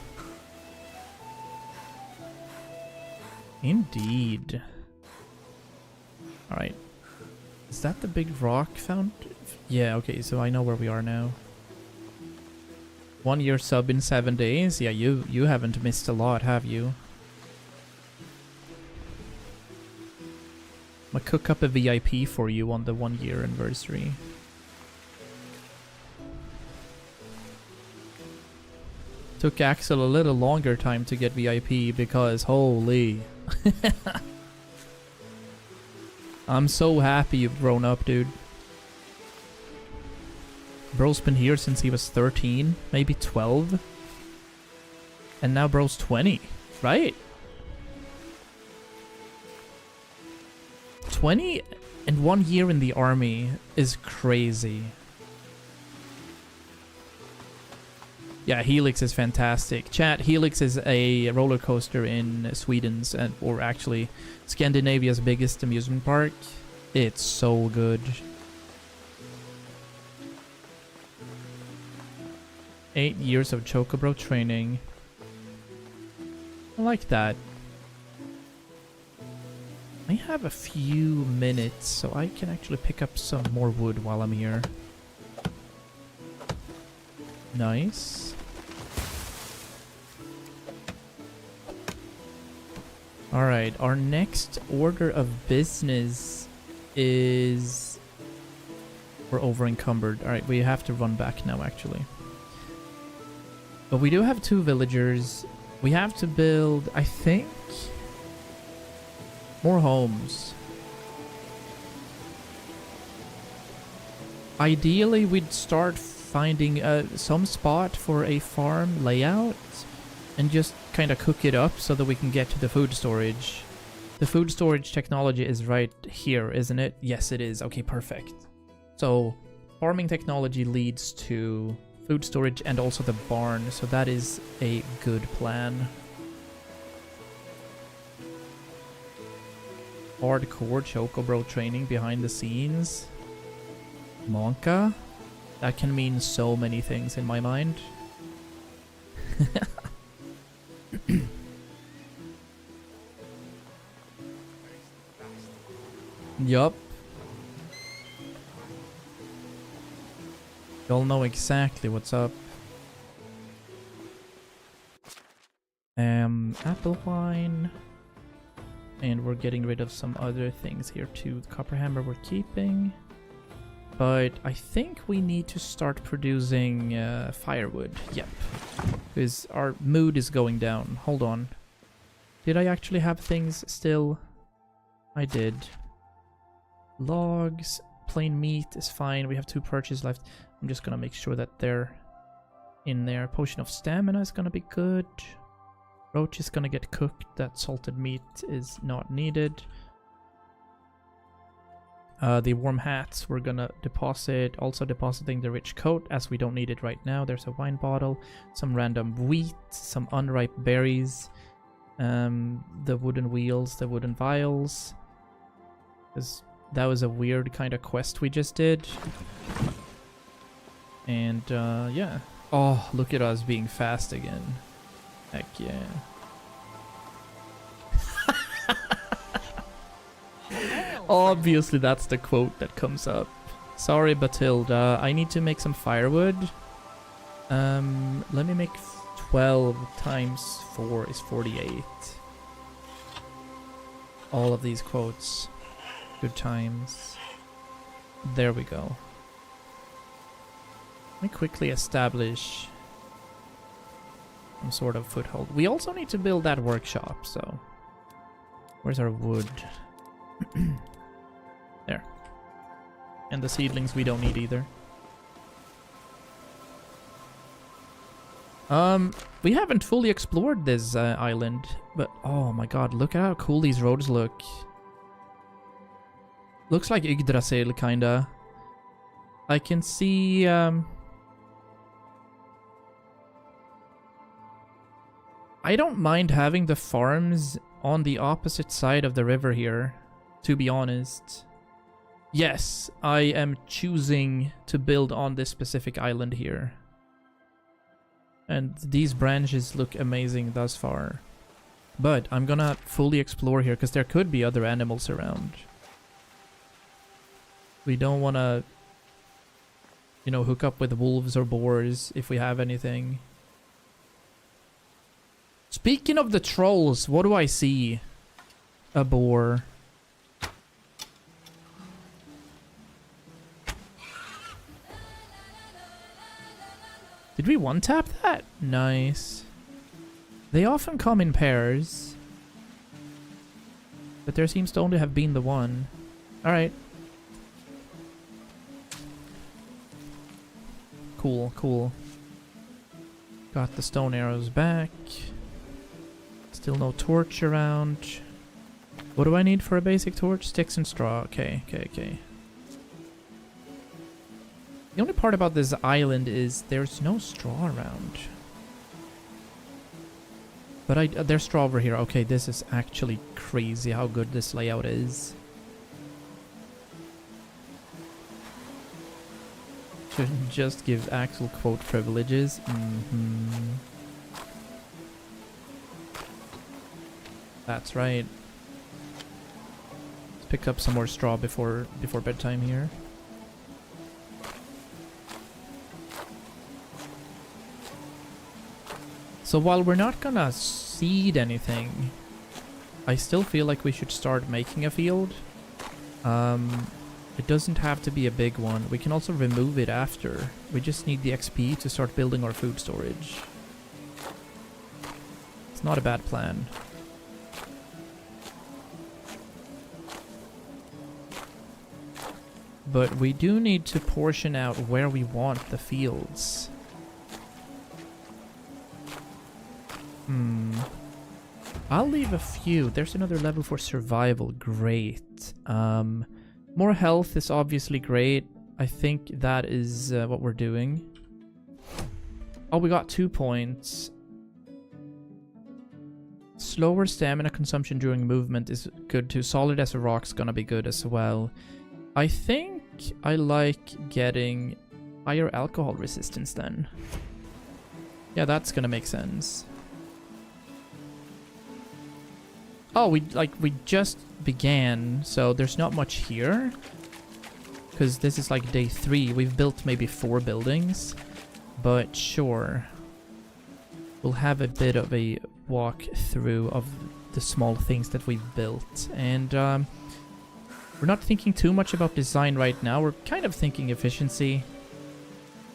Speaker 1: Indeed. Alright. Is that the big rock found? Yeah, okay, so I know where we are now. 1 year sub in 7 days? Yeah, you haven't missed a lot, have you? I'm gonna cook up a VIP for you on the 1 year anniversary. Took Axel a little longer time to get VIP because holy. I'm so happy you've grown up, dude. Bro's been here since he was 13, maybe 12. And now bro's 20, right? 20 and 1 year in the army is crazy. Yeah, Helix is fantastic. Chat, Helix is a roller coaster in Sweden's, or actually Scandinavia's biggest amusement park. It's so good. 8 years of Chocobro training. I like that. I have a few minutes, so I can actually pick up some more wood while I'm here. Nice. Alright, our next order of business is... We're over encumbered. Alright, we have to run back now, actually. But we do have 2 villagers. We have to build, I think, more homes. Ideally, we'd start finding some spot for a farm layout and just kind of cook it up so that we can get to the food storage. The food storage technology is right here, isn't it? Yes, it is. Okay, perfect. So, farming technology leads to food storage and also the barn, so that is a good plan. Hardcore Chocobro training behind the scenes. Monka? That can mean so many things in my mind. Yup. Y'all know exactly what's up. Apple wine. And we're getting rid of some other things here too. The copper hammer we're keeping. But I think we need to start producing firewood. Yep. Because our mood is going down. Hold on. Did I actually have things still? I did. Logs. Plain meat is fine. We have 2 perches left. I'm just gonna make sure that they're in there. Potion of stamina is gonna be good. Roach is gonna get cooked. That salted meat is not needed. The warm hats we're gonna deposit. Also depositing the rich coat as we don't need it right now. There's a wine bottle, some random wheat, some unripe berries, the wooden wheels, the wooden vials. Because that was a weird kind of quest we just did. And yeah, Oh, look at us being fast again. Heck yeah. Obviously, that's the quote that comes up. Sorry, Batilda. I need to make some firewood. Let me make 12 times 4 is 48. All of these quotes. Good times. There we go. Let me quickly establish some sort of foothold. We also need to build that workshop, so... Where's our wood? There. And the seedlings we don't need either. We haven't fully explored this island, but oh my god, look at how cool these roads look. Looks like Yggdrasil, kinda. I can see, I don't mind having the farms on the opposite side of the river here, to be honest. Yes, I am choosing to build on this specific island here. And these branches look amazing thus far. But I'm gonna fully explore here, because there could be other animals around. We don't want to, you know, hook up with wolves or boars if we have anything. Speaking of the trolls, what do I see? A boar. Did we one-tap that? Nice. They often come in pairs. But there seems to only have been the one. Alright. Cool, cool. Got the stone arrows back. Still no torch around. What do I need for a basic torch? Sticks and straw. Okay, okay, okay. The only part about this island is there's no straw around. But there's straw over here. Okay, this is actually crazy how good this layout is. Shouldn't just give Axel quote privileges. That's right. Let's pick up some more straw before bedtime here. So while we're not gonna seed anything, I still feel like we should start making a field. It doesn't have to be a big one. We can also remove it after. We just need the XP to start building our food storage. It's not a bad plan. But we do need to portion out where we want the fields. I'll leave a few. There's another level for survival. Great. More health is obviously great. I think that is what we're doing. Oh, we got 2 points. Slower stamina consumption during movement is good too. Solid as a rock's gonna be good as well. I think I like getting higher alcohol resistance then. Yeah, that's gonna make sense. Oh, we just began, so there's not much here. Because this is like day 3. We've built maybe 4 buildings. But sure. We'll have a bit of a walk through of the small things that we've built. And we're not thinking too much about design right now. We're kind of thinking efficiency.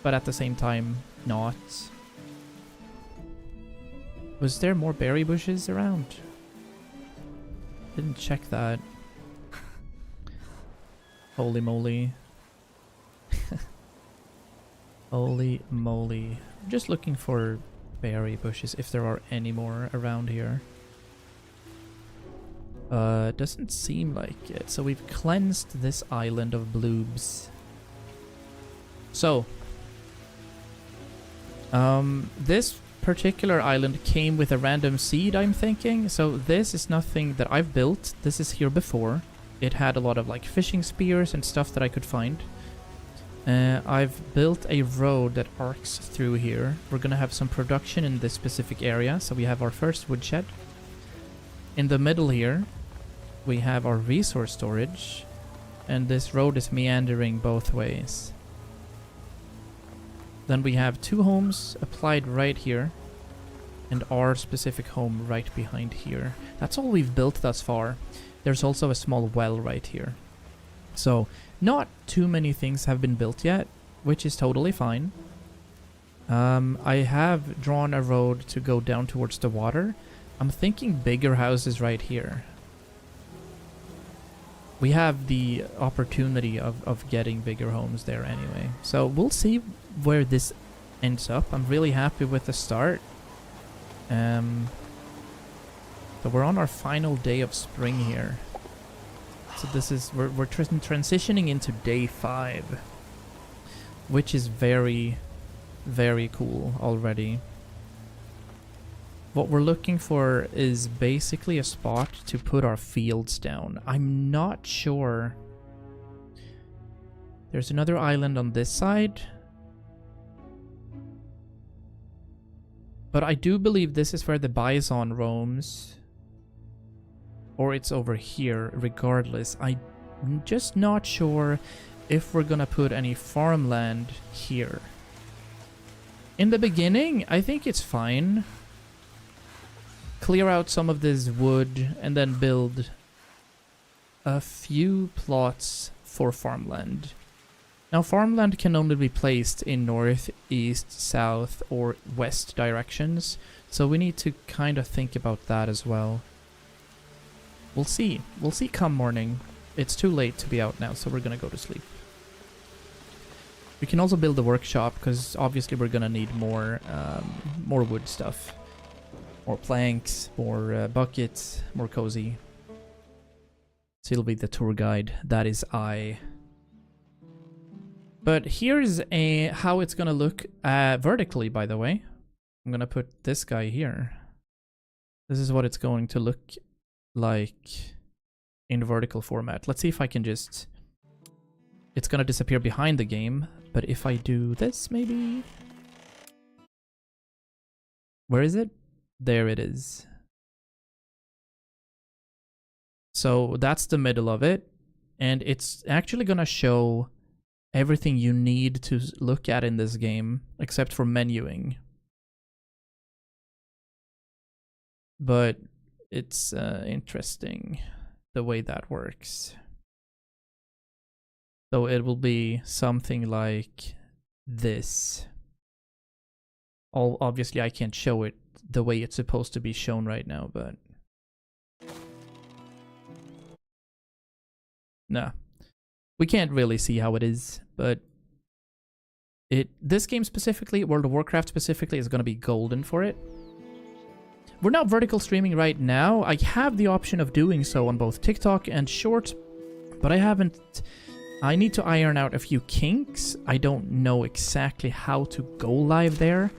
Speaker 1: But at the same time, not. Was there more berry bushes around? Didn't check that. Holy moly. Holy moly. I'm just looking for berry bushes if there are any more around here. Doesn't seem like it. So we've cleansed this island of bloobs. So this particular island came with a random seed, I'm thinking. So this is nothing that I've built. This is here before. It had a lot of like fishing spears and stuff that I could find. I've built a road that arcs through here. We're gonna have some production in this specific area, so we have our first woodshed. In the middle here, we have our resource storage, and this road is meandering both ways. Then we have 2 homes applied right here, and our specific home right behind here. That's all we've built thus far. There's also a small well right here. So, not too many things have been built yet, which is totally fine. I have drawn a road to go down towards the water. I'm thinking bigger houses right here. We have the opportunity of getting bigger homes there anyway. So we'll see where this ends up. I'm really happy with the start. So we're on our final day of spring here. So this is, we're transitioning into day 5, which is very, very cool already. What we're looking for is basically a spot to put our fields down. I'm not sure. There's another island on this side. But I do believe this is where the bison roams. Or it's over here, regardless. I'm just not sure if we're gonna put any farmland here. In the beginning, I think it's fine. Clear out some of this wood and then build a few plots for farmland. Now, farmland can only be placed in north, east, south, or west directions, so we need to kind of think about that as well. We'll see. We'll see come morning. It's too late to be out now, so we're gonna go to sleep. We can also build a workshop, because obviously we're gonna need more wood stuff. More planks, more buckets, more cozy. So he'll be the tour guide. That is I. But here's how it's gonna look vertically, by the way. I'm gonna put this guy here. This is what it's going to look like in vertical format. Let's see if I can just... It's gonna disappear behind the game, but if I do this, maybe... Where is it? There it is. So that's the middle of it, and it's actually gonna show everything you need to look at in this game, except for menuing. But it's interesting the way that works. So it will be something like this. Obviously I can't show it the way it's supposed to be shown right now, but... Nah. We can't really see how it is, but... This game specifically, World of Warcraft specifically, is going to be golden for it. We're not vertical streaming right now. I have the option of doing so on both TikTok and Shorts, but I haven't... I need to iron out a few kinks. I don't know exactly how to go live there.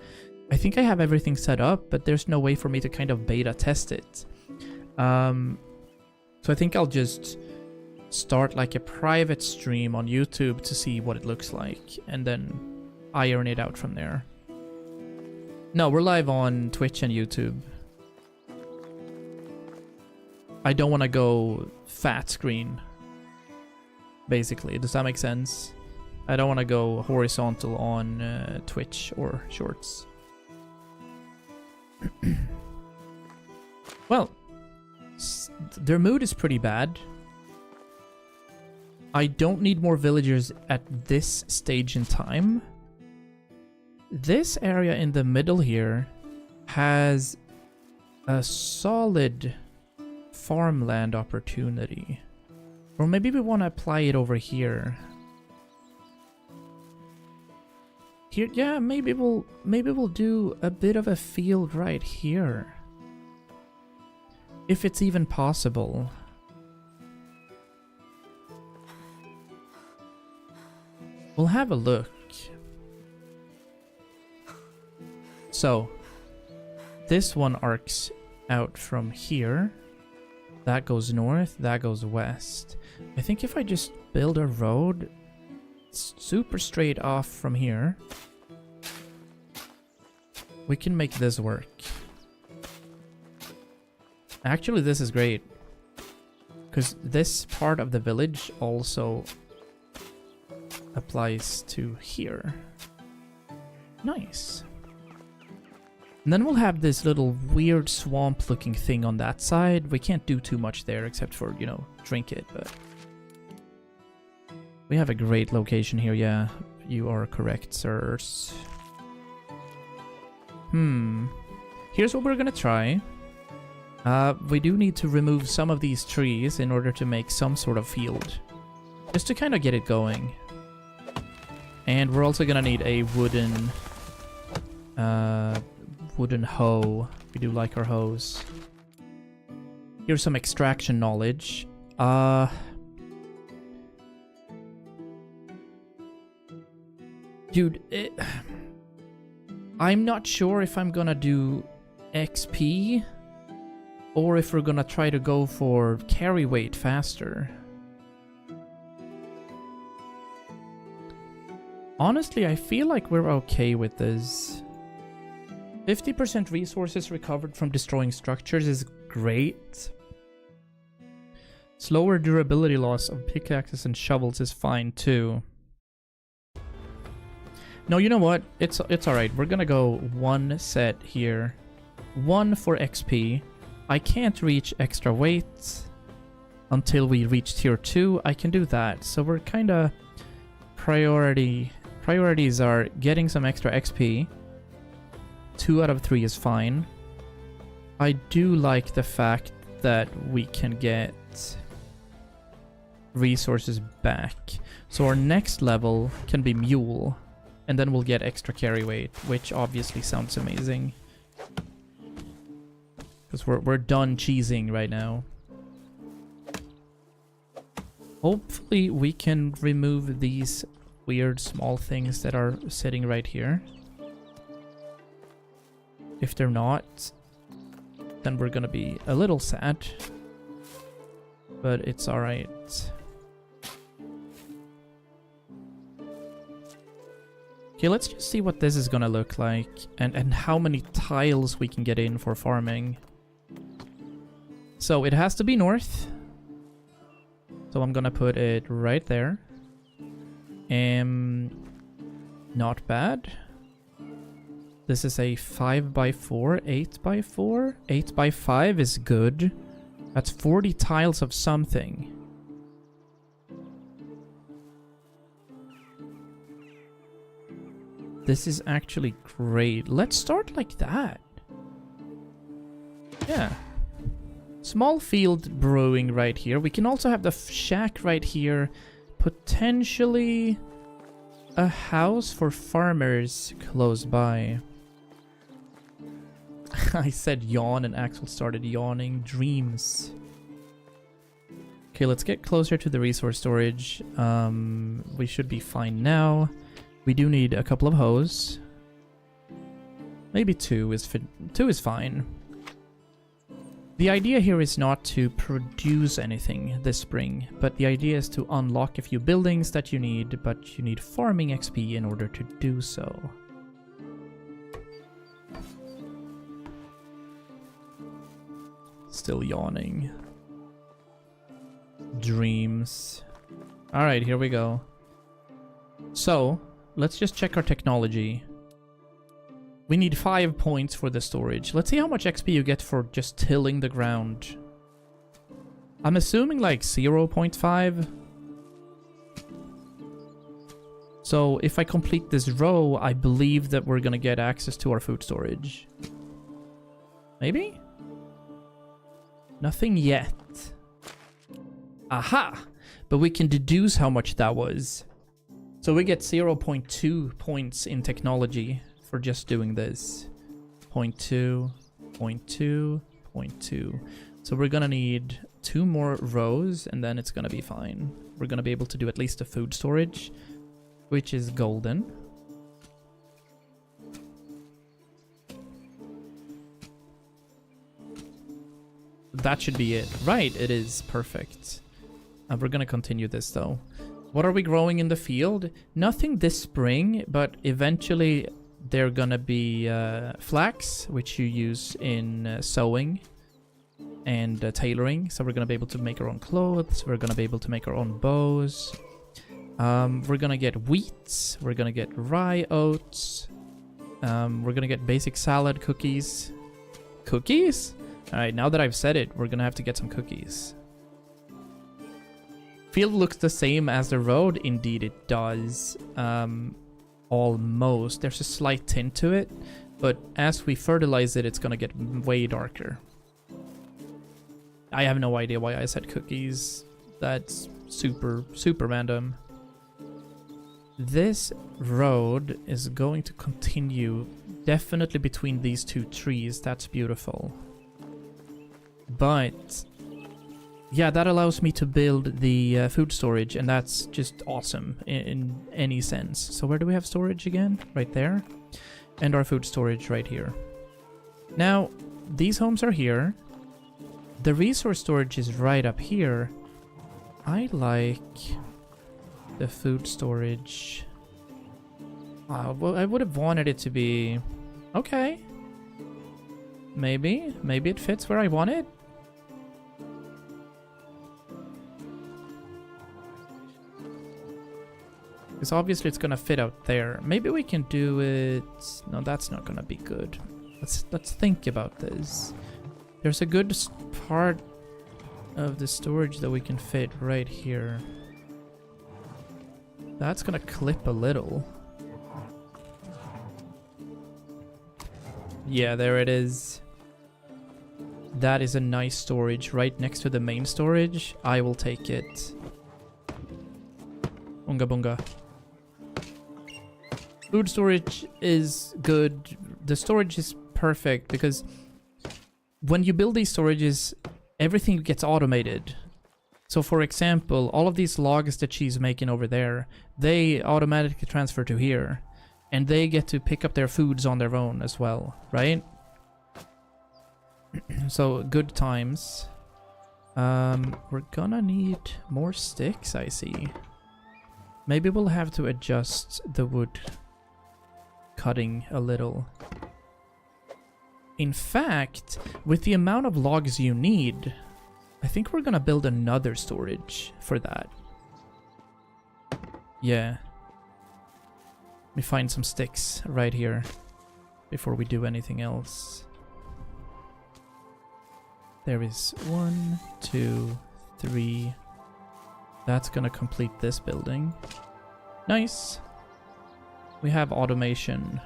Speaker 1: I think I have everything set up, but there's no way for me to kind of beta test it. So I think I'll just start like a private stream on YouTube to see what it looks like, and then iron it out from there. No, we're live on Twitch and YouTube. I don't want to go fat screen, basically. Does that make sense? I don't want to go horizontal on Twitch or Shorts. Well, their mood is pretty bad. I don't need more villagers at this stage in time. This area in the middle here has a solid farmland opportunity. Or maybe we want to apply it over here. Here, yeah, maybe we'll do a bit of a field right here. If it's even possible. We'll have a look. So, this one arcs out from here. That goes north, that goes west. I think if I just build a road it's super straight off from here. We can make this work. Actually, this is great. Because this part of the village also applies to here. Nice. And then we'll have this little weird swamp looking thing on that side. We can't do too much there except for, you know, drink it, but... We have a great location here, yeah. You are correct, sirs. Here's what we're gonna try. We do need to remove some of these trees in order to make some sort of field. Just to kind of get it going. And we're also gonna need a wooden hoe. We do like our hoes. Here's some extraction knowledge. Dude, I'm not sure if I'm gonna do XP or if we're gonna try to go for carry weight faster. Honestly, I feel like we're okay with this. 50% resources recovered from destroying structures is great. Slower durability loss of pickaxes and shovels is fine too. No, you know what? It's alright. We're gonna go one set here. One for XP. I can't reach extra weight until we reach tier 2. I can do that. So we're kinda... Priorities are getting some extra XP. 2 out of 3 is fine. I do like the fact that we can get resources back. So our next level can be Mule. And then we'll get extra carry weight, which obviously sounds amazing. Because we're done cheesing right now. Hopefully we can remove these weird small things that are sitting right here. If they're not, then we're gonna be a little sad. But it's alright. Okay, let's just see what this is gonna look like and how many tiles we can get in for farming. So it has to be north. So I'm gonna put it right there. Not bad. This is a 5x4, 8x4. 8x5 is good. That's 40 tiles of something. This is actually great. Let's start like that. Yeah. Small field brewing right here. We can also have the shack right here. Potentially a house for farmers close by. I said yawn and Axel started yawning. Dreams. Okay, let's get closer to the resource storage. We should be fine now. We do need a couple of hoes. Maybe 2 is fine. The idea here is not to produce anything this spring, but the idea is to unlock a few buildings that you need, but you need farming XP in order to do so. Still yawning. Dreams. Alright, here we go. So, let's just check our technology. We need 5 points for the storage. Let's see how much XP you get for just tilling the ground. I'm assuming like 0.5. So if I complete this row, I believe that we're gonna get access to our food storage. Maybe? Nothing yet. Aha! But we can deduce how much that was. So we get 0.2 points in technology for just doing this. 0.2, 0.2, 0.2. So we're gonna need 2 more rows and then it's gonna be fine. We're gonna be able to do at least a food storage, which is golden. That should be it. Right, it is perfect. We're gonna continue this though. What are we growing in the field? Nothing this spring, but eventually they're gonna be flax, which you use in sewing and tailoring. So we're gonna be able to make our own clothes. We're gonna be able to make our own bows. We're gonna get wheat. We're gonna get rye oats. We're gonna get basic salad cookies. Cookies? Alright, now that I've said it, we're gonna have to get some cookies. Field looks the same as the road. Indeed it does. Almost. There's a slight tint to it, but as we fertilize it, it's gonna get way darker. I have no idea why I said cookies. That's super random. This road is going to continue definitely between these two trees. That's beautiful. But yeah, that allows me to build the food storage, and that's just awesome in any sense. So where do we have storage again? Right there. And our food storage right here. Now, these homes are here. The resource storage is right up here. I like the food storage. Well, I would have wanted it to be... Okay. Maybe it fits where I want it. Because obviously it's gonna fit out there. Maybe we can do it... No, that's not gonna be good. Let's think about this. There's a good part of the storage that we can fit right here. That's gonna clip a little. Yeah, there it is. That is a nice storage right next to the main storage. I will take it. Unga bunga. Food storage is good. The storage is perfect because when you build these storages, everything gets automated. So for example, all of these logs that she's making over there, they automatically transfer to here. And they get to pick up their foods on their own as well, right? So good times. We're gonna need more sticks, I see. Maybe we'll have to adjust the wood cutting a little. In fact, with the amount of logs you need, I think we're gonna build another storage for that. Yeah. Let me find some sticks right here before we do anything else. There is 1, 2, 3. That's gonna complete this building. Nice. We have automation.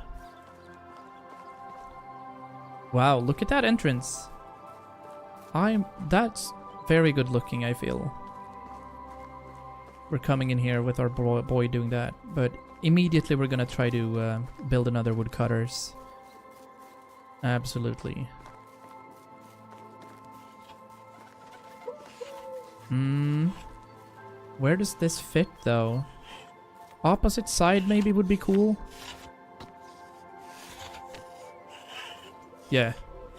Speaker 1: Wow, look at that entrance. That's very good looking, I feel. We're coming in here with our boy doing that, but immediately we're gonna try to build another woodcutters. Absolutely. Where does this fit though? Opposite side maybe would be cool. Yeah,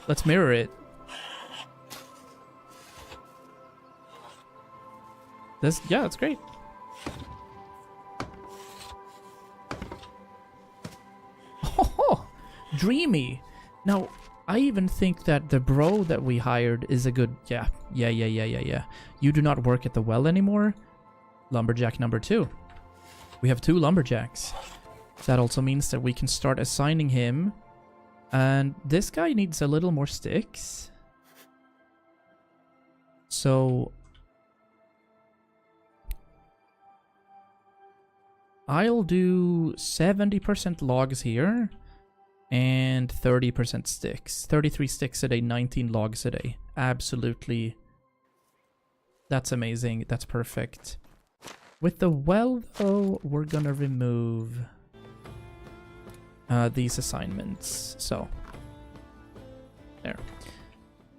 Speaker 1: let's mirror it. Yeah, that's great. Oh, dreamy. Now, I even think that the bro that we hired is a good... Yeah. You do not work at the well anymore. Lumberjack number 2. We have 2 lumberjacks. That also means that we can start assigning him. And this guy needs a little more sticks. So... I'll do 70% logs here. And 30% sticks. 33 sticks a day, 19 logs a day. Absolutely. That's amazing. That's perfect. With the well, though, we're gonna remove these assignments. So, there.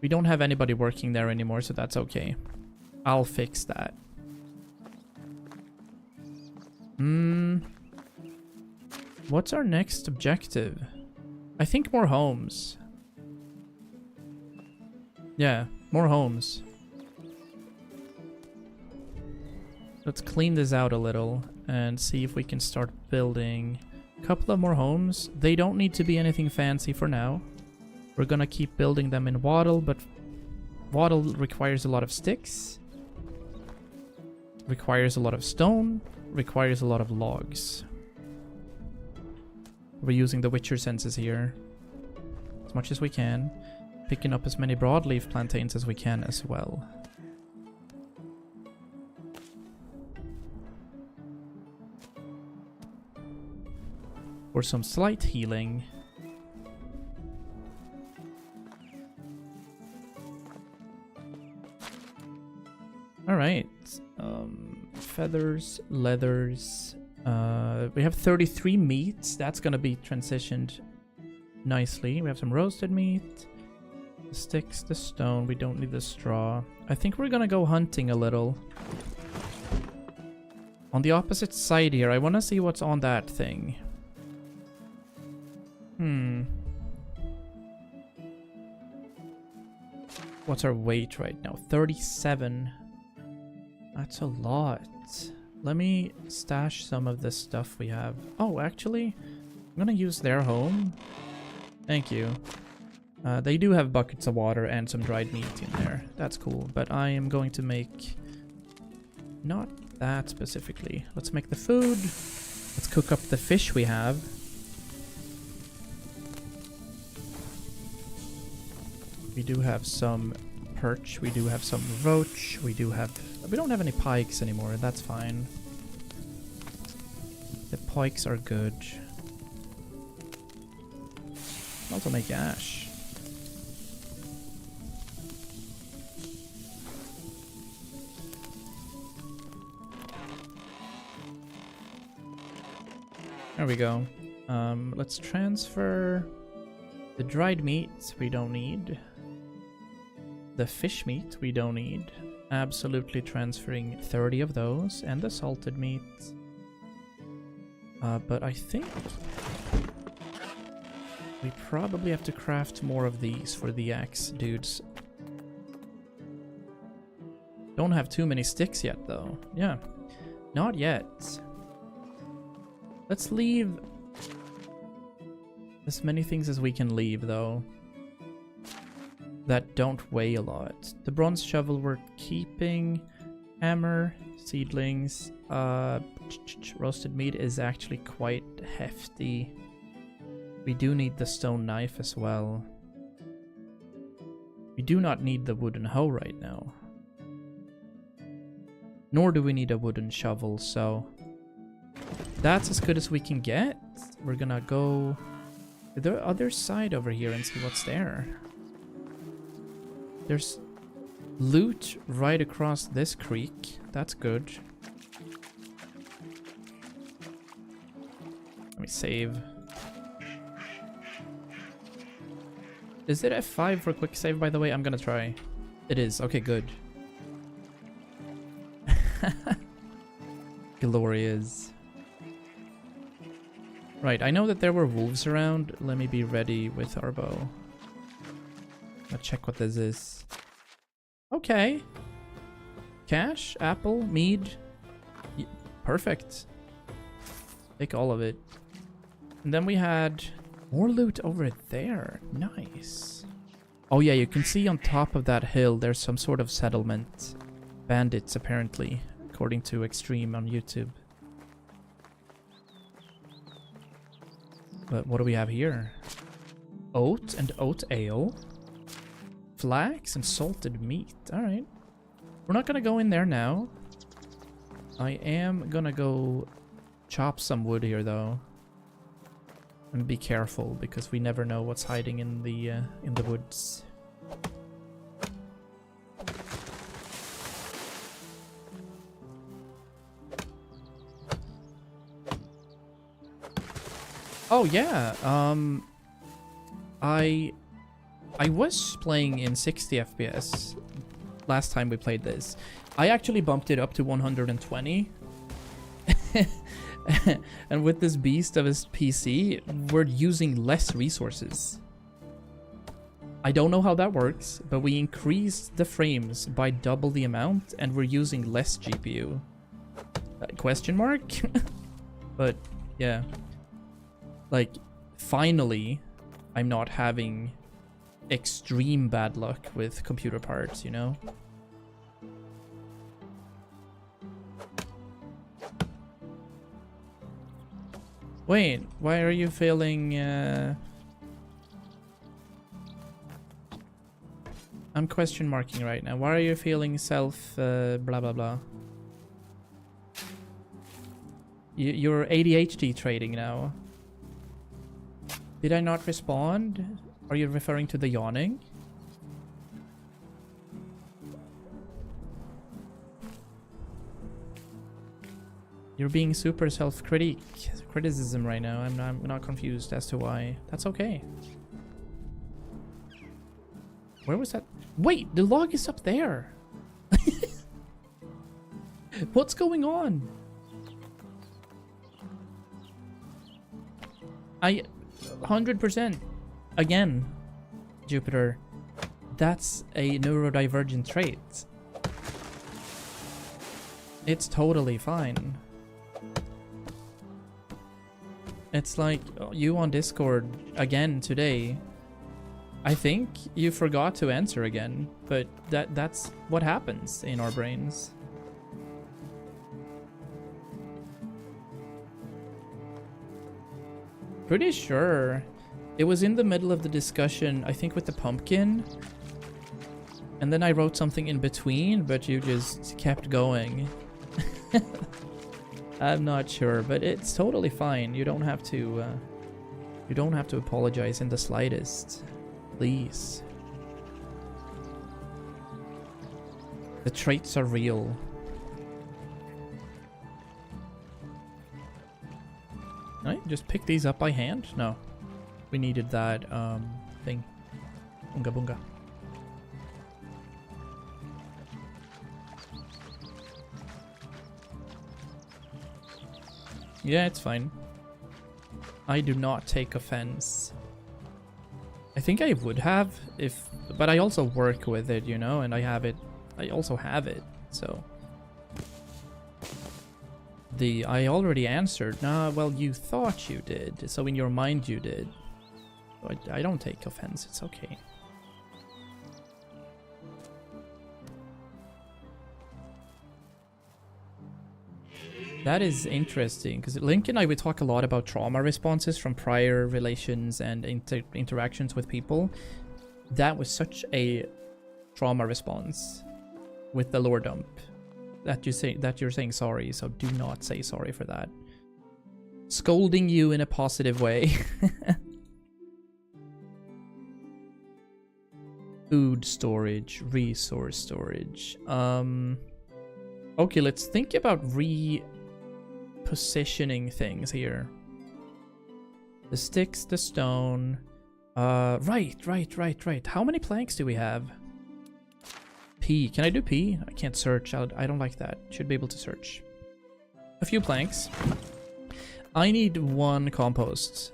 Speaker 1: We don't have anybody working there anymore, so that's okay. I'll fix that. What's our next objective? I think more homes. Yeah, more homes. Let's clean this out a little and see if we can start building a couple of more homes. They don't need to be anything fancy for now. We're gonna keep building them in wattle, but wattle requires a lot of sticks, requires a lot of stone, requires a lot of logs. We're using the Witcher senses here as much as we can, picking up as many broadleaf plantains as we can as well. For some slight healing. Alright. Feathers, leathers. We have 33 meats. That's gonna be transitioned nicely. We have some roasted meat. The sticks, the stone. We don't need the straw. I think we're gonna go hunting a little. On the opposite side here, I wanna see what's on that thing. What's our weight right now? 37. That's a lot. Let me stash some of this stuff we have. Oh, actually, I'm gonna use their home. Thank you. They do have buckets of water and some dried meat in there. That's cool. But I am going to make... not that specifically. Let's make the food. Let's cook up the fish we have. We do have some perch, we do have some roach, we don't have any pikes anymore, that's fine. The pikes are good. Also make ash. There we go. Let's transfer the dried meat we don't need. The fish meat we don't need. Absolutely transferring 30 of those. And the salted meat. But I think we probably have to craft more of these for the axe dudes. Don't have too many sticks yet though. Yeah, not yet. Let's leave as many things as we can leave though. That don't weigh a lot. The bronze shovel we're keeping. Hammer, seedlings. Roasted meat is actually quite hefty. We do need the stone knife as well. We do not need the wooden hoe right now. Nor do we need a wooden shovel, so... that's as good as we can get. We're gonna go to the other side over here and see what's there. There's loot right across this creek. That's good. Let me save. Is it F5 for quick save, by the way? I'm gonna try. It is. Okay, good. Glorious. Right, I know that there were wolves around. Let me be ready with our bow. Let's check what this is. Okay. Cash, apple, mead. Perfect. Take all of it. And then we had more loot over there. Nice. Oh yeah, you can see on top of that hill there's some sort of settlement. Bandits, apparently, according to Extreme on YouTube. But what do we have here? Oat and oat ale. Flax and salted meat. Alright. We're not gonna go in there now. I am gonna go chop some wood here though. And be careful because we never know what's hiding in the woods. Oh yeah, I was playing in 60 FPS last time we played this. I actually bumped it up to 120. And with this beast of a PC, we're using less resources. I don't know how that works, but we increased the frames by double the amount and we're using less GPU. Question mark? But yeah, like finally I'm not having extreme bad luck with computer parts, you know? Wait, why are you failing? I'm question marking right now. Why are you feeling self blah blah blah? You're ADHD trading now. Did I not respond? Are you referring to the yawning? You're being super criticism right now. I'm not confused as to why. That's okay. Where was that? Wait, the log is up there. What's going on? 100% again, Jupiter. That's a neurodivergent trait. It's totally fine. It's like you on Discord again today. I think you forgot to answer again, but that's what happens in our brains. Pretty sure it was in the middle of the discussion, I think with the pumpkin. And then I wrote something in between, but you just kept going. I'm not sure, but it's totally fine. You don't have to apologize in the slightest. Please. The traits are real. Can I just pick these up by hand? No. We needed that thing. Bunga bunga. Yeah, it's fine. I do not take offense. I think I would have if, but I also work with it, you know, and I have it. I also have it, so. I already answered. Nah, well, you thought you did, so in your mind you did. I don't take offense, it's okay. That is interesting, because Link and I, we talk a lot about trauma responses from prior relations and interactions with people. That was such a trauma response with the lore dump. That you're saying sorry, so do not say sorry for that. Scolding you in a positive way. Food storage, resource storage. Okay, let's think about repositioning things here. The sticks, the stone. Right. How many planks do we have? P. Can I do P? I can't search. I don't like that. Should be able to search. A few planks. I need one compost.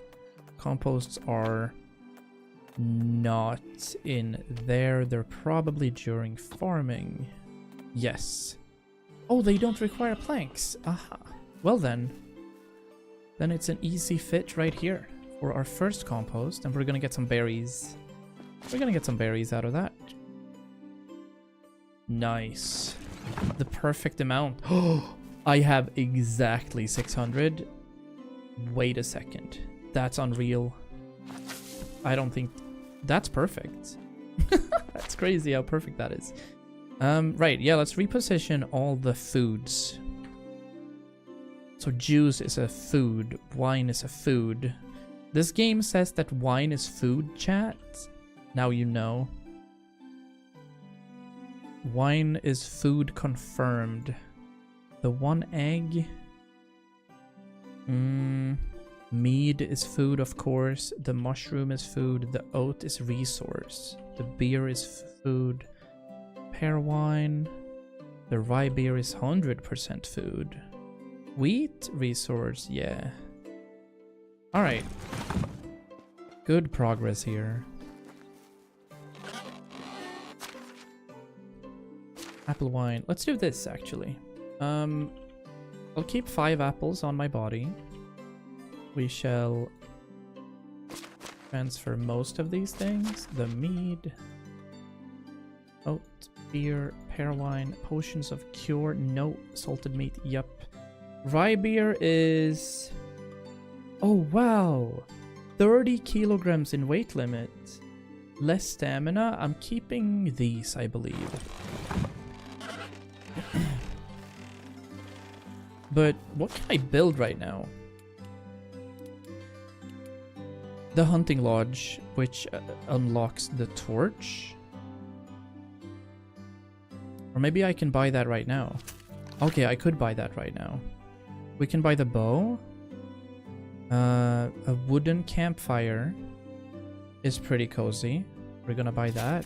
Speaker 1: Composts are not in there. They're probably during farming. Yes. Oh, they don't require planks. Aha. Well then. Then it's an easy fit right here for our first compost. And we're gonna get some berries. We're gonna get some berries out of that. Nice. The perfect amount. Oh, I have exactly 600. Wait a second. That's unreal. I don't think... That's perfect. That's crazy how perfect that is. Right, yeah, let's reposition all the foods. So juice is a food. Wine is a food. This game says that wine is food, chat. Now you know. Wine is food confirmed. The one egg. Mead is food, of course. The mushroom is food. The oat is resource. The beer is food. Pear wine. The rye beer is 100% food. Wheat, resource, yeah. Alright. Good progress here. Apple wine. Let's do this, actually. I'll keep 5 apples on my body. We shall transfer most of these things. The mead, oat, beer, pear wine, potions of cure, no salted meat, yup. Rye beer is... Oh wow! 30 kilograms in weight limit. Less stamina. I'm keeping these, I believe. But what can I build right now? The hunting lodge, which unlocks the torch. Or maybe I can buy that right now. Okay, I could buy that right now. We can buy the bow. A wooden campfire is pretty cozy. We're gonna buy that.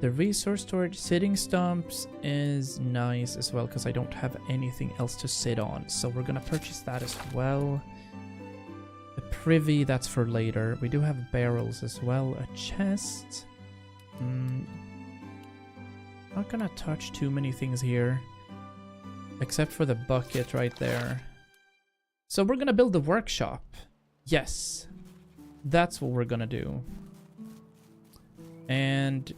Speaker 1: The resource storage sitting stumps is nice as well because I don't have anything else to sit on. So we're gonna purchase that as well. The privy, that's for later. We do have barrels as well. A chest. Not gonna touch too many things here. Except for the bucket right there. So we're gonna build the workshop. Yes. That's what we're gonna do. And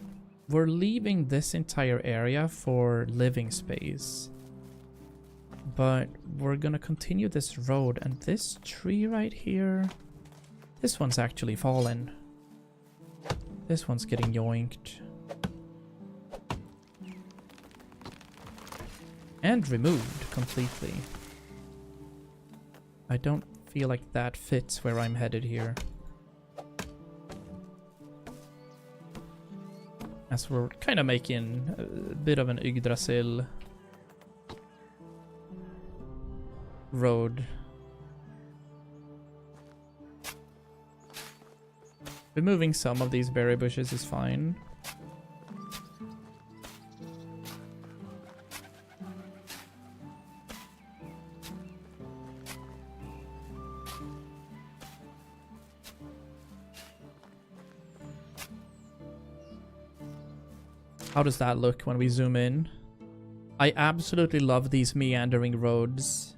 Speaker 1: we're leaving this entire area for living space. But we're gonna continue this road, and this tree right here, this one's actually fallen. This one's getting yoinked. And removed completely. I don't feel like that fits where I'm headed here. As we're kind of making a bit of an Yggdrasil road. Removing some of these berry bushes is fine. How does that look when we zoom in? I absolutely love these meandering roads.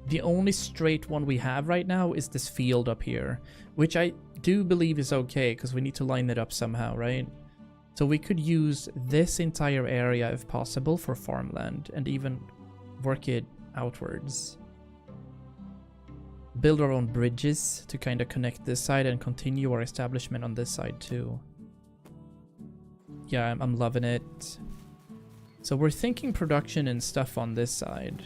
Speaker 1: The only straight one we have right now is this field up here, which I do believe is okay because we need to line it up somehow, right? So we could use this entire area if possible for farmland and even work it outwards. Build our own bridges to kind of connect this side and continue our establishment on this side too. Yeah, I'm loving it. So we're thinking production and stuff on this side.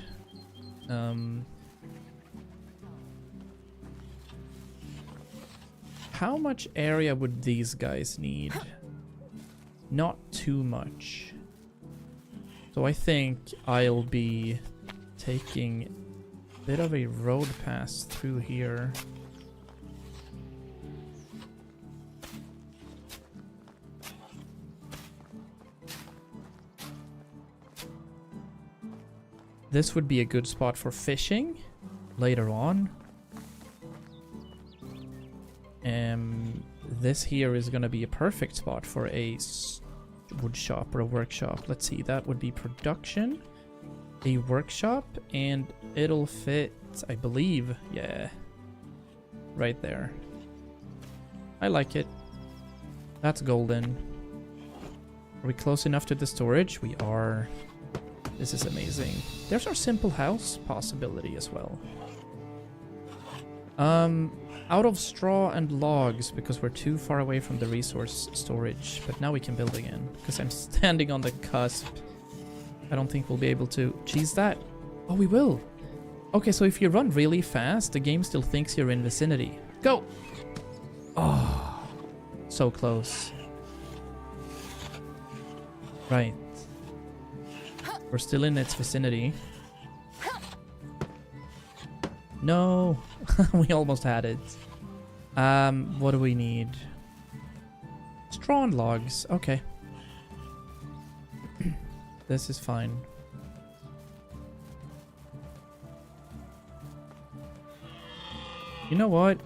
Speaker 1: How much area would these guys need? Not too much. So I think I'll be taking a bit of a road pass through here. This would be a good spot for fishing later on. This here is going to be a perfect spot for a wood shop or a workshop. Let's see, that would be production, a workshop, and it'll fit, I believe, yeah, right there. I like it. That's golden. Are we close enough to the storage? We are. This is amazing. There's our simple house possibility as well. Out of straw and logs because we're too far away from the resource storage. But now we can build again because I'm standing on the cusp. I don't think we'll be able to cheese that. Oh, we will. Okay, so if you run really fast, the game still thinks you're in vicinity. Go! Oh, so close. Right. We're still in its vicinity. No! We almost had it. What do we need? Straw and logs. Okay. This is fine. You know what?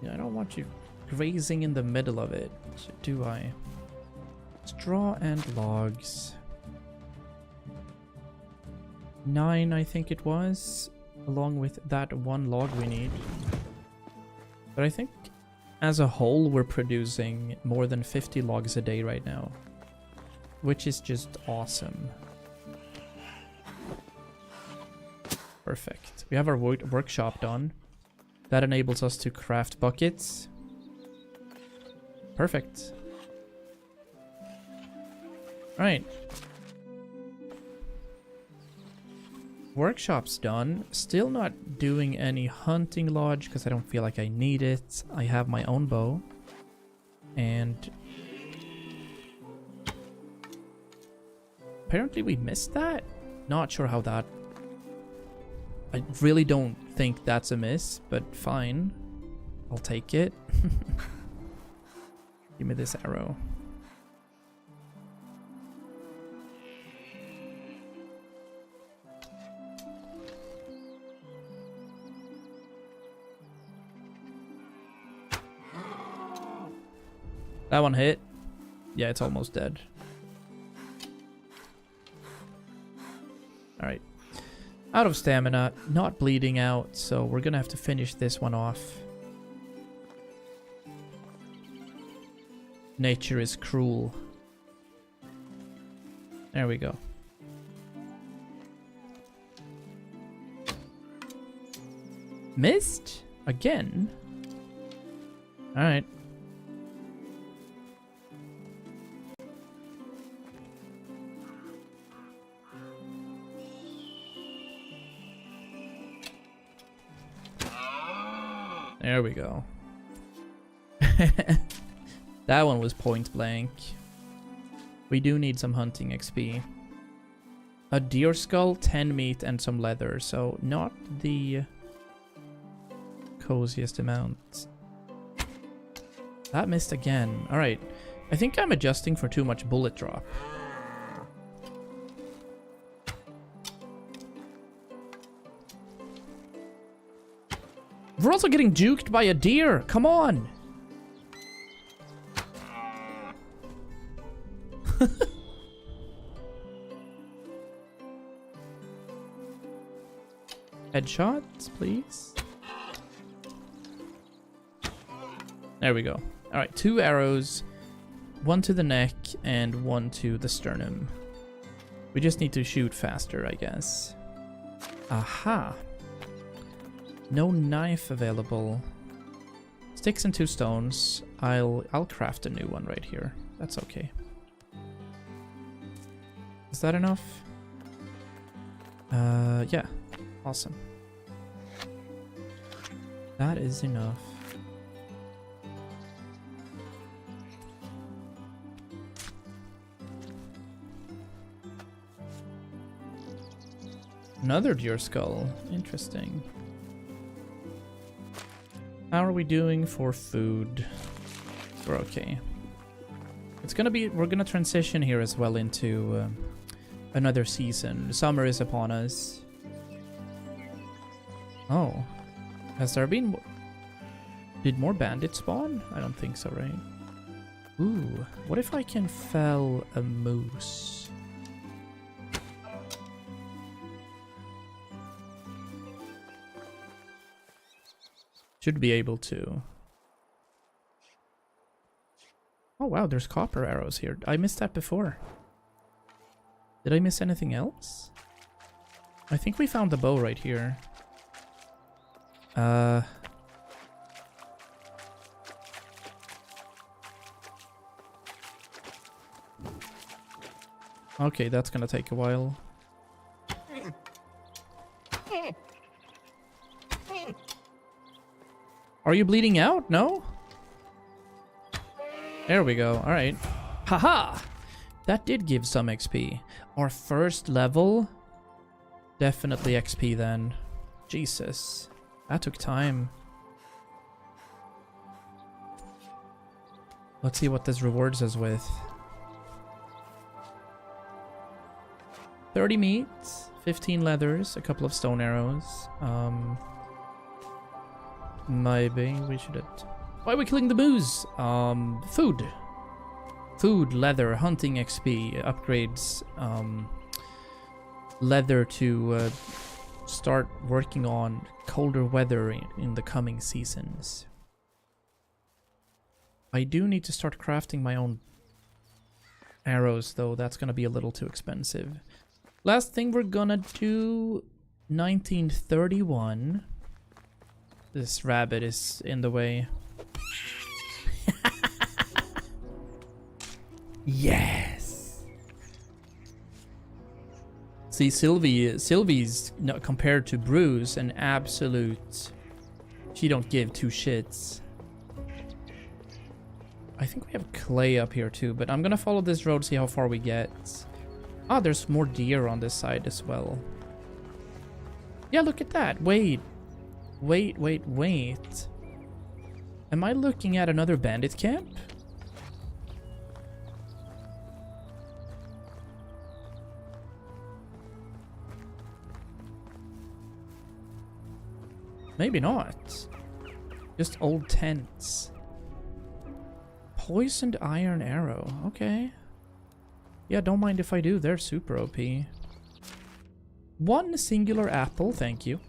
Speaker 1: Yeah, I don't want you grazing in the middle of it, do I? Straw and logs. 9, I think it was, along with that 1 log we need. But I think as a whole we're producing more than 50 logs a day right now, which is just awesome. Perfect. We have our workshop done. That enables us to craft buckets. Perfect. Right. Workshop's done. Still not doing any hunting lodge because I don't feel like I need it. I have my own bow. And apparently we missed that. Not sure how that... I really don't think that's a miss, but fine. I'll take it. Give me this arrow. That one hit. Yeah, it's almost dead. Alright. Out of stamina, not bleeding out, so we're gonna have to finish this one off. Nature is cruel. There we go. Missed? Again? Alright. There we go. That one was point blank. We do need some hunting XP. A deer skull, 10 meat, and some leather. So not the coziest amount. That missed again. Alright. I think I'm adjusting for too much bullet drop. We're also getting juked by a deer. Come on. Headshots, please. There we go. All right, 2 arrows, 1 to the neck and 1 to the sternum. We just need to shoot faster, I guess. Aha. No knife available. Sticks and 2 stones. I'll craft a new one right here. That's okay. Is that enough? Yeah. Awesome. That is enough. Another deer skull. Interesting. How are we doing for food? We're okay. It's gonna be... We're gonna transition here as well into another season. Summer is upon us. Oh. Has there been... Did more bandits spawn? I don't think so, right? Ooh. What if I can fell a moose? Should be able to. Oh wow, there's copper arrows here. I missed that before. Did I miss anything else? I think we found the bow right here. Okay, that's gonna take a while. Are you bleeding out? No? There we go. Alright. Haha! That did give some XP. Our first level? Definitely XP then. Jesus. That took time. Let's see what this rewards us with. 30 meat, 15 leathers, a couple of stone arrows. Maybe we should... Why are we killing the moose? Food. Food, leather, hunting XP, upgrades, leather to start working on colder weather in the coming seasons. I do need to start crafting my own arrows, though. That's gonna be a little too expensive. Last thing we're gonna do, 1931. This rabbit is in the way. Yes! See, Sylvie's compared to Bruce an absolute... She don't give two shits. I think we have clay up here too, but I'm gonna follow this road, see how far we get. Ah, there's more deer on this side as well. Yeah, look at that. Wait. Am I looking at another bandit camp? Maybe not. Just old tents. Poisoned iron arrow. Okay. Yeah, don't mind if I do. They're super OP. One singular apple, thank you.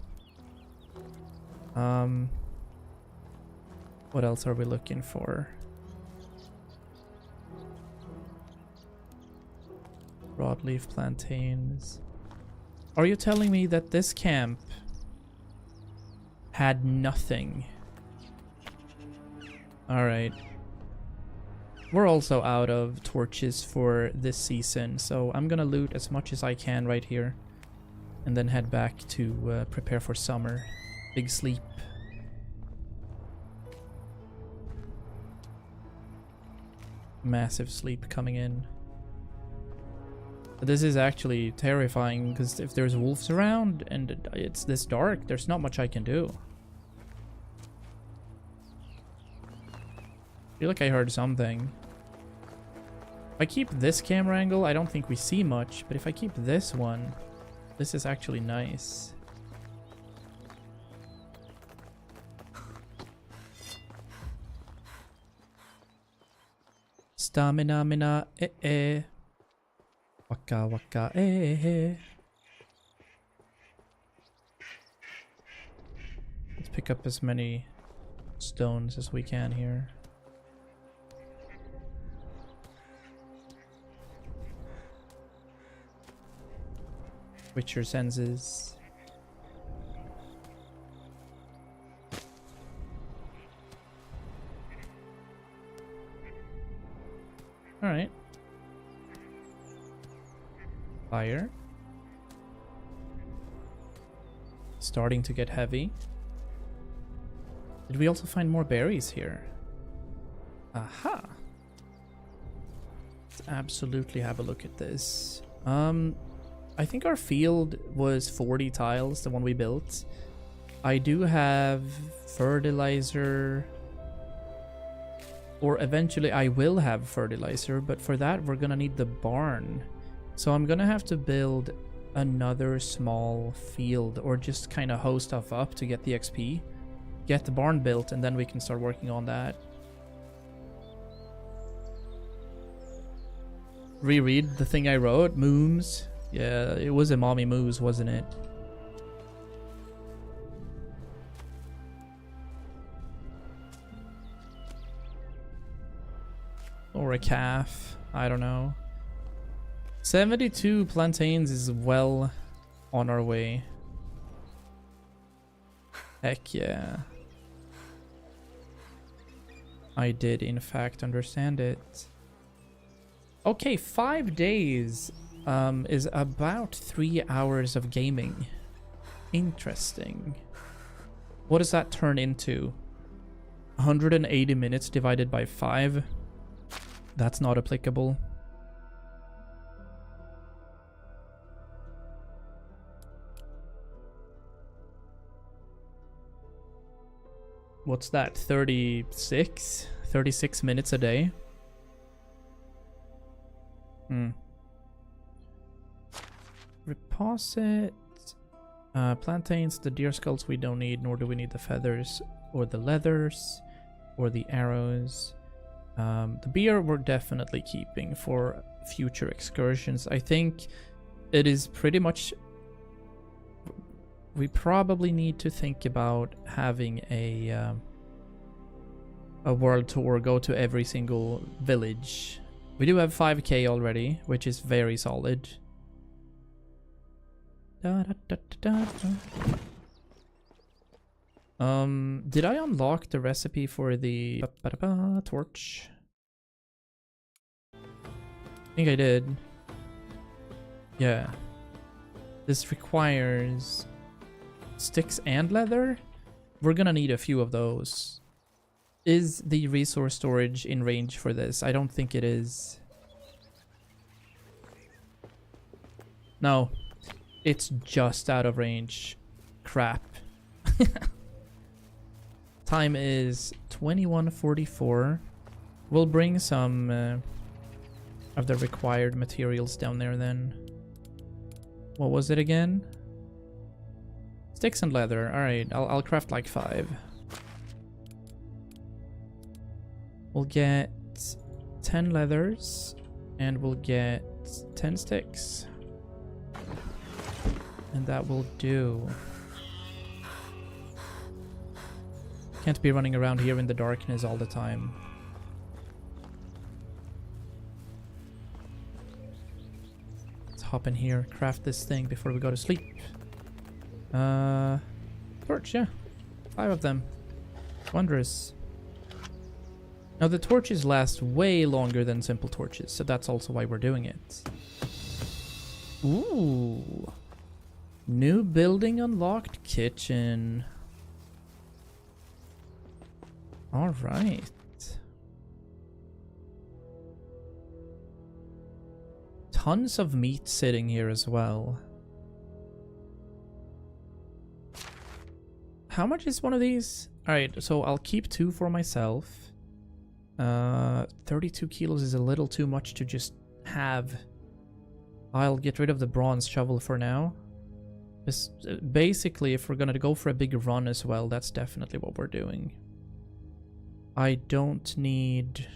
Speaker 1: What else are we looking for? Broadleaf plantains. Are you telling me that this camp had nothing? Alright. We're also out of torches for this season, so I'm gonna loot as much as I can right here. And then head back to prepare for summer. Big sleep. Massive sleep coming in. But this is actually terrifying, because if there's wolves around and it's this dark, there's not much I can do. I feel like I heard something. If I keep this camera angle, I don't think we see much, but if I keep this one, this is actually nice. Stamina, mina, Waka, waka, Let's pick up as many stones as we can here. Witcher senses. Alright. Fire. Starting to get heavy. Did we also find more berries here? Aha! Let's absolutely have a look at this. I think our field was 40 tiles, the one we built. I do have fertilizer. Or eventually I will have fertilizer, but for that we're gonna need the barn. So I'm gonna have to build another small field, or just kind of hoe stuff up to get the XP. Get the barn built, and then we can start working on that. Reread the thing I wrote, Mooms. Yeah, it was a mommy moose, wasn't it? Or a calf. I don't know. 72 plantains is well on our way. Heck yeah. I did in fact understand it. Okay, 5 days is about 3 hours of gaming. Interesting. What does that turn into? 180 minutes divided by 5? That's not applicable. What's that? 36? 36 minutes a day? Reposit. Plantains, the deer skulls we don't need, nor do we need the feathers or the leathers or the arrows. The beer we're definitely keeping for future excursions. I think it is pretty much... We probably need to think about having a world tour, go to every single village. We do have 5k already, which is very solid. Did I unlock the recipe for the torch? I think I did. Yeah. This requires sticks and leather. We're gonna need a few of those. Is the resource storage in range for this? I don't think it is. No. It's just out of range. Crap. Time is 21:44. We'll bring some of the required materials down there then. What was it again? Sticks and leather. Alright, I'll craft like 5. We'll get 10 leathers and we'll get 10 sticks. And that will do. Can't be running around here in the darkness all the time. Let's hop in here, craft this thing before we go to sleep. Torch, yeah. 5 of them. Wondrous. Now the torches last way longer than simple torches, so that's also why we're doing it. Ooh. New building unlocked, kitchen. All right. Tons of meat sitting here as well. How much is one of these? All right, so I'll keep 2 for myself. 32 kilos is a little too much to just have. I'll get rid of the bronze shovel for now. Basically, if we're gonna go for a big run as well, that's definitely what we're doing. I don't need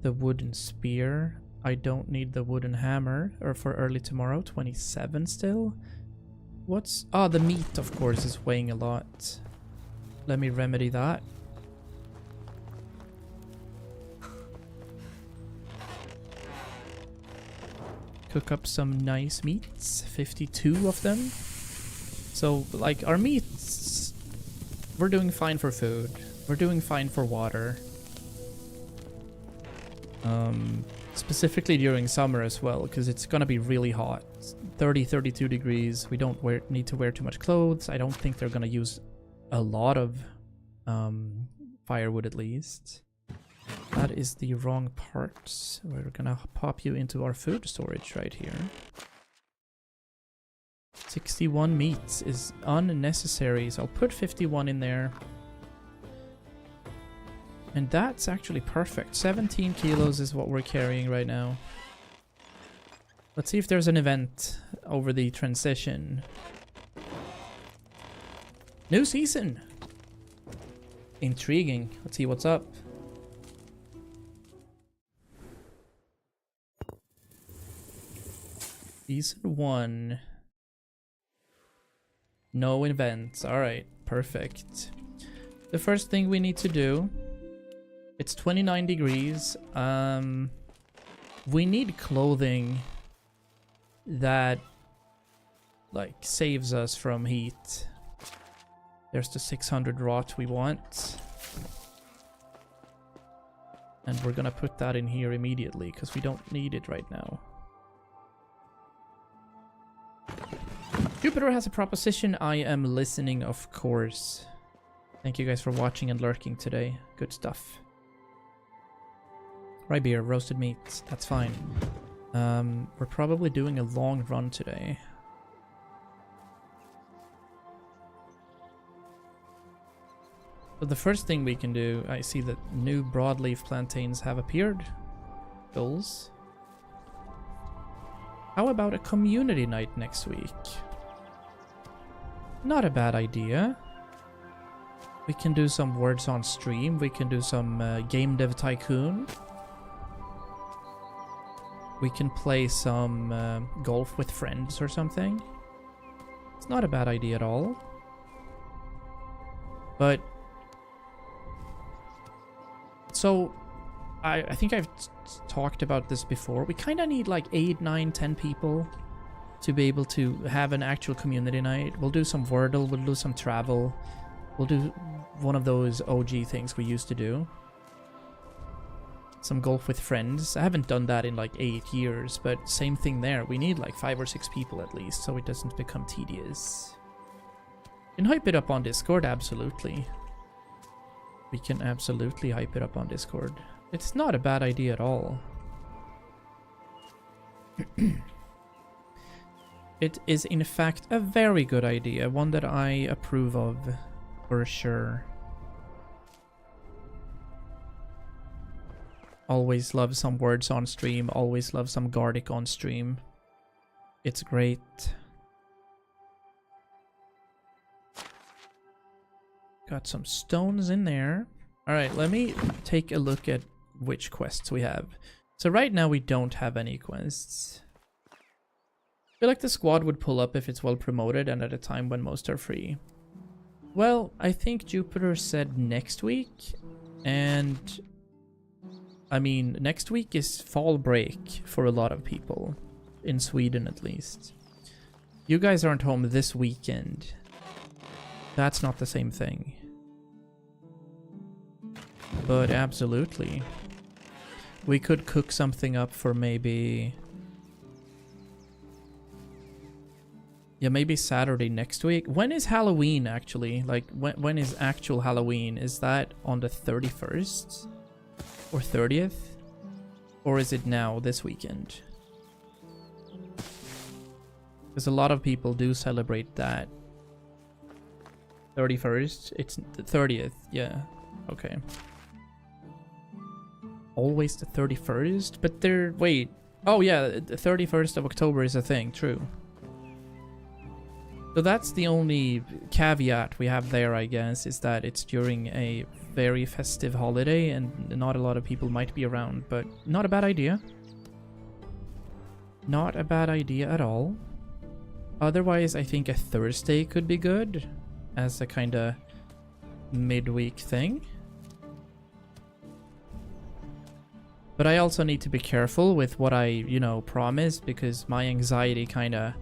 Speaker 1: the wooden spear. I don't need the wooden hammer. Or for early tomorrow, 27 still. What's... Ah, the meat, of course, is weighing a lot. Let me remedy that. Cook up some nice meats. 52 of them. So, like, our meats... We're doing fine for food. We're doing fine for water. Specifically during summer as well, because it's gonna be really hot. 32 degrees. We don't need to wear too much clothes. I don't think they're gonna use a lot of firewood at least. That is the wrong part. We're gonna pop you into our food storage right here. 61 meats is unnecessary, so I'll put 51 in there. And that's actually perfect. 17 kilos is what we're carrying right now. Let's see if there's an event over the transition. New season! Intriguing. Let's see what's up. Season 1. No events. Alright, perfect. The first thing we need to do... It's 29 degrees. We need clothing that like saves us from heat. There's the 600 rot we want. And we're gonna put that in here immediately because we don't need it right now. Jupiter has a proposition. I am listening, of course. Thank you guys for watching and lurking today. Good stuff. Rye beer, roasted meat. That's fine. We're probably doing a long run today. So the first thing we can do, I see that new broadleaf plantains have appeared. Goals. How about a community night next week? Not a bad idea. We can do some words on stream. We can do some Game Dev Tycoon. We can play some golf with friends or something. It's not a bad idea at all. But... So, I think I've talked about this before. We kind of need like 8, 9, 10 people to be able to have an actual community night. We'll do some Wordle, we'll do some travel. We'll do one of those OG things we used to do. Some golf with friends. I haven't done that in like 8 years, but same thing there. We need like 5 or 6 people at least, so it doesn't become tedious. We can hype it up on Discord, absolutely. We can absolutely hype it up on Discord. It's not a bad idea at all. It is in fact a very good idea, one that I approve of for sure. Always love some words on stream, always love some Gardic on stream. It's great. Got some stones in there. Alright, let me take a look at which quests we have. So right now we don't have any quests. I feel like the squad would pull up if it's well promoted and at a time when most are free. Well, I think Jupiter said next week, and I mean, next week is fall break for a lot of people, in Sweden at least. You guys aren't home this weekend. That's not the same thing. But absolutely. We could cook something up for maybe... Yeah, maybe Saturday next week. When is Halloween, actually? Like, when is actual Halloween? Is that on the 31st? Or 30th? Or is it now, this weekend? Because a lot of people do celebrate that. 31st? It's the 30th, yeah. Okay. Always the 31st? But they're... Wait. Oh yeah, the 31st of October is a thing, true. So that's the only caveat we have there, I guess, is that it's during a very festive holiday and not a lot of people might be around, but not a bad idea. Not a bad idea at all. Otherwise, I think a Thursday could be good as a kind of midweek thing. But I also need to be careful with what I, you know, promise, because my anxiety kind of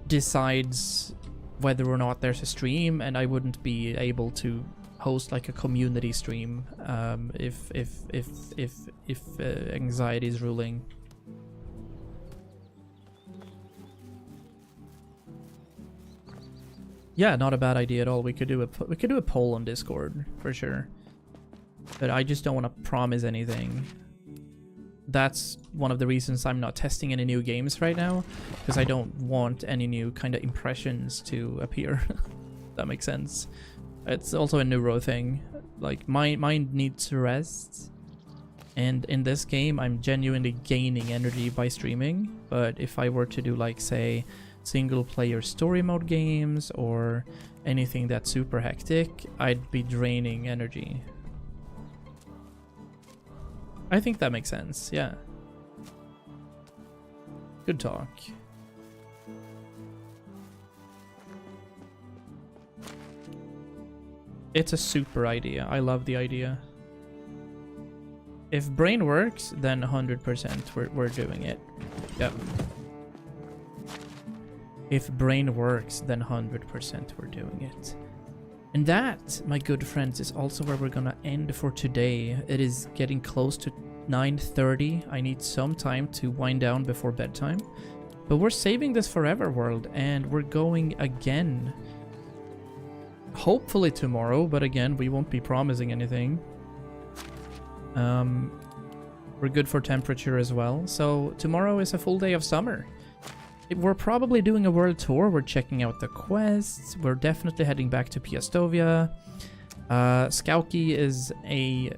Speaker 1: decides whether or not there's a stream, and I wouldn't be able to host like a community stream if anxiety is ruling. Yeah, not a bad idea at all. We could do a poll on Discord for sure, but I just don't want to promise anything. That's one of the reasons I'm not testing any new games right now, because I don't want any new kind of impressions to appear. That makes sense. It's also a neuro thing. Like, my mind needs to rest, and in this game I'm genuinely gaining energy by streaming. But if I were to do, like, say, single player story mode games or anything that's super hectic, I'd be draining energy. I think that makes sense, yeah. Good talk. It's a super idea. I love the idea. If brain works, then 100% we're doing it. Yep. If brain works, then 100% we're doing it. And that, my good friends, is also where we're gonna end for today. It is getting close to 9:30. I need some time to wind down before bedtime. But we're saving this forever world, and we're going again. Hopefully tomorrow, but again, we won't be promising anything. We're good for temperature as well. So tomorrow is a full day of summer. We're probably doing a world tour. We're checking out the quests. We're definitely heading back to Piastovia. Skauki is a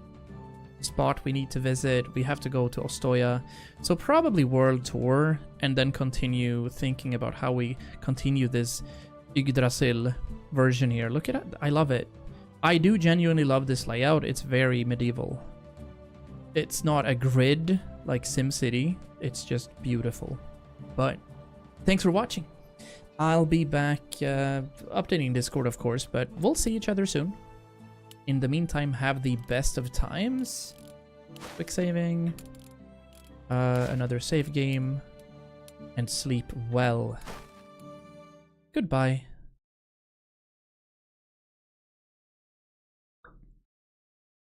Speaker 1: spot we need to visit. We have to go to Ostoya. So probably world tour, and then continue thinking about how we continue this Yggdrasil version here. Look at it. I love it. I do genuinely love this layout. It's very medieval. It's not a grid like SimCity. It's just beautiful. But thanks for watching. I'll be back updating Discord, of course, but we'll see each other soon. In the meantime, have the best of times. Quick saving. Another save game. And sleep well. Goodbye.